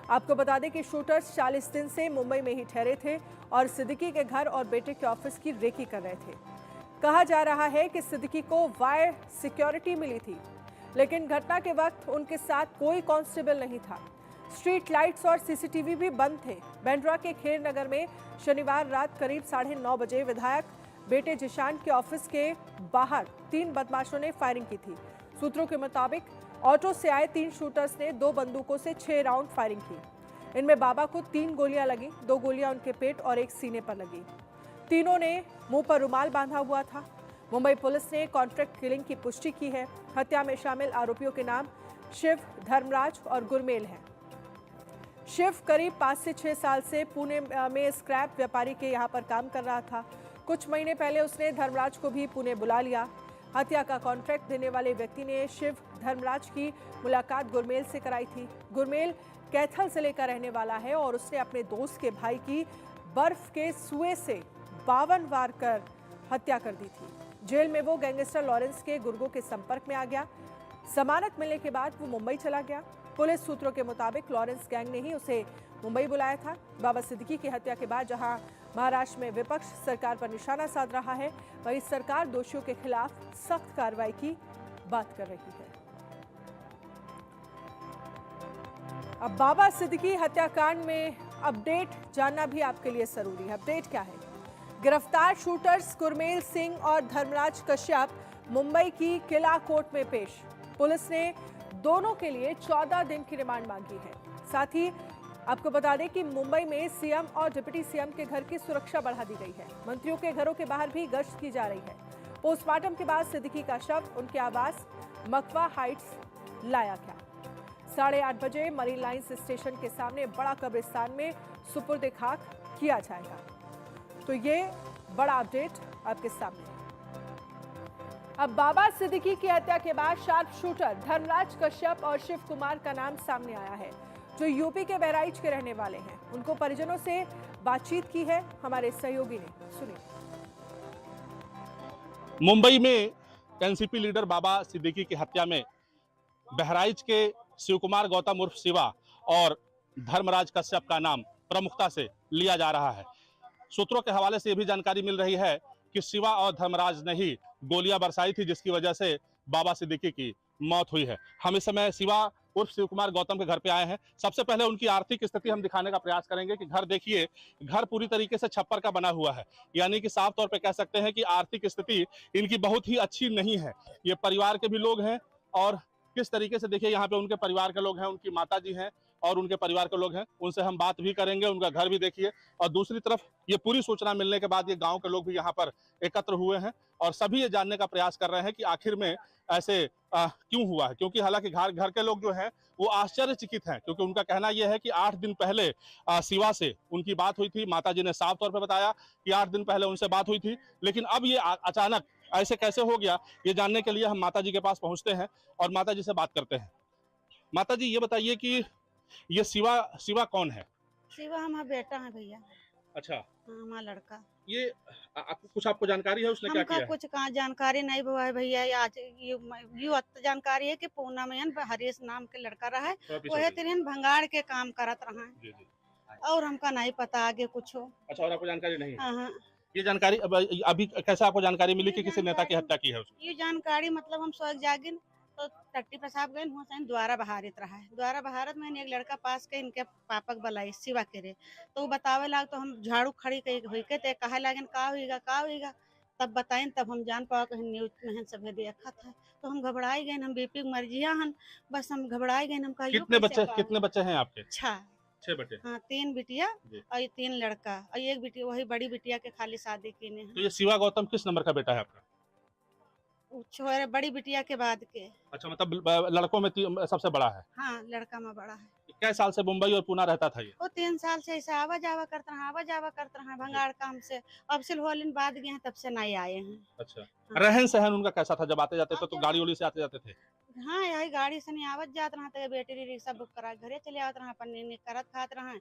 आपको बता दें कि शूटर्स 40 दिन से मुंबई में ही ठहरे थे और सिद्दीकी के घर और बेटे के ऑफिस की रेकी कर रहे थे। कहा जा रहा है कि सिद्दीकी को वायर सिक्योरिटी मिली थी, लेकिन घटना के वक्त उनके साथ कोई कांस्टेबल नहीं था। स्ट्रीट लाइट्स और सीसीटीवी भी बंद थे। बांद्रा के खेर नगर में शनिवार रात करीब 9:30 बजे विधायक बेटे जिशान के ऑफिस के बाहर 3 बदमाशों ने फायरिंग की थी। सूत्रों के मुताबिक ऑटो से आए 3 शूटर्स ने 2 बंदूकों से 6 राउंड फायरिंग की। इनमें बाबा को 3 गोलियां लगी, 2 गोलियां उनके पेट और 1 सीने पर लगी। तीनों ने मुंह पर रुमाल बांधा हुआ था। मुंबई पुलिस ने कॉन्ट्रैक्ट किलिंग की पुष्टि की है। हत्या में शामिल आरोपियों के नाम शिव, धर्मराज और गुरमेल हैं। शिव करीब 5 से 6 साल से पुणे में स्क्रैप व्यापारी के यहाँ पर काम कर रहा था। कुछ महीने पहले उसने धर्मराज को भी पुणे बुला लिया। हत्या का कॉन्ट्रैक्ट देने वाले व्यक्ति ने शिव धर्मराज की मुलाकात गुरमेल से कराई थी। गुरमेल कैथल जिले का रहने वाला है और उसने अपने दोस्त के भाई की बर्फ के सुए से 52 वार कर हत्या कर दी थी। जेल में वो गैंगस्टर लॉरेंस के गुर्गों के संपर्क में आ गया। जमानत मिलने के बाद वो मुंबई चला गया। पुलिस सूत्रों के मुताबिक लॉरेंस गैंग ने ही उसे मुंबई बुलाया था। बाबा सिद्दीकी की हत्या के बाद जहां महाराष्ट्र में विपक्ष सरकार पर निशाना साध रहा है, वहीं सरकार दोषियों के खिलाफ सख्त कार्रवाई की बात कर रही है। अब बाबा सिद्दीकी हत्याकांड में अपडेट जानना भी आपके लिए जरूरी है। अपडेट क्या है? गिरफ्तार शूटर्स गुरमेल सिंह और धर्मराज कश्यप मुंबई की किला कोर्ट में पेश। पुलिस ने दोनों के लिए 14 दिन की रिमांड मांगी है। साथ ही आपको बता दें कि मुंबई में सीएम और डिप्टी सीएम के घर की सुरक्षा बढ़ा दी गई है। मंत्रियों के घरों के बाहर भी गश्त की जा रही है। पोस्टमार्टम के बाद सिद्दीकी का शव उनके आवास मकवा हाइट्स लाया गया। 8:30 बजे मरीन लाइन्स स्टेशन के सामने बड़ा कब्रिस्तान में सुपुर्द खाक किया जाएगा। तो ये बड़ा अपडेट आपके सामने। अब बाबा सिद्दीकी की हत्या के बाद शार्प शूटर धर्मराज कश्यप और शिव कुमार का नाम सामने आया है, जो यूपी के बहराइच के रहने वाले हैं। उनको परिजनों से बातचीत की है हमारे सहयोगी ने, सुनिए। मुंबई में एनसीपी लीडर बाबा सिद्दीकी की हत्या में बहराइच के शिवकुमार गौतम उर्फ शिवा और धर्मराज कश्यप का नाम प्रमुखता से लिया जा रहा है। सूत्रों के हवाले से यह भी जानकारी मिल रही है कि शिवा और धर्मराज ने ही गोलियां बरसाई थी, जिसकी वजह से बाबा सिद्दीकी की मौत हुई है। हम इस समय शिवा उर्फ शिवकुमार गौतम के घर पे आए हैं। सबसे पहले उनकी आर्थिक स्थिति हम दिखाने का प्रयास करेंगे कि घर देखिए, घर पूरी तरीके से छप्पर का बना हुआ है, यानी कि साफ तौर पे कह सकते हैं कि आर्थिक स्थिति इनकी बहुत ही अच्छी नहीं है। ये परिवार के भी लोग हैं और किस तरीके से देखिए यहाँ पे उनके परिवार के लोग हैं, उनकी माता जी हैं और उनके परिवार के लोग हैं, उनसे हम बात भी करेंगे। उनका घर भी देखिए और दूसरी तरफ ये पूरी सूचना मिलने के बाद ये गांव के लोग भी यहाँ पर एकत्र हुए हैं और सभी ये जानने का प्रयास कर रहे हैं कि आखिर में ऐसे क्यों हुआ है, क्योंकि हालांकि घर के लोग जो हैं वो आश्चर्यचकित हैं, क्योंकि उनका कहना यह है कि 8 दिन पहले शिवा से उनकी बात हुई थी। माताजी ने साफ तौर पर बताया कि 8 दिन पहले उनसे बात हुई थी, लेकिन अब ये अचानक ऐसे कैसे हो गया, ये जानने के लिए हम माताजी के पास पहुंचते हैं और माताजी से बात करते हैं। माताजी, ये बताइए कि ये शिवा कौन है? शिवा हमारा बेटा है भैया। अच्छा, हमारा लड़का। ये कुछ आपको जानकारी है उसने क्या किया है? कुछ कहाँ जानकारी नहीं हुआ है भैया। आज ये जानकारी है कि पूना में हरीश नाम के लड़का रहा है, वह तेरहन भंगाड़ के काम करत रहा है और हमका नहीं पता आगे कुछ हो। अच्छा, और आपको जानकारी नहीं है? हाँ। ये जानकारी अभी कैसे आपको जानकारी मिली कि किसी नेता की हत्या की है उसने? ये जानकारी मतलब हम सोच जागिन तो टट्टी पेशाब गए हुसैन द्वारा बहारित रहा है। द्वारा बहारत में एक लड़का पास के इनके पापक बलाई शिवा के रे, तो वो बतावे लाग तो हम झाड़ू खड़ी हुई के ते कहे लागन का होगा तब बताएं, तब हम जान पाओ कि न्यूज में सब देखा था तो हम घबराए गए। हम बीपी मर्जिया हन, बस हम घबराए गए। हम कितने बच्चे हैं आपके? 6 बेटे। हाँ, 3 बिटिया और 3 लड़का और एक बिटिया, वही बड़ी बिटिया के खाली शादी की ने। तो ये शिवा गौतम किस नंबर का बेटा है आपका? छोरे बड़ी बिटिया के बाद के। अच्छा, मतलब लड़कों में सबसे बड़ा है? हाँ, लड़का में बड़ा है। कितने साल से मुंबई और पुणे रहता था ये? वो 3 साल से ऐसा आवा जावा करता रहा भंगाड़ काम से। अब सिलहोलिन बाद गए हैं, तब से नहीं आए हैं। अच्छा, रहन सहन उनका कैसा था? जब आते जाते थे तो गाड़ी उड़ी से आते जाते थे? हाँ, यही गाड़ी से नहीं आवत जात रहा था, बैटरी रिक्शा बुक करा घरे चले आवत रहा, पन्नी करत खात रहा,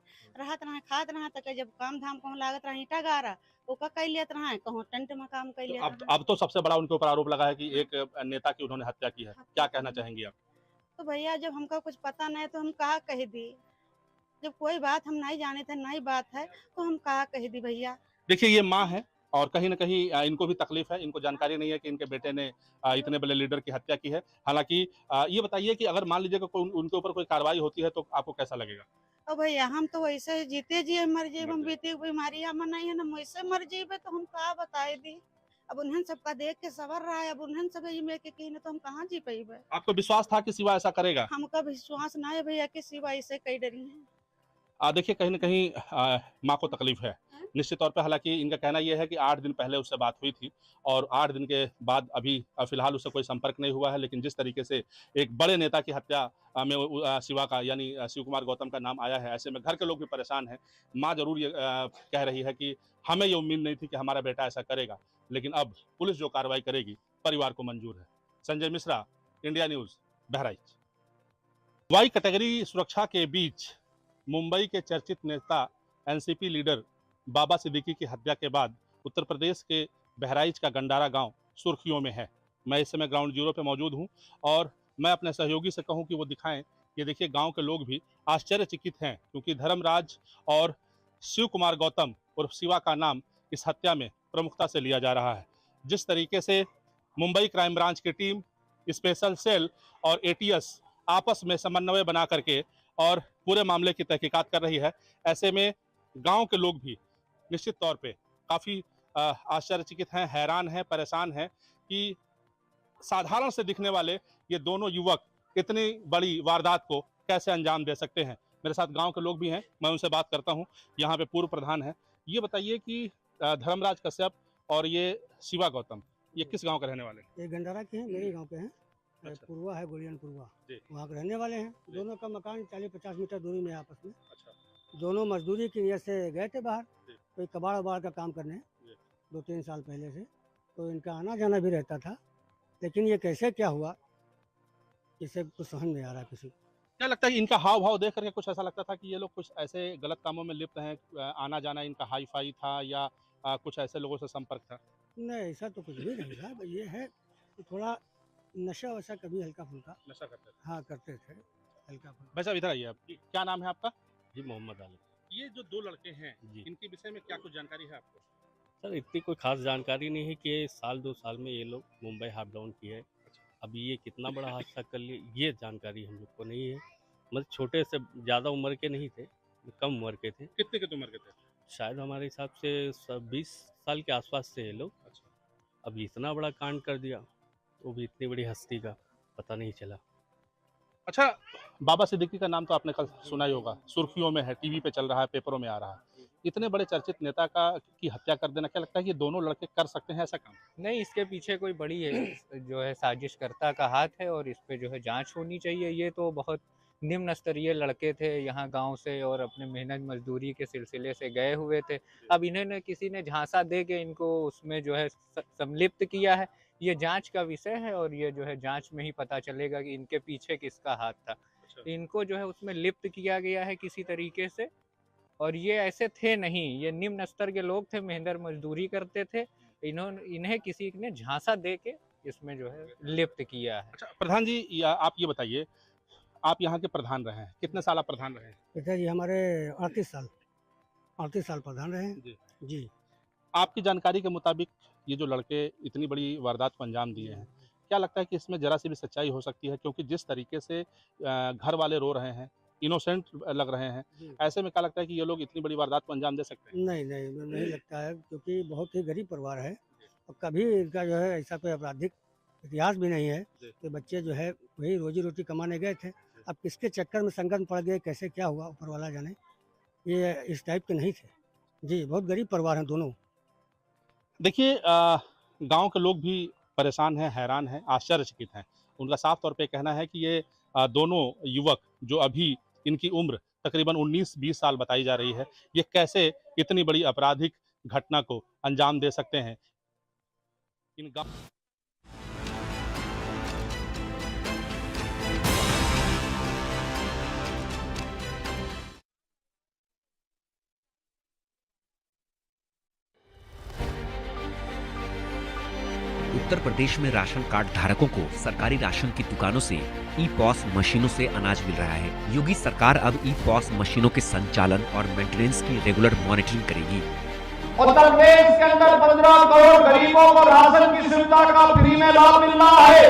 खात रहा तक जब काम धाम कहूँ लागत रहा ईटा गारा ओका कई लेत रहा, कहूँ टेंट में काम कई लेत रहा। अब तो सबसे बड़ा उनके ऊपर आरोप लगा है कि एक नेता की उन्होंने हत्या की है, क्या कहना चाहेंगी आप? तो भैया जब हमका कुछ पता नहीं तो हम कहा कह दी, जब कोई बात हम नहीं जाने थे, नई बात है तो हम कहा कह दी भैया। देखिए, ये माँ है और कहीं ना कहीं इनको भी तकलीफ है, इनको जानकारी नहीं है कि इनके बेटे ने इतने बड़े लीडर की हत्या की है। हालांकि ये बताइए कि अगर मान लीजिए उनके ऊपर कोई कार्रवाई होती है तो आपको कैसा लगेगा? अब भैया हम तो वैसे जीते जी मर जाए, हम बीती बीमारी हम नहीं है ना, वैसे मर जाए तो हम कहा बताए दी। अब उन्हें सबका देख के सवर रहा है, अब उन्हें सब में के कहीं तो हम कहाँ जी पाइबे। आपको विश्वास था कि शिवा ऐसा करेगा? हमका विश्वास ना है भैया कि शिवा ऐसे कई डरी है। देखिए, कहीं ना कहीं माँ को तकलीफ है निश्चित तौर पे। हालांकि इनका कहना यह है कि 8 दिन पहले उससे बात हुई थी और 8 दिन के बाद अभी फिलहाल उससे कोई संपर्क नहीं हुआ है, लेकिन जिस तरीके से एक बड़े नेता की हत्या में शिवा का यानी शिवकुमार गौतम का नाम आया है, ऐसे में घर के लोग भी परेशान हैं। माँ जरूर ये कह रही है कि हमें ये उम्मीद नहीं थी कि हमारा बेटा ऐसा करेगा, लेकिन अब पुलिस जो कार्रवाई करेगी परिवार को मंजूर है। Sanjay Mishra, India News, Bahraich. Y category सुरक्षा के बीच मुंबई के चर्चित नेता एनसीपी लीडर बाबा सिद्दीकी की हत्या के बाद उत्तर प्रदेश के बहराइच का गंडारा गांव सुर्खियों में है। मैं इस समय ग्राउंड जीरो पे मौजूद हूं और मैं अपने सहयोगी से कहूं कि वो दिखाएं। ये देखिए, गांव के लोग भी आश्चर्यचकित हैं, क्योंकि धर्मराज और शिव कुमार गौतम और शिवा का नाम इस हत्या में प्रमुखता से लिया जा रहा है। जिस तरीके से मुंबई क्राइम ब्रांच की टीम, स्पेशल सेल और एटीएस आपस में समन्वय बना करके और पूरे मामले की तहकीकात कर रही है, ऐसे में गांव के लोग भी निश्चित तौर पे काफ़ी आश्चर्यचकित हैं, हैरान हैं, परेशान हैं कि साधारण से दिखने वाले ये दोनों युवक इतनी बड़ी वारदात को कैसे अंजाम दे सकते हैं। मेरे साथ गांव के लोग भी हैं, मैं उनसे बात करता हूं। यहाँ पे पूर्व प्रधान है। ये बताइए कि धर्मराज कश्यप और ये शिवा गौतम ये किस गाँव के रहने वाले हैं? ये गंडारा के हैं, मेरे गाँव के हैं। अच्छा। पूर्वा है, गोलियन पूर्वा, वहाँ के रहने वाले हैं। दोनों का मकान 40-50 मीटर दूरी में आपस में। अच्छा। दोनों मजदूरी की नियत से गए थे बाहर, कोई कबाड़ वबाड़ का काम करने 2-3 साल पहले से, तो इनका आना जाना भी रहता था। लेकिन ये कैसे क्या हुआ, इसे कुछ समझ नहीं आ रहा किसी। क्या लगता है इनका हाव भाव देख करके कुछ ऐसा लगता था कि ये लोग कुछ ऐसे गलत कामों में लिप्त हैं, आना जाना इनका हाई फाई था या कुछ ऐसे लोगों से संपर्क था? नहीं, ऐसा तो कुछ भी नहीं था। ये है कि थोड़ा नशा वशा कभी हल्का फुल्का नशा करते थे। हाँ करते थे, हल्का फुल्का। भाई साहब इधर आइए आप, क्या नाम है आपका? जी मोहम्मद आलम। ये जो 2 लड़के हैं जी। इनके विषय में क्या कुछ जानकारी है आपको? सर इतनी कोई खास जानकारी नहीं है कि साल 2 साल में ये लोग मुंबई हाफ डाउन किए है। अभी ये कितना बड़ा हादसा कर लिए ये जानकारी हम लोग को नहीं है। मतलब छोटे से ज़्यादा उम्र के नहीं थे, कम उम्र के थे। कितने उम्र के थे? शायद हमारे हिसाब से 20 साल के आसपास थे ये लोग। अब इतना बड़ा कांड कर दिया, वो भी इतनी बड़ी हस्ती का पता नहीं चला। अच्छा, बाबा सिद्दीकी का नाम तो आपने कल सुना ही होगा, सुर्खियों में है, टीवी पे चल रहा है, पेपरों में आ रहा है। इतने बड़े चर्चित नेता की हत्या कर देना, क्या लगता है कि दोनों लड़के कर सकते हैं ऐसा काम? नहीं, इसके पीछे कोई बड़ी जो है साजिशकर्ता का हाथ है और इस पे जो है जांच होनी चाहिए। ये तो बहुत निम्न स्तरीय लड़के थे, यहाँ गांव से और अपने मेहनत मजदूरी के सिलसिले से गए हुए थे। अब इन्हें किसी ने झांसा दे के इनको उसमें जो है सम्मिलित किया है। ये जांच का विषय है और ये जो है जांच में ही पता चलेगा कि इनके पीछे किसका हाथ था। इनको जो है उसमें लिप्त किया गया है किसी तरीके से, और ये ऐसे थे नहीं, ये निम्न स्तर के लोग थे, मेहनत मजदूरी करते थे। इन्हें किसी ने झांसा दे के इसमें जो है लिप्त किया है। अच्छा प्रधान जी, आप ये बताइए, आप यहाँ के प्रधान रहे हैं, कितने साल आप प्रधान रहे हैं? पिताजी हमारे 38 साल प्रधान रहे हैं। जी। आपकी जानकारी के मुताबिक ये जो लड़के इतनी बड़ी वारदात को अंजाम दिए हैं, क्या लगता है कि इसमें जरा सी भी सच्चाई हो सकती है? क्योंकि जिस तरीके से घर वाले रो रहे हैं, इनोसेंट लग रहे हैं, ऐसे में क्या लगता है कि ये लोग इतनी बड़ी वारदात को अंजाम दे सकते हैं? नहीं लगता है, क्योंकि बहुत ही गरीब परिवार है और कभी इनका जो है ऐसा कोई आपराधिक इतिहास भी नहीं है कि बच्चे जो है वही रोजी रोटी कमाने गए थे। अब किसके चक्कर में संकट में पड़ गए, कैसे क्या हुआ ऊपर वाला जाने, ये इस टाइप के नहीं थे। जी, बहुत गरीब परिवार हैं दोनों। देखिए, गांव के लोग भी परेशान हैं, हैरान हैं, आश्चर्यचकित हैं। उनका साफ तौर पे कहना है कि ये दोनों युवक जो अभी इनकी उम्र तकरीबन 19-20 साल बताई जा रही है, ये कैसे इतनी बड़ी आपराधिक घटना को अंजाम दे सकते हैं। इन गाँव उत्तर प्रदेश में राशन कार्ड धारकों को सरकारी राशन की दुकानों से ई-पॉस मशीनों से अनाज मिल रहा है। योगी सरकार अब ई-पॉस मशीनों के संचालन और मेंटेनेंस की रेगुलर मॉनिटरिंग करेगी। उत्तर प्रदेश के अंदर 15 करोड़ गरीबों को राशन की सुविधा का फ्री में लाभ मिल रहा है।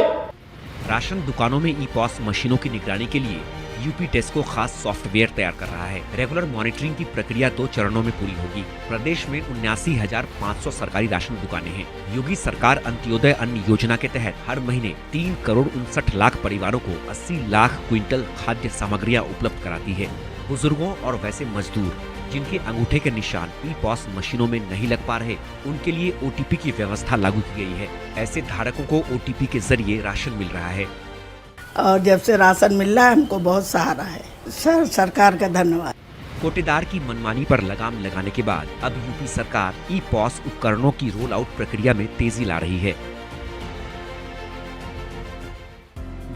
राशन दुकानों में ई-पॉस मशीनों की निगरानी के लिए यूपी टेस्को खास सॉफ्टवेयर तैयार कर रहा है। रेगुलर मॉनिटरिंग की प्रक्रिया 2 चरणों में पूरी होगी। प्रदेश में 79,500 सरकारी राशन दुकानें हैं। योगी सरकार अंत्योदय अन्न योजना के तहत हर महीने 3 करोड़ 59 लाख परिवारों को 80 लाख क्विंटल खाद्य सामग्रियां उपलब्ध कराती है। बुजुर्गों और वैसे मजदूर जिनके अंगूठे के निशान ई-पॉस मशीनों में नहीं लग पा रहे, उनके लिए OTP की व्यवस्था लागू की गई है। ऐसे धारकों को OTP के जरिए राशन मिल रहा है। और जब से राशन मिल रहा है हमको बहुत सहारा है। सरकार का धन्यवाद। कोटेदार की मनमानी पर लगाम लगाने के बाद अब यूपी सरकार ई-पॉस उपकरणों की रोल आउट प्रक्रिया में तेजी ला रही है।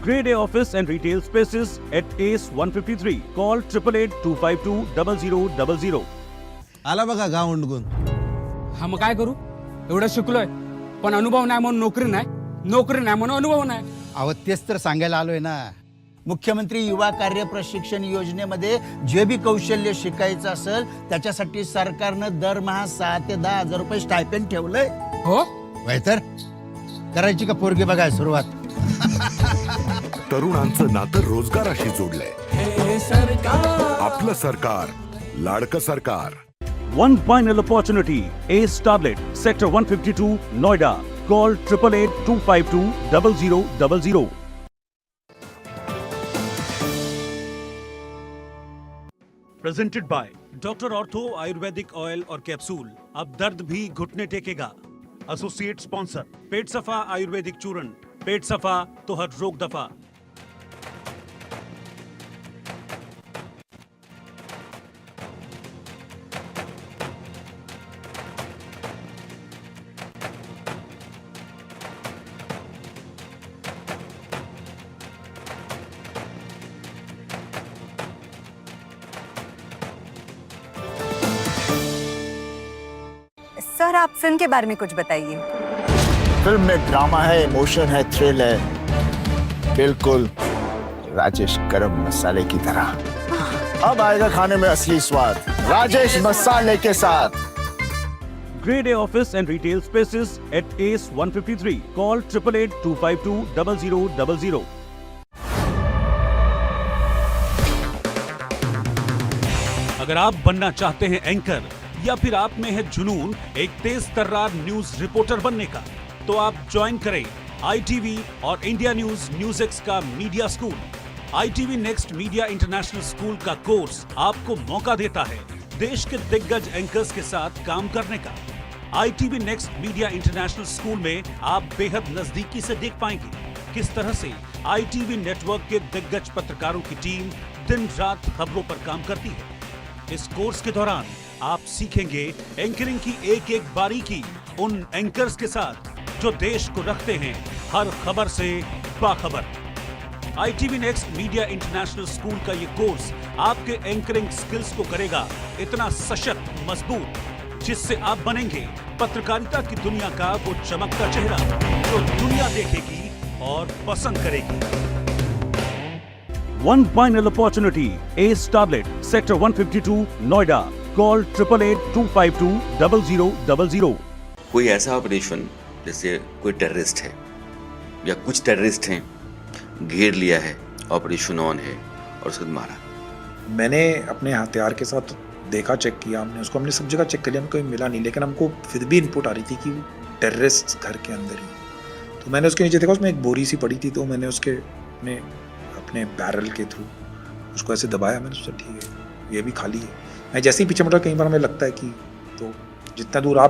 Grade A office and retail spaces at ACE 153. Call 8882520000. आला बघा गाव उंडगून. हम काय करू, एवढं शिकलोय पण अनुभव नाही म्हणून नोकरी नाही, नोकरी नाही म्हणून अनुभव नाही. अहो तेच तर सांगायला आलोय ना. मुख्यमंत्री युवा कार्य प्रशिक्षण योजनेमध्ये जे बी कौशल्य शिकायचं असेल त्याच्यासाठी सरकारनं दरमहा 6 ते 10 हजार रुपये स्टायपेंड ठेवलंय. हो वय तर करायची का पोरगी बघाय सुरुवात. तरुणांचं नातं रोजगाराशी जोडलंय. आपलं सरकार, लाडकं सरकार. One final opportunity. ACE tablet, Sector 152, Noida. Call 8882520000. Presented by Dr. Ortho Ayurvedic oil और कैप्सूल, अब दर्द भी घुटने टेकेगा। एसोसिएट स्पॉन्सर पेट सफा आयुर्वेदिक चूर्ण, पेट सफा तो हर रोग दफा। सर आप फिल्म के बारे में कुछ बताइए। फिल्म में ड्रामा है, इमोशन है, थ्रिल है, बिल्कुल राजेश गरम मसाले की तरह। अब आएगा खाने में असली स्वाद, राजेश मसाले के साथ। Grade A office and retail spaces at ACE 153. Call 888-252-0000. अगर आप बनना चाहते हैं एंकर या फिर आप में है जुनून एक तेज तर्रार न्यूज रिपोर्टर बनने का, तो आप ज्वाइन करें ITV और इंडिया न्यूज एक्स का media school. ITV next media international school का कोर्स आपको मौका देता है देश के दिग्गज एंकर्स के साथ काम करने का। ITV next media international school में आप बेहद नजदीकी से देख पाएंगे किस तरह से ITV नेटवर्क के दिग्गज पत्रकारों की टीम दिन रात खबरों पर काम करती है। इस कोर्स के दौरान आप सीखेंगे एंकरिंग की एक एक बारीकी उन एंकर्स के साथ जो देश को रखते हैं हर खबर से बाखबर। ITV next media international school का ये कोर्स आपके एंकरिंग स्किल्स को करेगा इतना सशक्त, मजबूत, जिससे आप बनेंगे पत्रकारिता की दुनिया का वो चमकता चेहरा जो दुनिया देखेगी और पसंद करेगी। One final opportunity. ACE tablet, Sector 152, Noida. Call 888-252-0000. कोई ऐसा ऑपरेशन जैसे कोई टेररिस्ट है या कुछ टेररिस्ट हैं, घेर लिया है, ऑपरेशन ऑन है और उसको मारा। मैंने अपने हथियार के साथ देखा, चेक किया हमने सब जगह चेक कर लिया, हमें कोई मिला नहीं, लेकिन हमको फिर भी इनपुट आ रही थी कि टेररिस्ट घर के अंदर ही। तो मैंने उसके नीचे देखा, उसमें एक बोरी सी पड़ी थी, तो मैंने उसके अपने बैरल के थ्रू उसको ऐसे दबाया। मैंने सोचा ठीक है ये भी खाली है। मैं जैसे ही पीछे मुड़ा, कई बार हमें लगता है कि तो जितना दूर आप